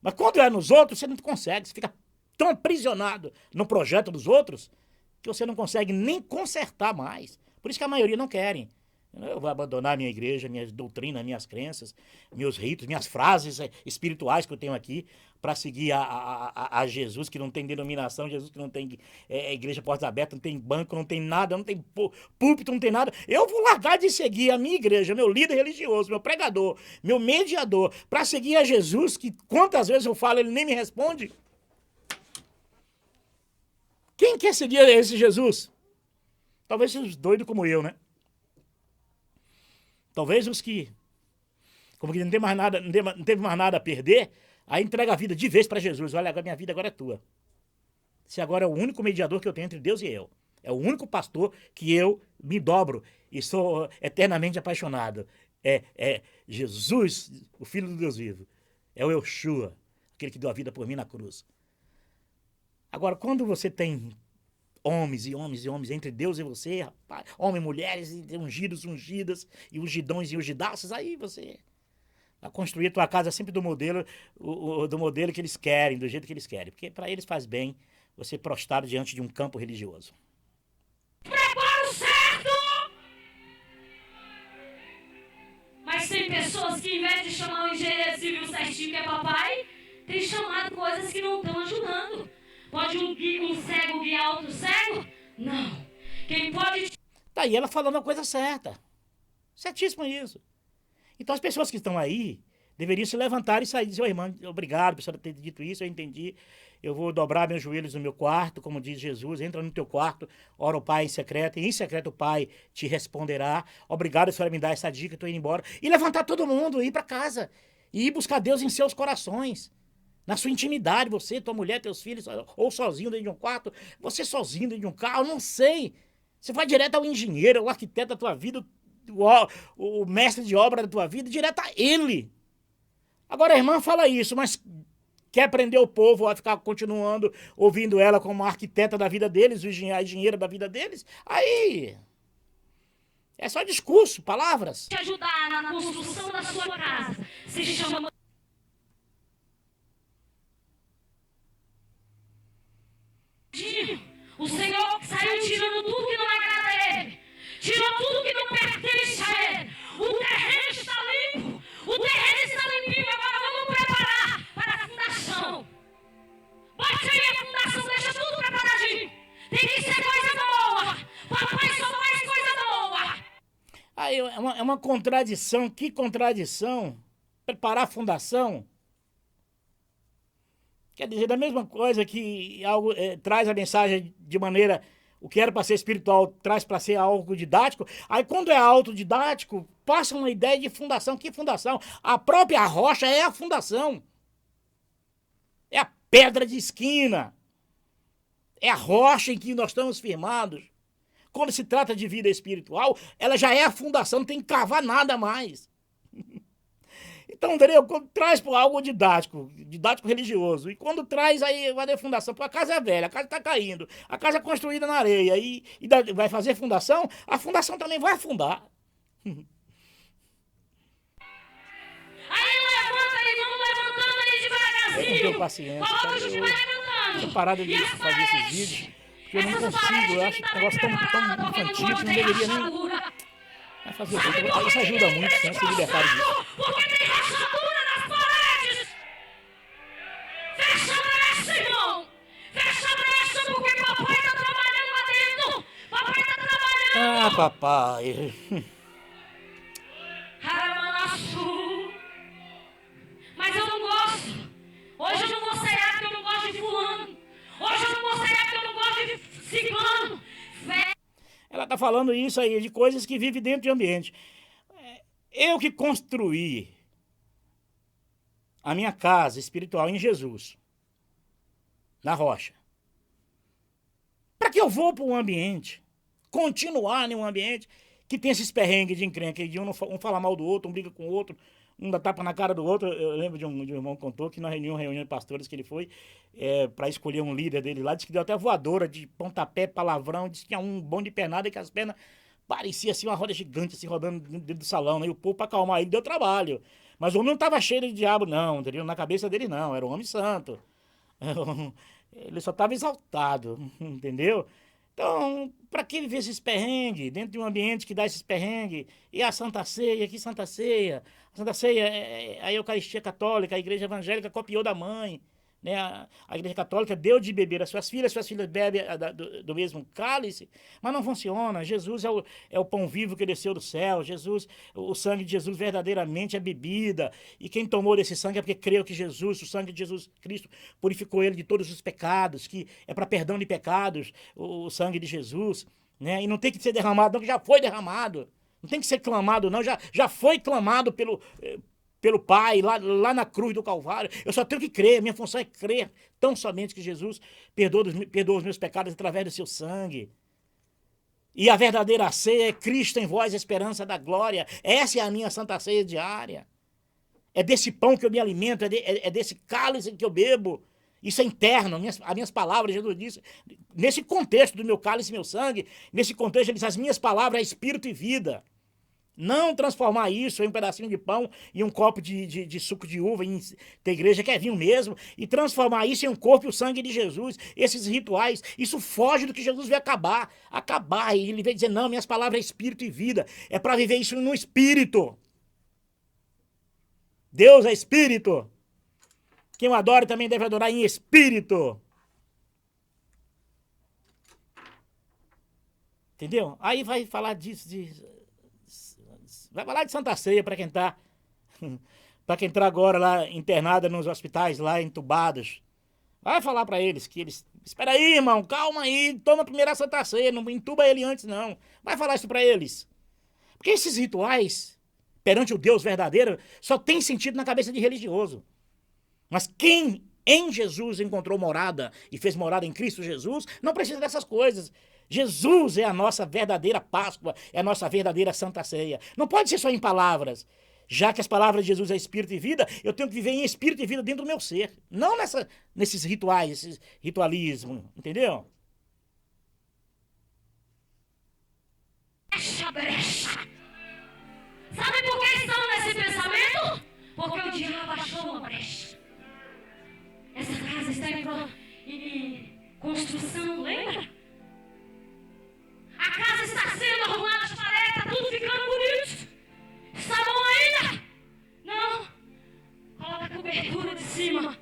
Mas quando é nos outros, você não consegue. Você fica tão aprisionado no projeto dos outros que você não consegue nem consertar mais. Por isso que a maioria não querem. Eu vou abandonar minha igreja, minhas doutrinas, minhas crenças, meus ritos, minhas frases espirituais que eu tenho aqui para seguir a Jesus, que não tem denominação, Jesus que não tem igreja portas abertas, não tem banco, não tem nada, não tem púlpito, não tem nada. Eu vou largar de seguir a minha igreja, meu líder religioso, meu pregador, meu mediador, para seguir a Jesus, que quantas vezes eu falo, ele nem me responde. Quem quer seguir esse Jesus? Talvez os doidos como eu, né? Talvez os que, como que não tem mais nada, não teve mais nada a perder, aí entrega a vida de vez para Jesus. Olha, agora minha vida agora é tua. Esse agora é o único mediador que eu tenho entre Deus e eu. É o único pastor que eu me dobro e sou eternamente apaixonado. É Jesus, o Filho do Deus vivo. É o Yeshua, aquele que deu a vida por mim na cruz. Agora, quando você tem homens e homens e homens entre Deus e você, rapaz, homens e mulheres, ungidos, ungidas, e ungidões e ungidaças, aí você vai construir a tua casa sempre do modelo que eles querem, do jeito que eles querem. Porque para eles faz bem você prostrar diante de um campo religioso. Preparo certo! Mas tem pessoas que, em vez de chamar o engenheiro civil certinho, que é papai, tem chamado coisas que não estão ajudando. Pode um cego guiar outro cego? Não. Quem pode... Tá aí ela falando a coisa certa. Certíssimo isso. Então as pessoas que estão aí deveriam se levantar e sair e dizer, irmã, obrigado por ter dito isso, eu entendi. Eu vou dobrar meus joelhos no meu quarto, como diz Jesus, entra no teu quarto, ora o Pai em secreto, e em secreto o Pai te responderá. Obrigado, a senhora me dar essa dica, estou indo embora. E levantar todo mundo, ir para casa, e ir buscar Deus em seus corações. Na sua intimidade, você, tua mulher, teus filhos, ou sozinho dentro de um quarto, você sozinho dentro de um carro, não sei. Você vai direto ao engenheiro, ao arquiteto da tua vida, o mestre de obra da tua vida, direto a ele. Agora a irmã fala isso, mas quer prender o povo a ficar continuando ouvindo ela como a arquiteta da vida deles, a engenheira da vida deles, aí é só discurso, palavras. Te ajudar na construção da sua casa se chama... O Senhor saiu tirando tudo que não agrada a Ele. Tirou tudo que não pertence a Ele. O terreno está limpo. O terreno está limpinho. Agora vamos preparar para a fundação. Bote aí a fundação, deixa tudo preparadinho. Tem que ser coisa boa. Papai só faz coisa boa. Aí é uma contradição. Que contradição? Preparar a fundação? Quer dizer, da mesma coisa que algo traz a mensagem de maneira, o que era para ser espiritual, traz para ser algo didático. Aí quando é autodidático, passa uma ideia de fundação. Que fundação? A própria rocha é a fundação. É a pedra de esquina. É a rocha em que nós estamos firmados. Quando se trata de vida espiritual, ela já é a fundação, não tem que cavar nada mais. Então, entendeu? Quando traz por algo didático religioso, e quando traz aí, vai ter fundação, porque a casa é velha, a casa está caindo, a casa é construída na areia, vai fazer fundação, a fundação também vai afundar. Aí levanta e vamos levantando ali Eu não tenho devagarzinho. paciência, Coloca cara. o chute, vai levantando. Eu parado de E as fazer esses paredes? vídeos, porque eu não Essas consigo, paredes eu têm acho que um estar negócio bem tão preparadas, porque não infantil que pode não ter deveria nem rachadura. vai fazer Sabe isso. por que Isso tem ajuda muito, igreja né? Se libertar disso. encostado? Porque tem rachadura nas paredes. Fecha a brecha, irmão. Fecha a brecha, porque papai está trabalhando lá dentro. Papai está trabalhando. Ah, papai. Ramanaçu. Mas eu não gosto. Hoje eu não vou cear porque eu não gosto de fulano. Hoje eu não vou cear porque eu não gosto de ciclano. Ela está falando isso aí, de coisas que vivem dentro de ambiente. Eu que construí a minha casa espiritual em Jesus, na rocha. Para que eu vou para um ambiente, continuar em um ambiente que tem esses perrengues de encrenca, de um fala mal do outro, um briga com o outro, um dá tapa na cara do outro. Eu lembro de um irmão que contou que na reunião de pastores que ele foi para escolher um líder dele lá, disse que deu até voadora de pontapé, palavrão, disse que tinha um bom de pernada e que as pernas pareciam assim uma roda gigante assim rodando dentro do salão, né? E o povo para acalmar ele deu trabalho. Mas o homem não estava cheio de diabo não, entendeu? Na cabeça dele não, era um homem santo. Ele só estava exaltado, entendeu? Então, para que viver esses perrengues dentro de um ambiente que dá esses perrengues? E a Santa Ceia, que Santa Ceia? A Santa Ceia é a Eucaristia Católica, a Igreja Evangélica copiou da mãe. Né? A Igreja Católica deu de beber às suas filhas bebem do mesmo cálice, mas não funciona. Jesus é o pão vivo que desceu do céu. Jesus, o sangue de Jesus verdadeiramente é bebida. E quem tomou desse sangue é porque creu que Jesus, o sangue de Jesus Cristo, purificou ele de todos os pecados, que é para perdão de pecados, o sangue de Jesus. Né? E não tem que ser derramado, não, que já foi derramado. Não tem que ser clamado, não, já foi clamado pelo Pai, lá na cruz do Calvário. Eu só tenho que crer, minha função é crer tão somente que Jesus perdoa os meus pecados através do seu sangue. E a verdadeira ceia é Cristo em vós, a esperança da glória. Essa é a minha santa ceia diária. É desse pão que eu me alimento, é desse cálice que eu bebo. Isso é interno, as minhas palavras, Jesus disse, nesse contexto do meu cálice e meu sangue, nesse contexto ele diz, as minhas palavras é espírito e vida. Não transformar isso em um pedacinho de pão e um copo de suco de uva, tem igreja que é vinho mesmo, e transformar isso em um corpo e o sangue de Jesus, esses rituais, isso foge do que Jesus veio acabar, e ele veio dizer, não, minhas palavras é espírito e vida, é para viver isso no espírito. Deus é espírito. Quem o adora também deve adorar em espírito. Entendeu? Aí vai falar disso, vai falar de Santa Ceia para quem tá agora lá internada nos hospitais, lá entubados. Vai falar para eles que eles, espera aí, irmão, calma aí, toma a primeira Santa Ceia, não entuba ele antes não. Vai falar isso para eles. Porque esses rituais perante o Deus verdadeiro só tem sentido na cabeça de religioso. Mas quem em Jesus encontrou morada e fez morada em Cristo Jesus, não precisa dessas coisas. Jesus é a nossa verdadeira Páscoa, é a nossa verdadeira Santa Ceia. Não pode ser só em palavras. Já que as palavras de Jesus é espírito e vida, eu tenho que viver em espírito e vida dentro do meu ser. Não nesses rituais, esse ritualismo, entendeu? Brecha. Sabe por que estão nesse pensamento? Porque o diabo achou uma brecha. Essa casa está em construção, lembra? A casa está sendo arrumada, as paredes, está tudo ficando bonito. Está bom ainda? Não. Coloca a cobertura de cima.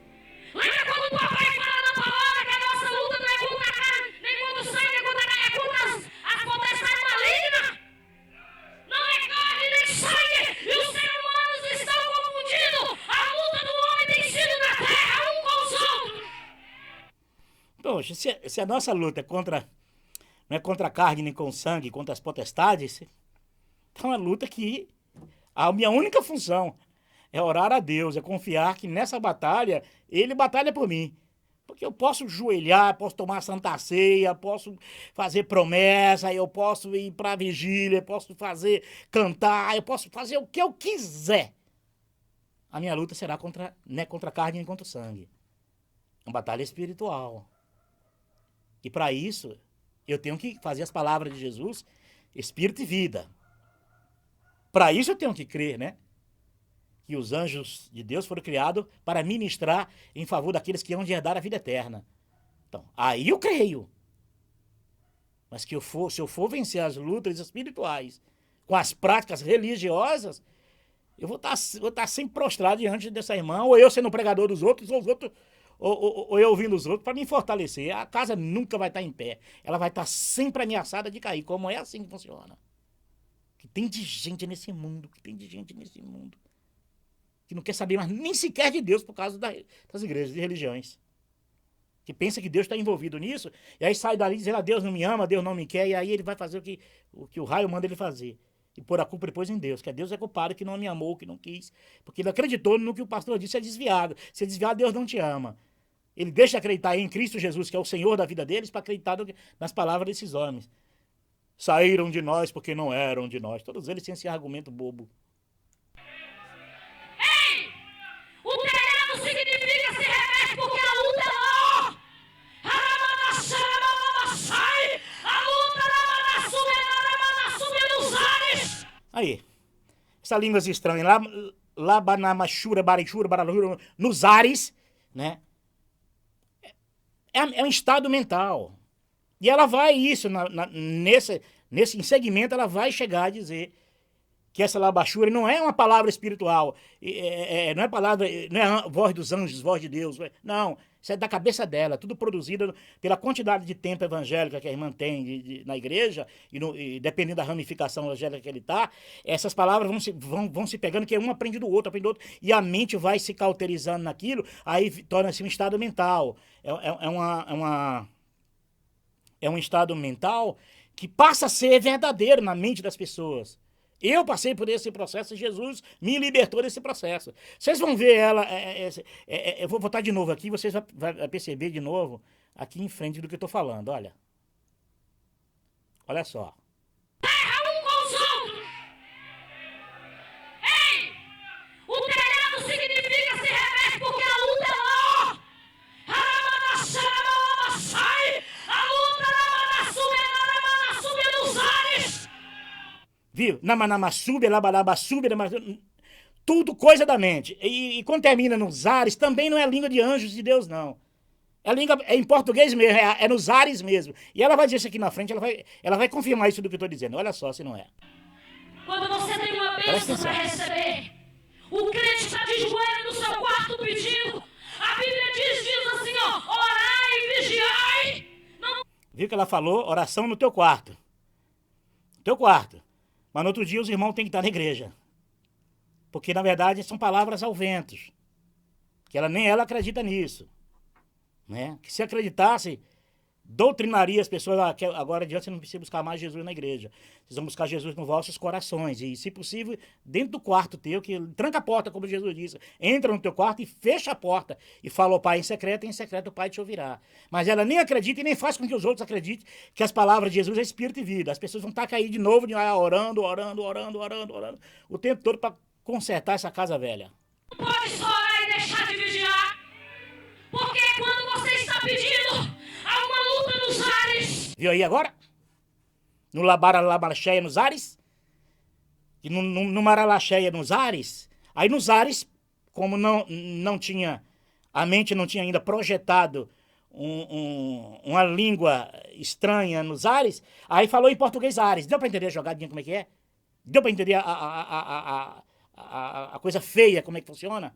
Lembra quando o papai fala na palavra que a nossa luta não é contra a carne, nem contra o sangue, nem contra a carne, é contra as potestades malignas? Não é carne nem sangue, e os seres humanos estão confundidos. A luta do homem tem sido na terra, um com os outros. Poxa, se a nossa luta não é contra a carne nem com o sangue, contra as potestades, então é uma luta que a minha única função é orar a Deus, é confiar que nessa batalha, Ele batalha por mim. Porque eu posso joelhar, posso tomar Santa Ceia, posso fazer promessa, eu posso ir para a vigília, eu posso cantar, eu posso fazer o que eu quiser. a minha luta será não é contra a carne nem contra o sangue. É uma batalha espiritual. E para isso, eu tenho que fazer as palavras de Jesus, espírito e vida. Para isso eu tenho que crer, né? Que os anjos de Deus foram criados para ministrar em favor daqueles que hão de herdar a vida eterna. Então, aí eu creio. Mas que se eu for vencer as lutas espirituais com as práticas religiosas, eu vou estar sempre prostrado diante dessa irmã, ou eu sendo pregador dos outros, ou os outros, ou eu ouvindo os outros, para me fortalecer. A casa nunca vai estar em pé. Ela vai estar sempre ameaçada de cair, como é assim que funciona. Que tem de gente nesse mundo, que não quer saber mais nem sequer de Deus por causa das igrejas e religiões. Que pensa que Deus está envolvido nisso, e aí sai dali dizendo, Deus não me ama, Deus não me quer, e aí ele vai fazer o que o raio manda ele fazer. E pôr a culpa depois em Deus, que Deus é culpado, que não me amou, que não quis, porque ele acreditou no que o pastor disse, é desviado. Se é desviado, Deus não te ama. Ele deixa de acreditar em Cristo Jesus, que é o Senhor da vida deles, para acreditar nas palavras desses homens. Saíram de nós porque não eram de nós. Todos eles têm esse argumento bobo. Ei! O terreno significa se remete porque a luta é lá! A luta é nos ares! Aí, essas línguas estranhas, Labanamachura, Barichura, Baralhura, nos ares, né? É um estado mental. E ela vai, nesse segmento, ela vai chegar a dizer que essa labachura não é uma palavra espiritual, não é palavra, não é a voz dos anjos, voz de Deus, não, isso é da cabeça dela, tudo produzido pela quantidade de tempo evangélica que a irmã tem na igreja, e dependendo da ramificação evangélica que ele está, essas palavras vão se pegando, que um aprende do outro, e a mente vai se cauterizando naquilo, aí torna-se um estado mental, é um estado mental que passa a ser verdadeiro na mente das pessoas. Eu passei por esse processo e Jesus me libertou desse processo. Vocês vão ver ela, eu vou botar de novo aqui, vocês vão perceber de novo aqui em frente do que eu estou falando, olha. Olha só. Um com os outros! Ei! O terreno significa se remete porque a luta é lá! Nos ares! Viu? Tudo coisa da mente. E quando termina nos ares, também não é língua de anjos de Deus, não. É em português mesmo, é nos ares mesmo. E ela vai dizer isso aqui na frente, ela vai confirmar isso do que eu estou dizendo. Olha só se não é. Quando você tem uma bênção para receber, o crente está de joelho no seu quarto pedindo. A Bíblia diz assim, ó, orai e vigiai. Não... Viu que ela falou? Oração no teu quarto. No teu quarto. Mas no outro dia os irmãos têm que estar na igreja. Porque, na verdade, são palavras ao vento. Que nem ela acredita nisso. Né? Que se acreditasse, doutrinaria as pessoas. Agora adiante você não precisa buscar mais Jesus na igreja. Vocês vão buscar Jesus nos vossos corações. E, se possível, dentro do quarto teu, que tranca a porta, como Jesus disse. Entra no teu quarto e fecha a porta. E fala ao Pai em secreto o Pai te ouvirá. Mas ela nem acredita e nem faz com que os outros acreditem que as palavras de Jesus é espírito e vida. As pessoas vão estar caindo de novo, orando, o tempo todo para consertar essa casa velha. Não pode só orar e deixar de vigiar. Porque quando você está pedindo, há uma luta nos ares. Viu aí agora? No Labaracheia nos ares? E no Maralacheia nos ares? Aí nos ares, como não tinha, a mente não tinha ainda projetado uma língua estranha nos ares, aí falou em português ares. Deu para entender a jogadinha como é que é? Deu para entender a coisa feia, como é que funciona?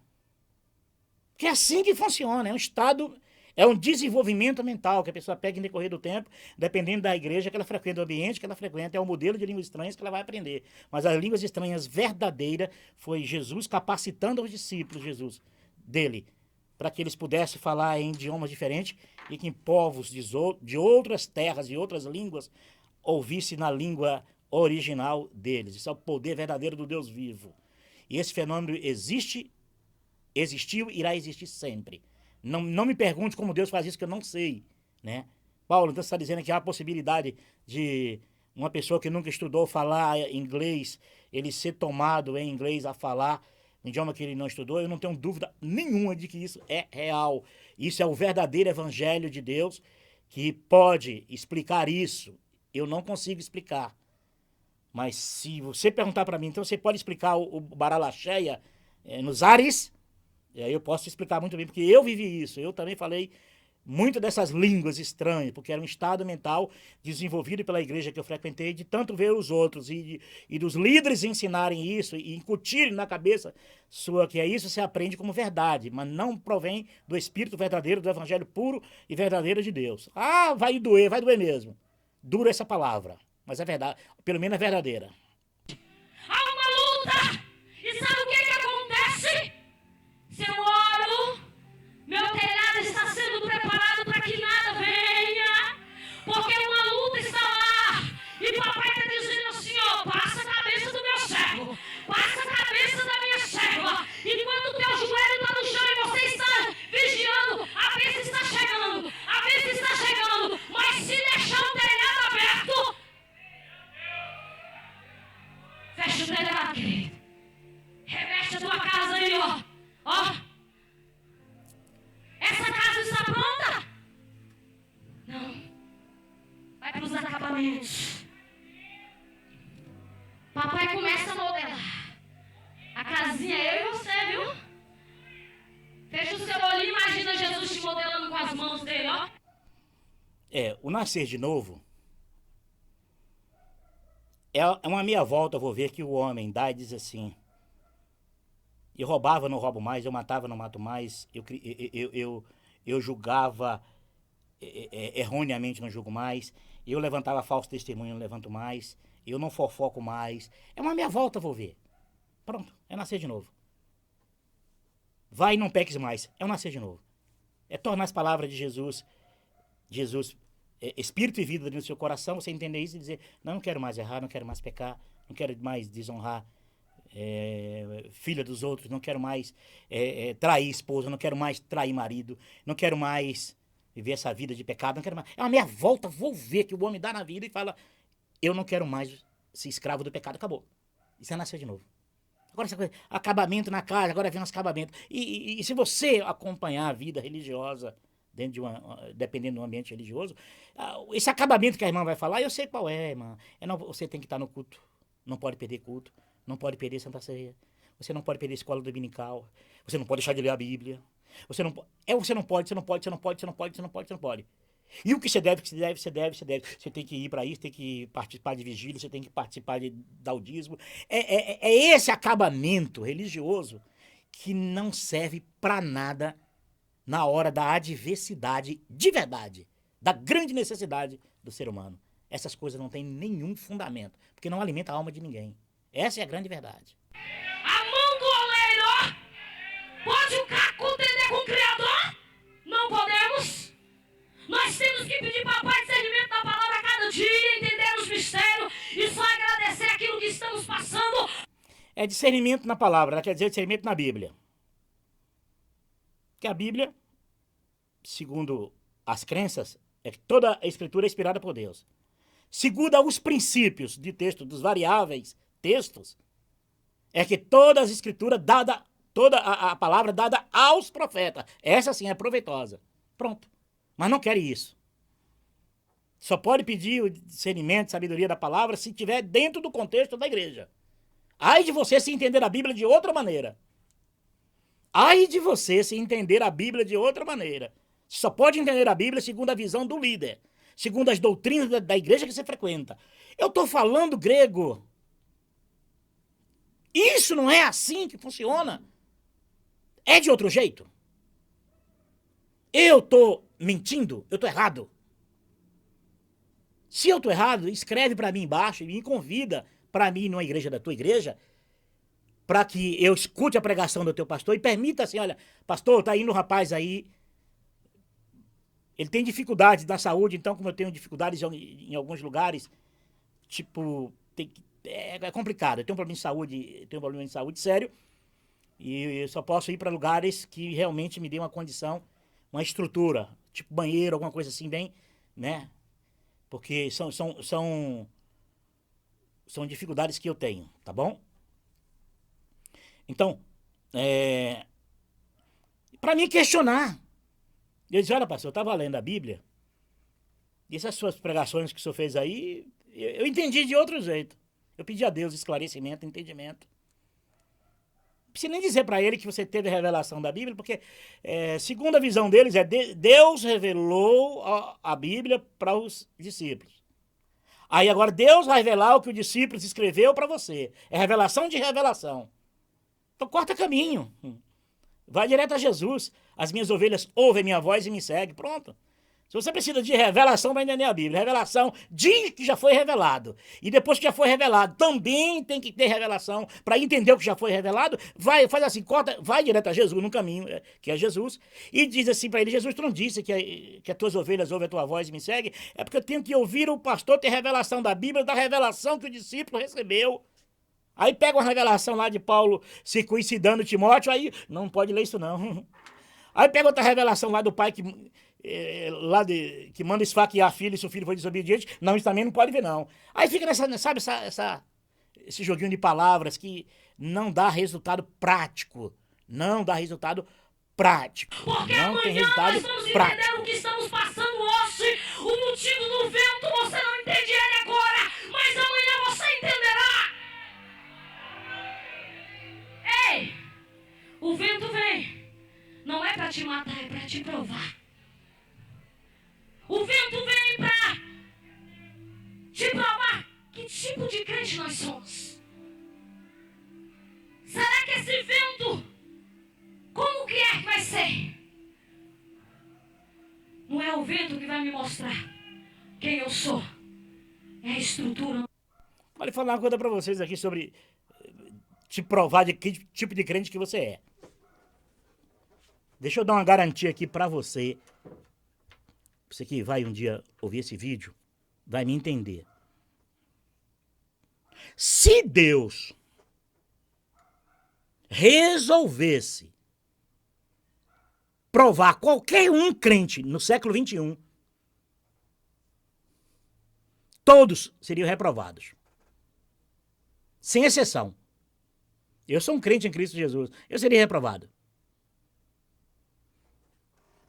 Porque é assim que funciona, é um estado, é um desenvolvimento mental que a pessoa pega em decorrer do tempo, dependendo da igreja que ela frequenta, do ambiente que ela frequenta, é o modelo de línguas estranhas que ela vai aprender. Mas as línguas estranhas verdadeiras foi Jesus capacitando os discípulos dele, para que eles pudessem falar em idiomas diferentes e que em povos de outras terras e outras línguas ouvisse na língua original deles. Isso é o poder verdadeiro do Deus vivo. E esse fenômeno existiu e irá existir sempre. Não me pergunte como Deus faz isso, que eu não sei, né? Paulo, então você está dizendo que há a possibilidade de uma pessoa que nunca estudou falar inglês, ele ser tomado em inglês a falar um idioma que ele não estudou, eu não tenho dúvida nenhuma de que isso é real. Isso é o verdadeiro evangelho de Deus que pode explicar isso. Eu não consigo explicar. Mas se você perguntar para mim, então você pode explicar o Baralaxéia nos ares? E aí eu posso explicar muito bem, porque eu vivi isso. Eu também falei muito dessas línguas estranhas, porque era um estado mental desenvolvido pela igreja que eu frequentei, de tanto ver os outros e dos líderes ensinarem isso e incutirem na cabeça sua que é isso, você aprende como verdade, mas não provém do Espírito verdadeiro, do Evangelho puro e verdadeiro de Deus. Ah, vai doer mesmo. Dura essa palavra, mas é verdade, pelo menos é verdadeira. Há uma luta! E sabe o que acontece? Se eu oro, meu telhado está sendo preparado para que nada venha, porque uma luta está lá. E papai está dizendo assim, ó, passa a cabeça do meu servo, passa a cabeça da minha serva. Enquanto o teu joelho está no chão e você está vigiando, a bênção está chegando, a bênção está chegando. Mas se deixar o telhado aberto, fecha o telhado, querido. Reveste a tua casa aí, ó. Ó. Essa casa está pronta? Não. Vai para os acabamentos. Papai começa a modelar. A casinha é eu e você, viu? Fecha o seu olho e imagina Jesus te modelando com as mãos dele, ó. O nascer de novo é uma meia volta, eu vou ver que o homem dá e diz assim: eu roubava, não roubo mais, eu matava, não mato mais, eu julgava erroneamente, não julgo mais, eu levantava falso testemunho, não levanto mais, eu não fofoco mais. É uma meia volta, eu vou ver. Pronto, é nascer de novo. Vai e não peques mais, é o nascer de novo. É tornar as palavras de Jesus, espírito e vida no seu coração, você entender isso e dizer: não quero mais errar, não quero mais pecar, não quero mais desonrar filha dos outros, não quero mais trair esposa, não quero mais trair marido, não quero mais viver essa vida de pecado, não quero mais. É uma meia volta, vou ver que o homem dá na vida e fala: eu não quero mais ser escravo do pecado, acabou. Isso é nascer de novo. Agora essa coisa, acabamento na casa, agora vem um acabamento. E se você acompanhar a vida religiosa, dependendo do ambiente religioso, esse acabamento que a irmã vai falar, eu sei qual é, irmã. Você tem que estar no culto, não pode perder culto. Não pode perder Santa Ceia. Você não pode perder escola dominical. Você não pode deixar de ler a Bíblia. Você não pode. Você não pode. E o que você deve. Você tem que ir para isso, tem que participar de vigília, você tem que participar de daudismo. É esse acabamento religioso que não serve para nada na hora da adversidade de verdade, da grande necessidade do ser humano. Essas coisas não têm nenhum fundamento, porque não alimenta a alma de ninguém. Essa é a grande verdade. A mão do oleiro pode contender com o Criador? Não podemos. Nós temos que pedir para o Pai discernimento da palavra a cada dia, entender os mistérios e só agradecer aquilo que estamos passando. É discernimento na palavra, quer dizer discernimento na Bíblia. Que a Bíblia, segundo as crenças, é que toda a Escritura é inspirada por Deus. Segundo os princípios de texto dos variáveis textos, é que toda as escrituras toda a palavra dada aos profetas, essa sim é proveitosa. Pronto. Mas não querem isso. Só pode pedir o discernimento, sabedoria da palavra se estiver dentro do contexto da igreja. Ai de você se entender a Bíblia de outra maneira. Ai de você se entender a Bíblia de outra maneira. Você só pode entender a Bíblia segundo a visão do líder, segundo as doutrinas da igreja que você frequenta. Eu estou falando grego. Isso não é assim que funciona. É de outro jeito. Eu estou mentindo? Eu estou errado? Se eu estou errado, escreve para mim embaixo e me convida para mim numa igreja da tua igreja, para que eu escute a pregação do teu pastor e permita assim: olha, pastor, tá indo um rapaz aí, ele tem dificuldades na saúde, então como eu tenho dificuldades em alguns lugares, tipo, é complicado, eu tenho um problema de saúde sério, e eu só posso ir para lugares que realmente me dêem uma condição, uma estrutura, tipo banheiro, alguma coisa assim bem, né? Porque são dificuldades que eu tenho, tá bom? Então, para mim questionar. Eu disse, olha, pastor, eu estava lendo a Bíblia, e essas suas pregações que o senhor fez aí, eu entendi de outro jeito. Eu pedi a Deus esclarecimento, entendimento. Não precisa nem dizer para ele que você teve a revelação da Bíblia, porque, segundo a visão deles, Deus revelou a Bíblia para os discípulos. Aí agora Deus vai revelar o que o discípulo escreveu para você. É revelação de revelação. Então corta caminho. Vai direto a Jesus. As minhas ovelhas ouvem minha voz e me seguem. Pronto. Se você precisa de revelação, vai entender a Bíblia. Revelação diz que já foi revelado. E depois que já foi revelado, também tem que ter revelação para entender o que já foi revelado. Faz assim, corta, vai direto a Jesus no caminho, que é Jesus, e diz assim para ele, Jesus, tu não disse que as tuas ovelhas ouvem a tua voz e me seguem? É porque eu tenho que ouvir o pastor ter revelação da Bíblia, da revelação que o discípulo recebeu. Aí pega uma revelação lá de Paulo circuncidando Timóteo, aí não pode ler isso não. Aí pega outra revelação lá do pai que manda esfaquear a filha e seu filho foi desobediente. Não, isso também não pode ver, não. Aí fica esse joguinho de palavras que não dá resultado prático. Não dá resultado prático. Porque não tem amanhã resultado nós vamos prático. entender o que estamos passando hoje. O motivo do vento você não entende ele agora, mas amanhã você entenderá. Ei, o vento vem. Não é para te matar, é para te provar. O vento vem para te provar que tipo de crente nós somos. Será que esse vento, como que é que vai ser? Não é o vento que vai me mostrar quem eu sou. É a estrutura. Vou falar uma coisa para vocês aqui sobre te provar de que tipo de crente que você é. Deixa eu dar uma garantia aqui para você. Você que vai um dia ouvir esse vídeo, vai me entender. Se Deus resolvesse provar qualquer um crente no século XXI, todos seriam reprovados. Sem exceção. Eu sou um crente em Cristo Jesus. Eu seria reprovado.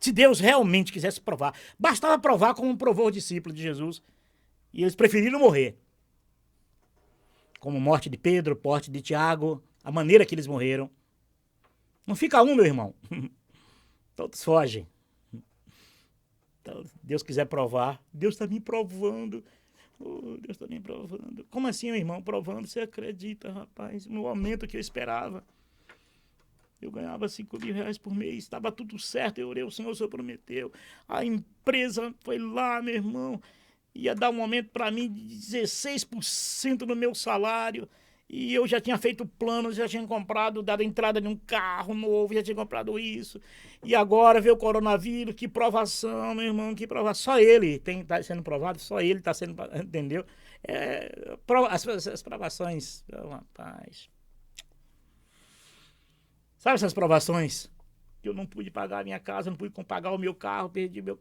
Se Deus realmente quisesse provar, bastava provar como provou o discípulo de Jesus. E eles preferiram morrer. Como morte de Pedro, morte de Tiago, a maneira que eles morreram. Não fica um, meu irmão. Todos fogem. Então, Deus quiser provar, Deus está me provando. Oh, Deus está me provando. Como assim, meu irmão? Provando? Você acredita, rapaz? No momento que eu esperava. Eu ganhava 5 mil reais por mês, estava tudo certo, eu orei, o Senhor prometeu. A empresa foi lá, meu irmão, ia dar um aumento para mim de 16% no meu salário, e eu já tinha feito planos, já tinha comprado, dado entrada de um carro novo, já tinha comprado isso. E agora veio o coronavírus, que provação, meu irmão, que provação. Só ele está sendo provado, só ele está sendo, entendeu? As provações, oh, rapaz... Sabe essas provações? Que eu não pude pagar a minha casa, não pude pagar o meu carro, perdi meu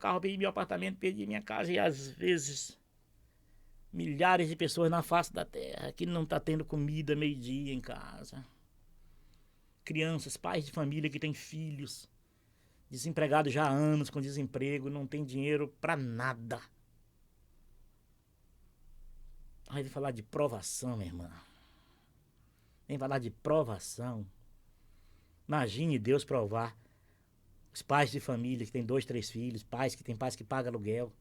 apartamento, perdi minha casa. E às vezes, milhares de pessoas na face da terra que não está tendo comida meio-dia em casa. Crianças, pais de família que têm filhos, desempregados já há anos com desemprego, não tem dinheiro para nada. Aí vem falar de provação, minha irmã. Vem falar de provação. Imagine Deus provar os pais de família que tem 2, 3 filhos, pais que pagam aluguel.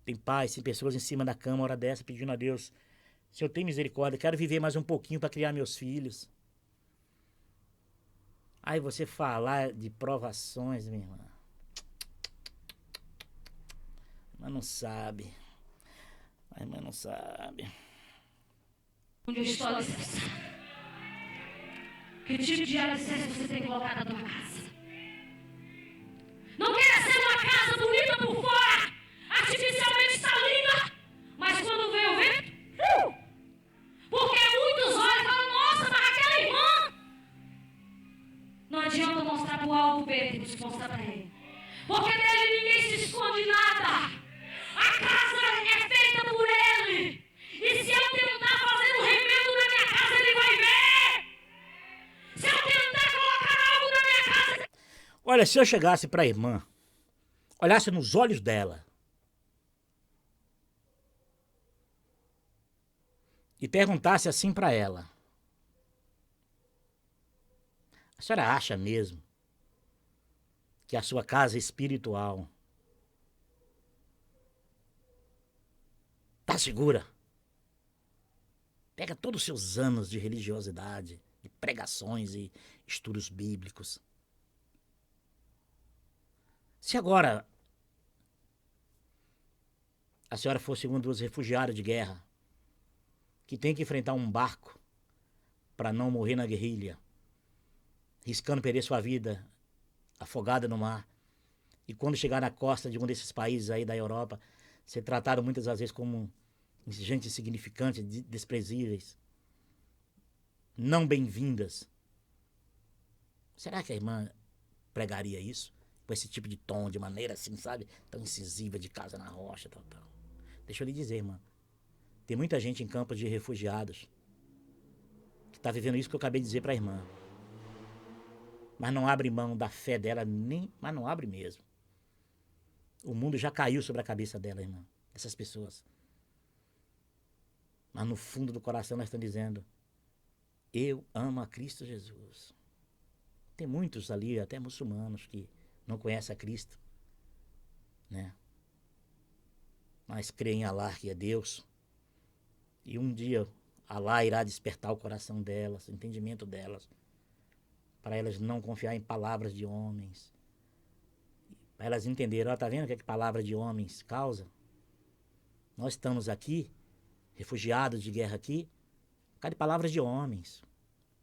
Tem pessoas em cima da cama, hora dessa, pedindo a Deus, Senhor, tem misericórdia, quero viver mais um pouquinho para criar meus filhos. Aí você falar de provações, minha irmã. Mas não sabe. A irmã não sabe. Onde eu estou alicerçado. Que tipo de alicerce você tem que colocar na tua casa? Não queira ser uma casa bonita por fora, artificialmente está linda, mas quando vem o vento, porque muitos olham e falam, nossa, mas aquela irmã. Não adianta mostrar para o alvo Pedro, se mostrar para ele. Porque dele ninguém se esconde nada. A casa é feita por ele. E se eu tentar fazer um remendo na minha casa, ele vai ver. Olha, se eu chegasse para a irmã, olhasse nos olhos dela e perguntasse assim para ela: a senhora acha mesmo que a sua casa espiritual está segura? Pega todos os seus anos de religiosidade, de pregações e estudos bíblicos. Se agora a senhora fosse um dos refugiados de guerra, que tem que enfrentar um barco para não morrer na guerrilha, riscando perder sua vida, afogada no mar, e quando chegar na costa de um desses países aí da Europa, ser tratado muitas das vezes como gente insignificante, desprezíveis, não bem-vindas. Será que a irmã pregaria isso? Com esse tipo de tom, de maneira assim, sabe? Tão incisiva, de casa na rocha, tal. Deixa eu lhe dizer, irmã. Tem muita gente em campos de refugiados que está vivendo isso que eu acabei de dizer para a irmã. Mas não abre mão da fé dela, mas não abre mesmo. O mundo já caiu sobre a cabeça dela, irmã. Dessas pessoas. Mas no fundo do coração elas estão dizendo: eu amo a Cristo Jesus. Tem muitos ali, até muçulmanos, que não conhecem a Cristo, né? Mas creem em Allah, que é Deus. E um dia Allah irá despertar o coração delas, o entendimento delas, para elas não confiar em palavras de homens. Para elas entenderem: ó, tá vendo o que palavra de homens causa? Nós estamos aqui, refugiados de guerra aqui, por causa de palavras de homens,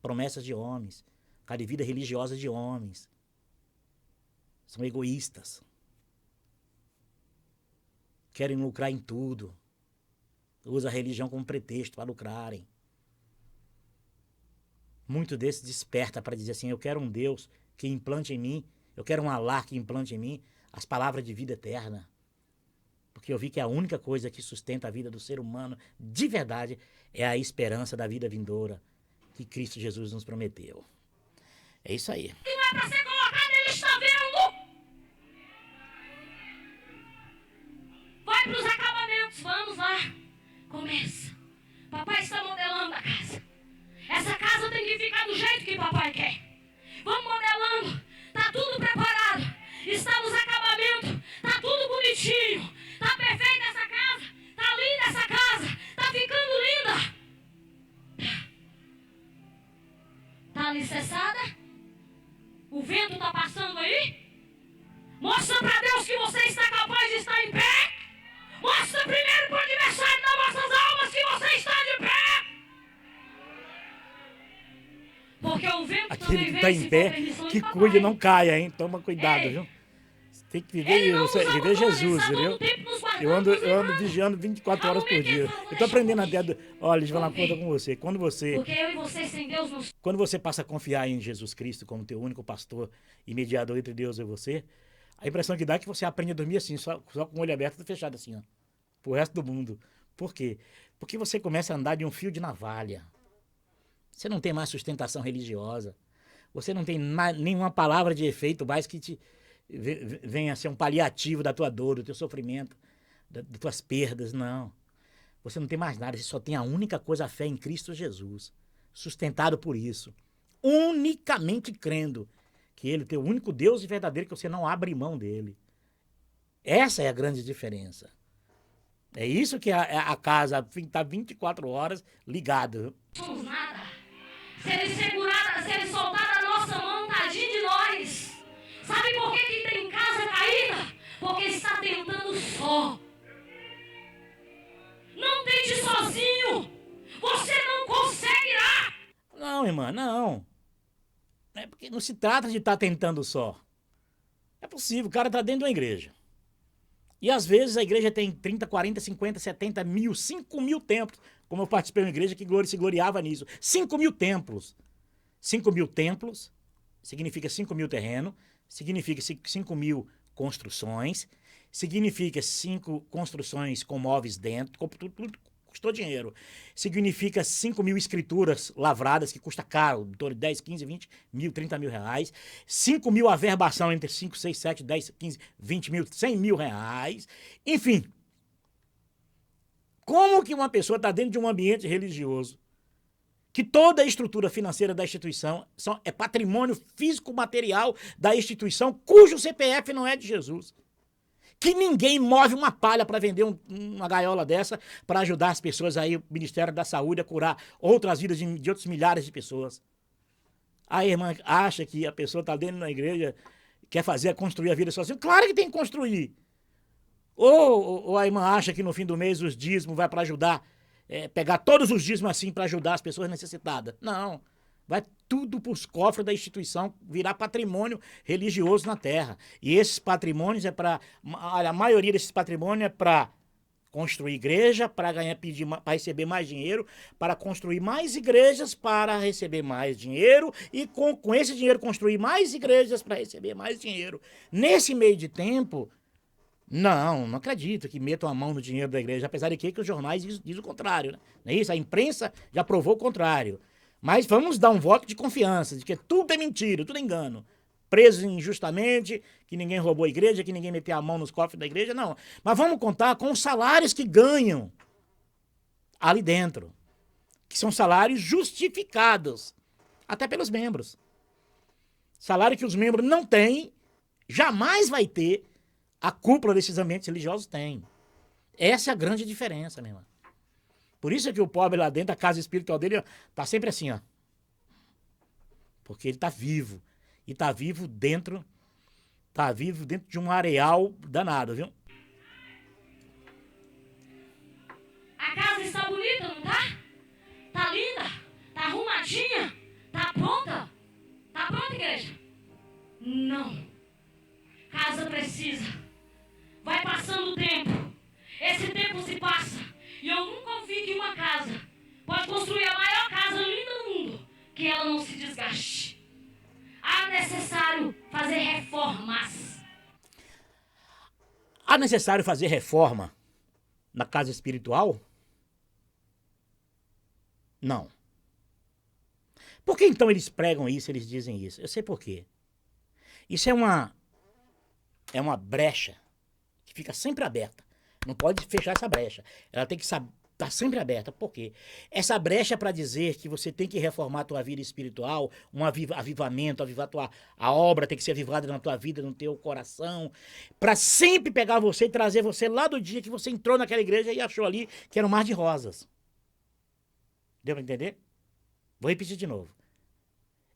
promessas de homens, por causa de vida religiosa de homens. São egoístas. Querem lucrar em tudo. Usa a religião como pretexto para lucrarem. Muito desses desperta para dizer assim: eu quero um Deus que implante em mim, eu quero um Allah que implante em mim as palavras de vida eterna. Porque eu vi que a única coisa que sustenta a vida do ser humano de verdade é a esperança da vida vindoura que Cristo Jesus nos prometeu. É isso aí. E não é para ser colocado, ele está vendo. Vai para os acabamentos, vamos lá. Começa. Papai está modelando a casa. Essa casa tem que ficar do jeito que papai quer. Vamos modelando. Tá tudo preparado. Está nos acabamentos. Tá tudo bonitinho. Tá perfeita essa casa. Tá linda essa casa. Tá ficando linda. Tá alicerçada? O vento tá passando aí? Mostra para Deus que você está capaz de estar em pé. Mostra primeiro para o adversário das nossas almas que você está de pé. Porque o vento Aquele também que vem está em pé, que cuide não caia, hein? Toma cuidado, viu? Você tem que viver Jesus, entendeu? Eu ando vigiando 24 horas por dia. Eu tô aprendendo até. Olha, deixa eu falar uma coisa com você. Porque eu e você sem Deus não... Quando você passa a confiar em Jesus Cristo como teu único pastor e mediador entre Deus e você, a impressão que dá é que você aprende a dormir assim, só com o olho aberto e fechado assim, ó. Pro resto do mundo. Por quê? Porque você começa a andar de um fio de navalha. Você não tem mais sustentação religiosa. Você não tem nenhuma palavra de efeito mais que te venha a ser um paliativo da tua dor, do teu sofrimento, das tuas perdas, não. Você não tem mais nada, você só tem a única coisa, a fé em Cristo Jesus, sustentado por isso, unicamente crendo que Ele é o único Deus verdadeiro, que você não abre mão dele. Essa é a grande diferença. É isso que a casa está 24 horas ligada. Não somos nada. Se ele soltar a nossa mão, tadinho de nós. Sabe por que tem casa caída? Porque está tentando só. Não tente sozinho. Você não conseguirá. Não, irmã, não. É porque não se trata de estar tentando só. É possível, o cara está dentro de uma igreja. E às vezes a igreja tem 30, 40, 50, 70 mil, 5 mil templos. Como eu participei de uma igreja que se gloriava nisso. 5 mil templos. 5 mil templos significa 5 mil terrenos, significa 5 mil construções, significa 5 construções com móveis dentro, custou dinheiro. Significa 5 mil escrituras lavradas, que custa caro, em torno de 10, 15, 20 mil, 30 mil reais. 5 mil averbação entre 5, 6, 7, 10, 15, 20 mil, 100 mil reais. Enfim, como que uma pessoa está dentro de um ambiente religioso, que toda a estrutura financeira da instituição é patrimônio físico material da instituição, cujo CPF não é de Jesus, que ninguém move uma palha para vender uma gaiola dessa para ajudar as pessoas aí, o Ministério da Saúde, a curar outras vidas de outros milhares de pessoas. A irmã acha que a pessoa está dentro da igreja, quer construir a vida sozinha. Claro que tem que construir. Ou a irmã acha que no fim do mês os dízimos vai para ajudar, pegar todos os dízimos assim para ajudar as pessoas necessitadas. Não. Vai tudo para os cofres da instituição, virar patrimônio religioso na terra. E esses patrimônios a maioria desses patrimônios é para construir igreja, para receber mais dinheiro, para construir mais igrejas, para receber mais dinheiro, e com esse dinheiro construir mais igrejas para receber mais dinheiro. Nesse meio de tempo, não acredito que metam a mão no dinheiro da igreja, apesar de que os jornais dizem o contrário, né? Não é isso? A imprensa já provou o contrário. Mas vamos dar um voto de confiança, de que tudo é mentira, tudo é engano. Presos injustamente, que ninguém roubou a igreja, que ninguém meteu a mão nos cofres da igreja, não. Mas vamos contar com os salários que ganham ali dentro, que são salários justificados, até pelos membros. Salário que os membros não têm, jamais vai ter, a cúpula desses ambientes religiosos tem. Essa é a grande diferença, minha irmã. Por isso é que o pobre lá dentro, a casa espiritual dele, tá sempre assim, ó. Porque ele tá vivo. E tá vivo dentro de um areal danado, viu? A casa está bonita, não tá? Tá linda? Tá arrumadinha? Tá pronta? Tá pronta, igreja? Não. Casa precisa. Vai passando o tempo. Esse tempo se passa. E eu nunca ouvi que uma casa pode construir a maior casa linda do mundo, que ela não se desgaste. Há necessário fazer reformas. Há necessário fazer reforma na casa espiritual? Não. Por que então eles pregam isso, eles dizem isso? Eu sei por quê. Isso é uma brecha que fica sempre aberta. Não pode fechar essa brecha. Ela tem que estar sempre aberta. Por quê? Essa brecha é para dizer que você tem que reformar a tua vida espiritual, um avivamento, a obra tem que ser avivada na tua vida, no teu coração, para sempre pegar você e trazer você lá do dia que você entrou naquela igreja e achou ali que era um mar de rosas. Deu para entender? Vou repetir de novo.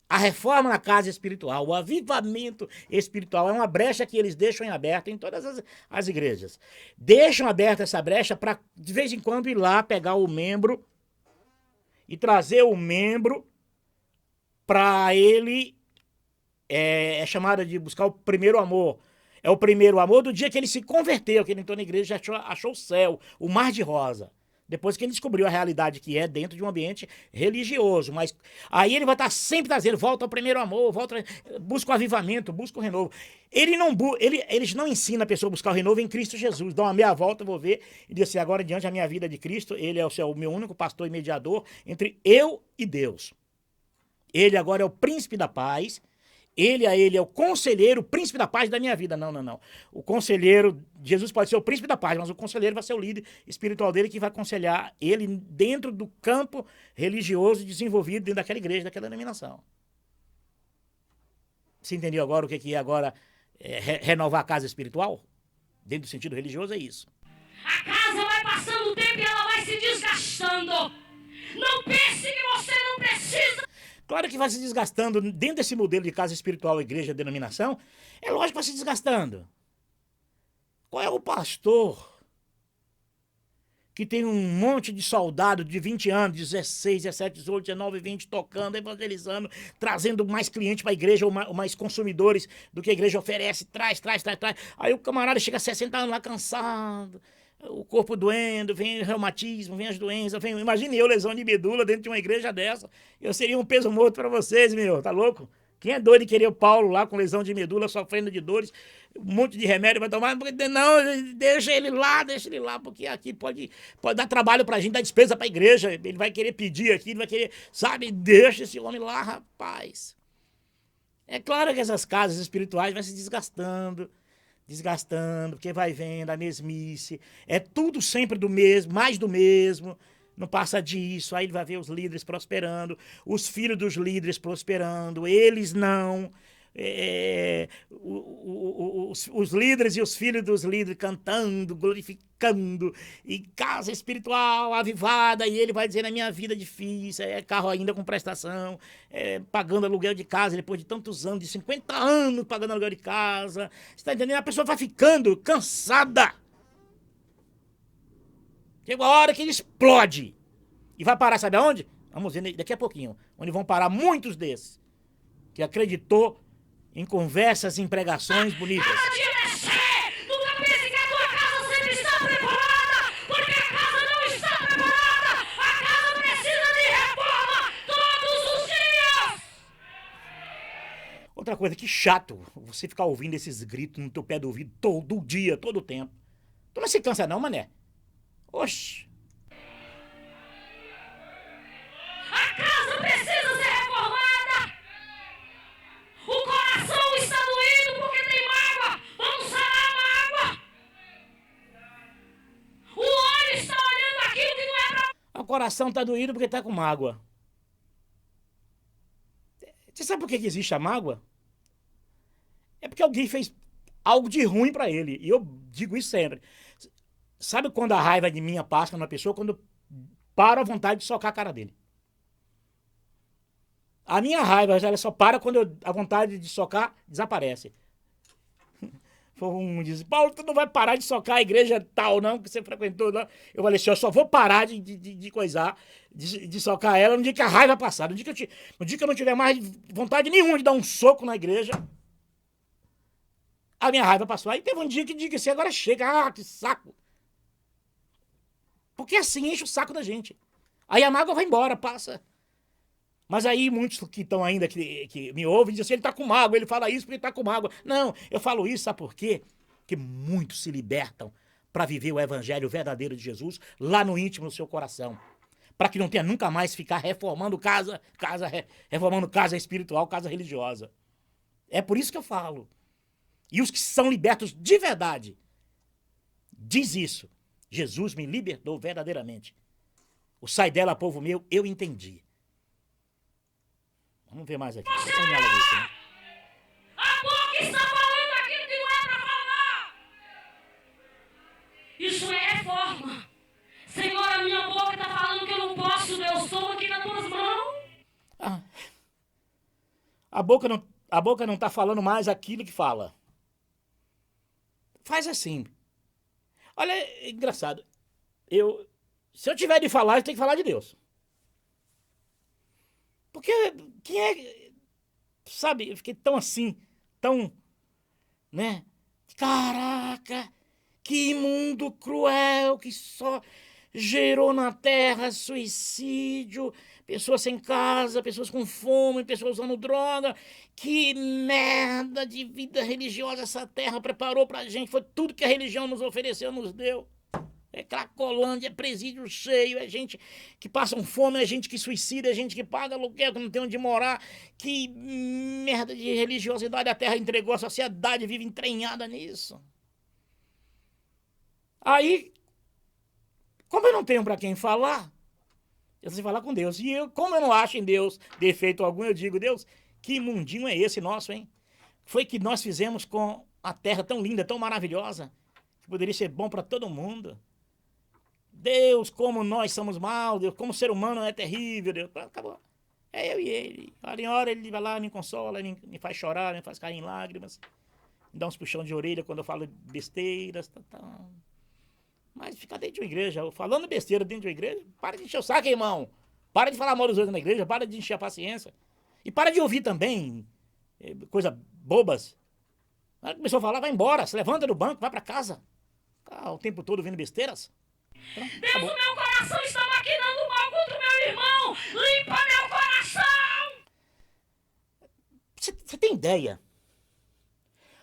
A reforma na casa espiritual, o avivamento espiritual é uma brecha que eles deixam em aberto em todas as igrejas. Deixam aberta essa brecha para, de vez em quando, ir lá pegar o membro e trazer o membro para ele, é chamado de buscar o primeiro amor. É o primeiro amor do dia que ele se converteu, que ele entrou na igreja e achou o céu, o mar de rosa. Depois que ele descobriu a realidade que é dentro de um ambiente religioso. Mas aí ele vai estar sempre trazendo, volta ao primeiro amor, busca o avivamento, busca o renovo. Eles não ensinam a pessoa a buscar o renovo em Cristo Jesus. Dá uma meia volta, vou ver, e diz assim, agora diante da minha vida de Cristo, ele é o meu único pastor e mediador entre eu e Deus. Ele agora é o príncipe da paz. Ele é o conselheiro, o príncipe da paz da minha vida. Não. O conselheiro, Jesus pode ser o príncipe da paz, mas o conselheiro vai ser o líder espiritual dele que vai aconselhar ele dentro do campo religioso desenvolvido dentro daquela igreja, daquela denominação. Você entendeu agora o que é agora renovar a casa espiritual? Dentro do sentido religioso é isso. A casa vai passando o tempo e ela vai se desgastando. Não pense que você não precisa. Claro que vai se desgastando dentro desse modelo de casa espiritual, igreja, denominação. É lógico que vai se desgastando. Qual é o pastor que tem um monte de soldado de 20 anos, 16, 17, 18, 19, 20, tocando, evangelizando, trazendo mais clientes para a igreja ou mais consumidores do que a igreja oferece, traz. Aí o camarada chega a 60 anos lá cansado, o corpo doendo, vem reumatismo, vem as doenças, imagine eu, lesão de medula dentro de uma igreja dessa. Eu seria um peso morto para vocês, meu, tá louco? Quem é doido de querer o Paulo lá com lesão de medula, sofrendo de dores, um monte de remédio vai tomar? Não, deixa ele lá, porque aqui pode dar trabalho pra gente, dar despesa pra igreja, ele vai querer pedir aqui, ele vai querer, sabe? Deixa esse homem lá, rapaz. É claro que essas casas espirituais vão se desgastando, porque vai vendo a mesmice, é tudo sempre do mesmo, mais do mesmo, não passa disso. Aí ele vai ver os líderes prosperando, os filhos dos líderes prosperando, eles não, os líderes e os filhos dos líderes cantando, glorificando, e casa espiritual avivada, e ele vai dizer, na minha vida difícil, carro ainda com prestação, pagando aluguel de casa depois de tantos anos, de 50 anos pagando aluguel de casa, você está entendendo? A pessoa vai ficando cansada. Chega a hora que ele explode. E vai parar, sabe aonde? Vamos ver daqui a pouquinho. Onde vão parar muitos desses. Que acreditou em conversas, em pregações bonitas. Nunca pense que a tua casa sempre está preparada. Porque a casa não está preparada. A casa precisa de reforma todos os dias. Outra coisa, que chato você ficar ouvindo esses gritos no teu pé do ouvido todo dia, todo o tempo. Tu não se cansa não, mané? Oxi. A casa precisa ser reformada. O coração está doído porque tem mágoa. Vamos sarar a mágoa. O olho está olhando aquilo que não é pra... O coração tá doído porque tá com mágoa. Você sabe por que existe a mágoa? É porque alguém fez algo de ruim pra ele. E eu digo isso sempre. Sabe quando a raiva de minha passa numa pessoa? Quando eu paro a vontade de socar a cara dele. A minha raiva, ela só para quando a vontade de socar desaparece. Um diz, Paulo, tu não vai parar de socar a igreja tal, não, que você frequentou, não. Eu falei assim, eu só vou parar de coisar, de socar ela no dia que a raiva passar. No dia que eu não tiver mais vontade nenhuma de dar um soco na igreja, a minha raiva passou. Aí teve um dia que diga assim, agora chega, que saco. Porque assim enche o saco da gente. Aí a mágoa vai embora, passa. Mas aí muitos que estão ainda, que me ouvem, dizem assim, ele está com mágoa, ele fala isso porque ele está com mágoa. Não, eu falo isso, sabe por quê? Porque muitos se libertam para viver o evangelho verdadeiro de Jesus lá no íntimo do seu coração. Para que não tenha nunca mais ficar reformando reformando casa espiritual, casa religiosa. É por isso que eu falo. E os que são libertos de verdade, diz isso. Jesus me libertou verdadeiramente. O sai dela, povo meu, eu entendi. Vamos ver mais aqui. A boca está falando aquilo que não é para falar. Isso é reforma. Senhor, a minha boca está falando que eu não posso, Deus, estou aqui nas tuas mãos. A boca não está falando mais aquilo que fala. Faz assim. Olha, é engraçado. Se eu tiver de falar, eu tenho que falar de Deus. Porque quem é, sabe, eu fiquei tão assim, tão, né? Caraca, que mundo cruel que só gerou na terra suicídio, pessoas sem casa, pessoas com fome, pessoas usando droga. Que merda de vida religiosa essa terra preparou pra gente. Foi tudo que a religião nos ofereceu, nos deu. É Cracolândia, é presídio cheio, é gente que passa fome, é gente que suicida, é gente que paga aluguel, que não tem onde morar. Que merda de religiosidade a terra entregou, a sociedade vive entranhada nisso. Aí, como eu não tenho para quem falar, eu preciso falar com Deus. E como eu não acho em Deus defeito algum, eu digo, Deus, que mundinho é esse nosso, hein? Foi que nós fizemos com a terra tão linda, tão maravilhosa, que poderia ser bom para todo mundo. Deus, como nós somos maus, Deus, como o ser humano é terrível, Deus. Acabou. É eu e ele. Hora em hora ele vai lá, me consola, me faz chorar, me faz cair em lágrimas, me dá uns puxão de orelha quando eu falo besteiras. Mas ficar dentro de uma igreja, falando besteira dentro de uma igreja, para de encher o saco, irmão. Para de falar mal dos outros na igreja, para de encher a paciência. E para de ouvir também coisas bobas. Na hora que começou a falar, vai embora, se levanta do banco, vai para casa. O tempo todo vendo besteiras. Deus, o meu coração está maquinando mal contra o meu irmão. Limpa meu coração. Você tem ideia?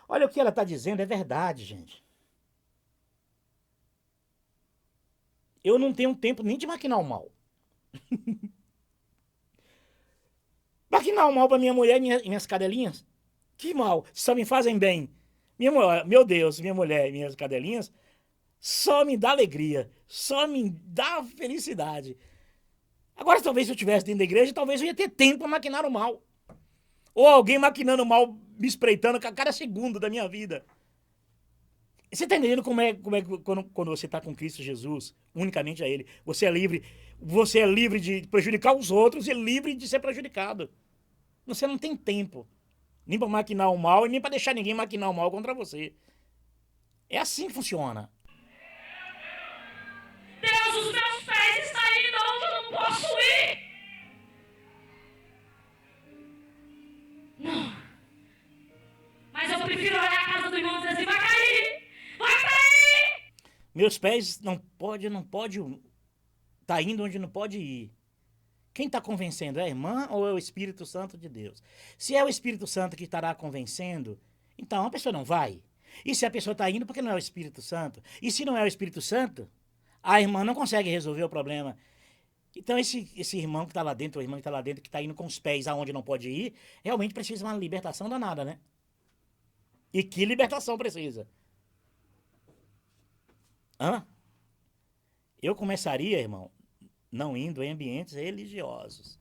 Olha, o que ela está dizendo é verdade, gente. Eu não tenho tempo nem de maquinar o mal. Maquinar o mal para minha mulher e minhas cadelinhas? Que mal, só me fazem bem. Meu Deus, minha mulher e minhas cadelinhas só me dá alegria, só me dá felicidade. Agora, talvez se eu estivesse dentro da igreja, talvez eu ia ter tempo para maquinar o mal. Ou alguém maquinando o mal, me espreitando a cada segundo da minha vida. Você está entendendo como é quando você está com Cristo Jesus, unicamente a Ele, você é livre de prejudicar os outros e livre de ser prejudicado. Você não tem tempo, nem para maquinar o mal e nem para deixar ninguém maquinar o mal contra você. É assim que funciona. Deus, os meus pés estão indo onde eu não posso ir. Não. Mas eu prefiro olhar a casa do irmão e dizer assim, vai cair! Vai cair! Meus pés não pode tá indo onde não pode ir. Quem está convencendo é a irmã ou é o Espírito Santo de Deus? Se é o Espírito Santo que estará convencendo, então a pessoa não vai. E se a pessoa está indo, porque não é o Espírito Santo? E se não é o Espírito Santo, a irmã não consegue resolver o problema. Então esse irmão que está lá dentro, ou irmã que está lá dentro, que está indo com os pés aonde não pode ir, realmente precisa de uma libertação danada, né? E que libertação precisa? Hã? Eu começaria, irmão, não indo em ambientes religiosos.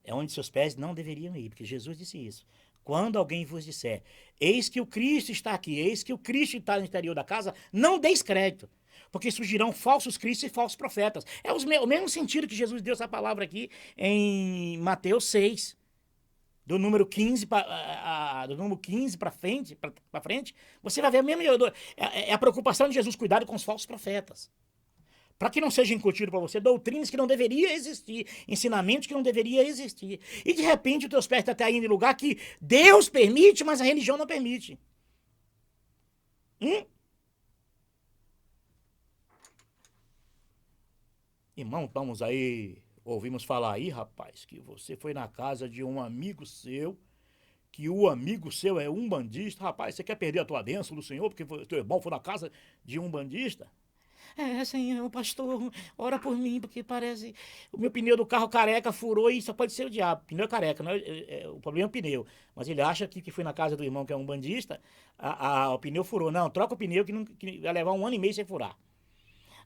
É onde seus pés não deveriam ir, porque Jesus disse isso. Quando alguém vos disser, eis que o Cristo está aqui, eis que o Cristo está no interior da casa, não deis crédito, porque surgirão falsos cristos e falsos profetas. É o mesmo sentido que Jesus deu essa palavra aqui em Mateus 6. Do número 15 para frente, você vai ver mesmo. É a preocupação de Jesus, cuidado com os falsos profetas. Para que não seja incutido para você doutrinas que não deveriam existir, ensinamentos que não deveriam existir. E de repente os teus pés estão até indo em lugar que Deus permite, mas a religião não permite. Irmão, vamos aí. Ouvimos falar aí, rapaz, que você foi na casa de um amigo seu, que o amigo seu é umbandista. Rapaz, você quer perder a tua bênção do Senhor porque teu irmão foi na casa de um umbandista? É, Senhor, pastor, ora por mim, porque parece o meu pneu do carro careca furou e só pode ser o diabo. Pneu é careca, não o problema é o pneu. Mas ele acha que foi na casa do irmão que é um bandista, o pneu furou. Não, troca o pneu que vai levar 1 ano e meio sem furar.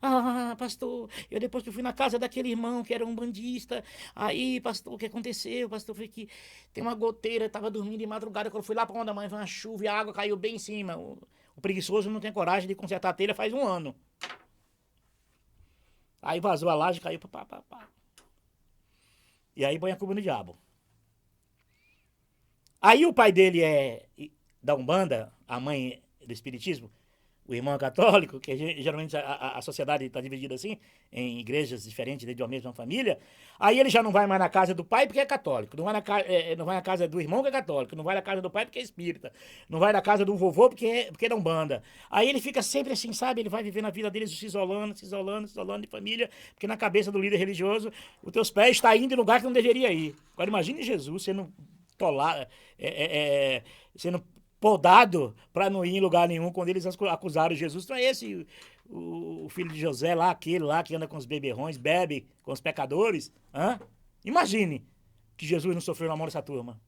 Ah, pastor, eu depois que fui na casa daquele irmão que era um bandista, aí, pastor, o que aconteceu? Pastor, foi que tem uma goteira, estava dormindo de madrugada, quando eu fui lá para onde a mãe foi uma chuva e a água caiu bem em cima. O preguiçoso não tem coragem de consertar a telha faz 1 ano. Aí vazou a laje e caiu, pá. E aí põe a culpa no diabo. Aí o pai dele é da Umbanda, a mãe do Espiritismo, o irmão é católico, que geralmente a sociedade está dividida assim, em igrejas diferentes dentro de uma mesma família. Aí ele já não vai mais na casa do pai porque é católico, não vai na casa do irmão que é católico, não vai na casa do pai porque é espírita, não vai na casa do vovô porque é da Umbanda. Aí ele fica sempre assim, sabe? Ele vai vivendo a vida dele se isolando de família, porque na cabeça do líder religioso, os teus pés estão indo em lugar que não deveria ir. Agora imagine Jesus sendo sendo podado para não ir em lugar nenhum quando eles acusaram Jesus. Então é esse o filho de José lá, aquele lá que anda com os beberrões, bebe com os pecadores. Imagine que Jesus não sofreu na mão dessa turma.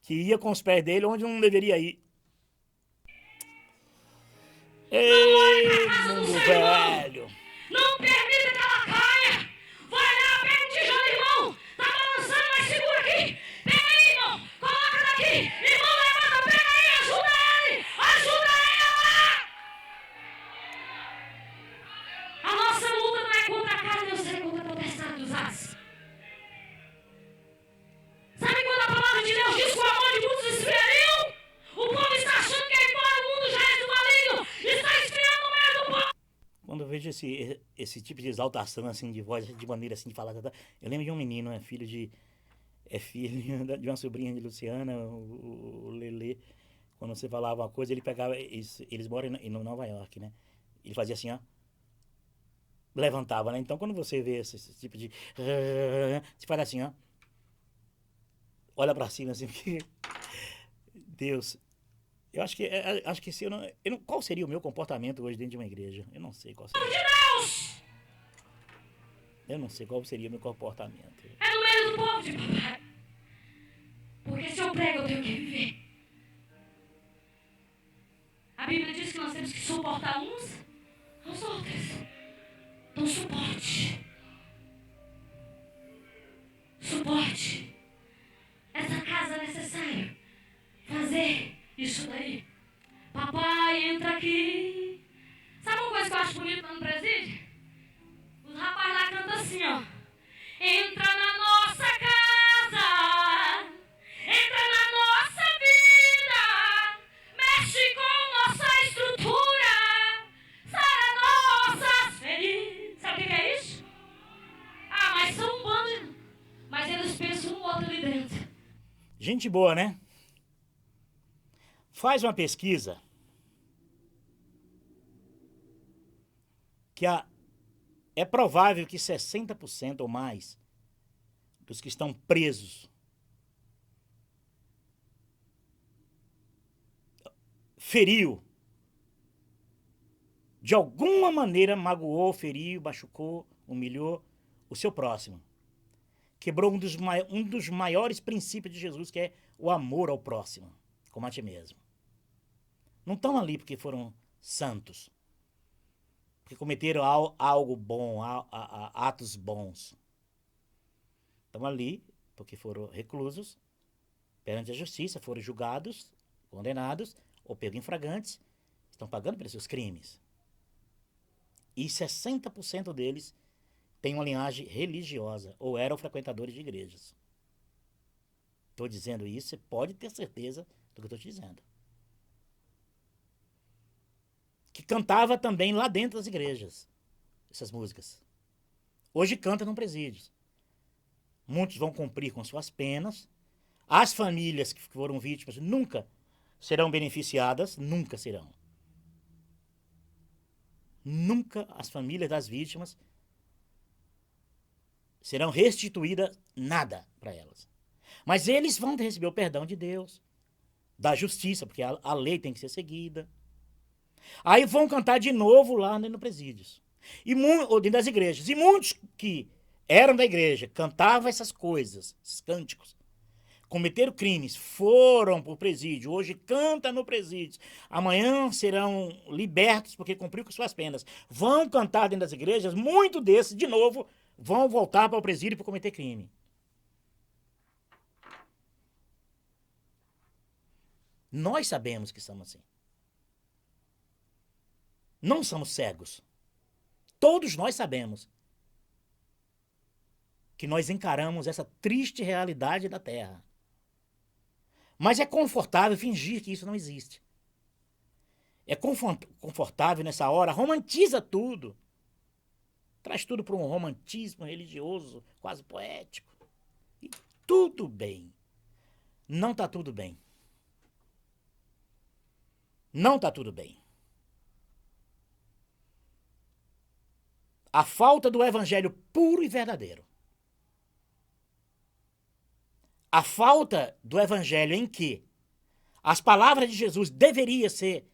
Que ia com os pés dele onde não deveria ir. Ei, mundo velho. Não permita que ela caia. Vai lá, pega o tijolo, irmão. Tá balançando, mas segura aqui. Pega aí, irmão. Coloca daqui. Irmão, levanta, pega aí. Ajuda ele. Ajuda ela. A nossa luta não é contra a carne, Deus, é contra a potestade dos ares. Sabe quando a palavra de Deus diz que o amor de muitos esfriariam? O povo está achando que aí fora o mundo já é do maligno. Está esfriando o meio do povo. Quando eu vejo esse tipo de exaltação, assim, de voz, de maneira assim, de falar, eu lembro de um menino, filho de uma sobrinha de Luciana, o Lelê. Quando você falava uma coisa, ele pegava, eles moram em Nova York, né? Ele fazia assim, ó. Levantava, né? Então, quando você vê esse tipo de... Você faz assim, ó. olha para cima assim, porque Deus, eu acho que se qual seria o meu comportamento hoje dentro de uma igreja? Eu não sei qual seria. Deus! Eu não sei qual seria o meu comportamento. É no meio do povo de papai. Porque se eu prego, eu tenho que viver. A Bíblia diz que nós temos que suportar uns aos outros. Então suporte. Suporte. Essa casa é necessário fazer isso daí. Papai, entra aqui. Sabe uma coisa que eu acho bonita no presídio? Os rapazes lá cantam assim, ó. Entra na nossa casa. Entra na nossa vida. Mexe com nossa estrutura. Sara nossas feridas. Sabe o que é isso? Ah, mas são um bando de... Mas eles pensam um outro ali dentro. Gente boa, né? Faz uma pesquisa que é provável que 60% ou mais dos que estão presos feriu, de alguma maneira magoou, feriu, machucou, humilhou o seu próximo. Quebrou um dos maiores princípios de Jesus, que é o amor ao próximo, como a ti mesmo. Não estão ali porque foram santos, porque cometeram algo bom, atos bons. Estão ali porque foram reclusos perante a justiça, foram julgados, condenados ou pegos em flagrantes, estão pagando pelos seus crimes. E 60% deles têm uma linhagem religiosa ou eram frequentadores de igrejas. Estou dizendo isso, você pode ter certeza do que eu estou te dizendo. Que cantava também lá dentro das igrejas, essas músicas. Hoje canta num presídio. Muitos vão cumprir com suas penas. As famílias que foram vítimas nunca serão beneficiadas, nunca serão. Nunca as famílias das vítimas serão restituídas nada para elas. Mas eles vão receber o perdão de Deus, da justiça, porque a lei tem que ser seguida. Aí vão cantar de novo lá no presídios, ou dentro das igrejas. E muitos que eram da igreja, cantavam essas coisas, esses cânticos, cometeram crimes, foram para o presídio, hoje canta no presídio, amanhã serão libertos porque cumpriu com suas penas. Vão cantar dentro das igrejas, muitos desses, de novo, vão voltar para o presídio para cometer crime. Nós sabemos que somos assim. Não somos cegos. Todos nós sabemos que nós encaramos essa triste realidade da Terra. Mas é confortável fingir que isso não existe. É confortável nessa hora, romantiza tudo. Traz tudo para um romantismo religioso, quase poético. E tudo bem. Não está tudo bem. Não está tudo bem. A falta do evangelho puro e verdadeiro. A falta do evangelho em que as palavras de Jesus deveriam ser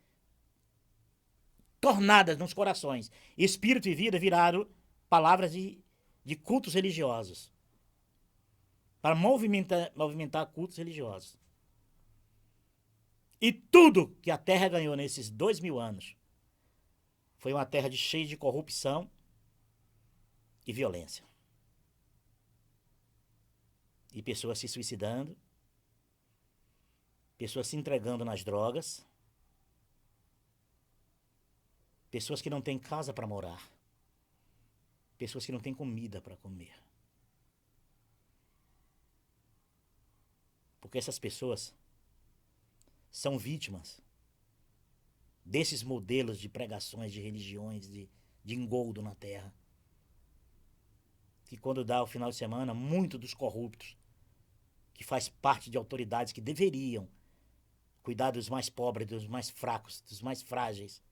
tornadas nos corações. Espírito e vida viraram palavras de cultos religiosos. Para movimentar cultos religiosos. E tudo que a terra ganhou nesses 2000 anos foi uma terra cheia de corrupção e violência. E pessoas se suicidando, pessoas se entregando nas drogas, pessoas que não têm casa para morar, pessoas que não têm comida para comer. Porque essas pessoas são vítimas desses modelos de pregações, de religiões, de engoldo na terra. Que quando dá o final de semana, muitos dos corruptos, que faz parte de autoridades que deveriam cuidar dos mais pobres, dos mais fracos, dos mais frágeis,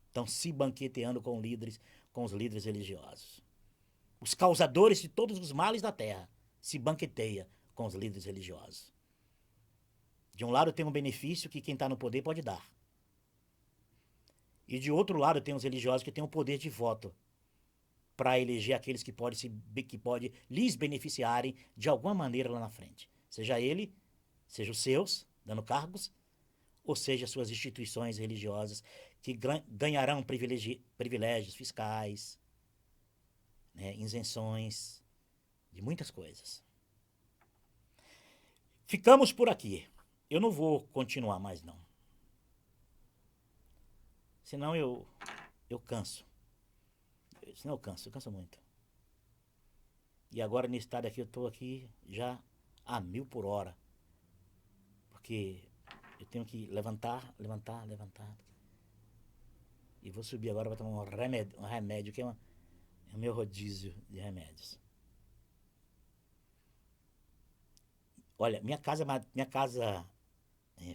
estão se banqueteando com os líderes religiosos. Os causadores de todos os males da terra se banqueteiam com os líderes religiosos. De um lado tem um benefício que quem está no poder pode dar. E de outro lado tem os religiosos que têm o poder de voto para eleger aqueles que pode lhes beneficiarem de alguma maneira lá na frente. Seja ele, seja os seus, dando cargos, ou seja suas instituições religiosas que ganharão privilégios fiscais, né, isenções de muitas coisas. Ficamos por aqui. Eu não vou continuar mais, não. Senão eu canso. Senão eu canso muito. E agora, nesse estado aqui, eu estou aqui já a 1000 por hora. Porque eu tenho que levantar. E vou subir agora para tomar um remédio que é o meu rodízio de remédios. Olha, minha casa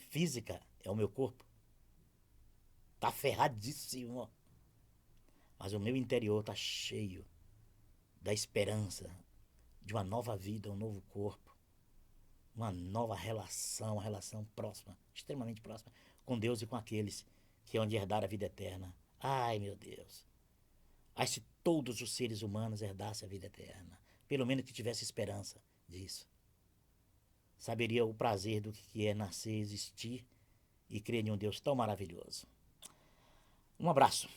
física é o meu corpo. Tá ferradíssimo. Mas o meu interior tá cheio da esperança de uma nova vida, um novo corpo, uma nova relação, uma relação próxima, extremamente próxima, com Deus e com aqueles que hão de herdar a vida eterna. Ai, meu Deus. Ai, se todos os seres humanos herdassem a vida eterna, pelo menos que tivesse esperança disso. Saberia o prazer do que é nascer, existir e crer em um Deus tão maravilhoso. Um abraço.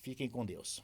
Fiquem com Deus.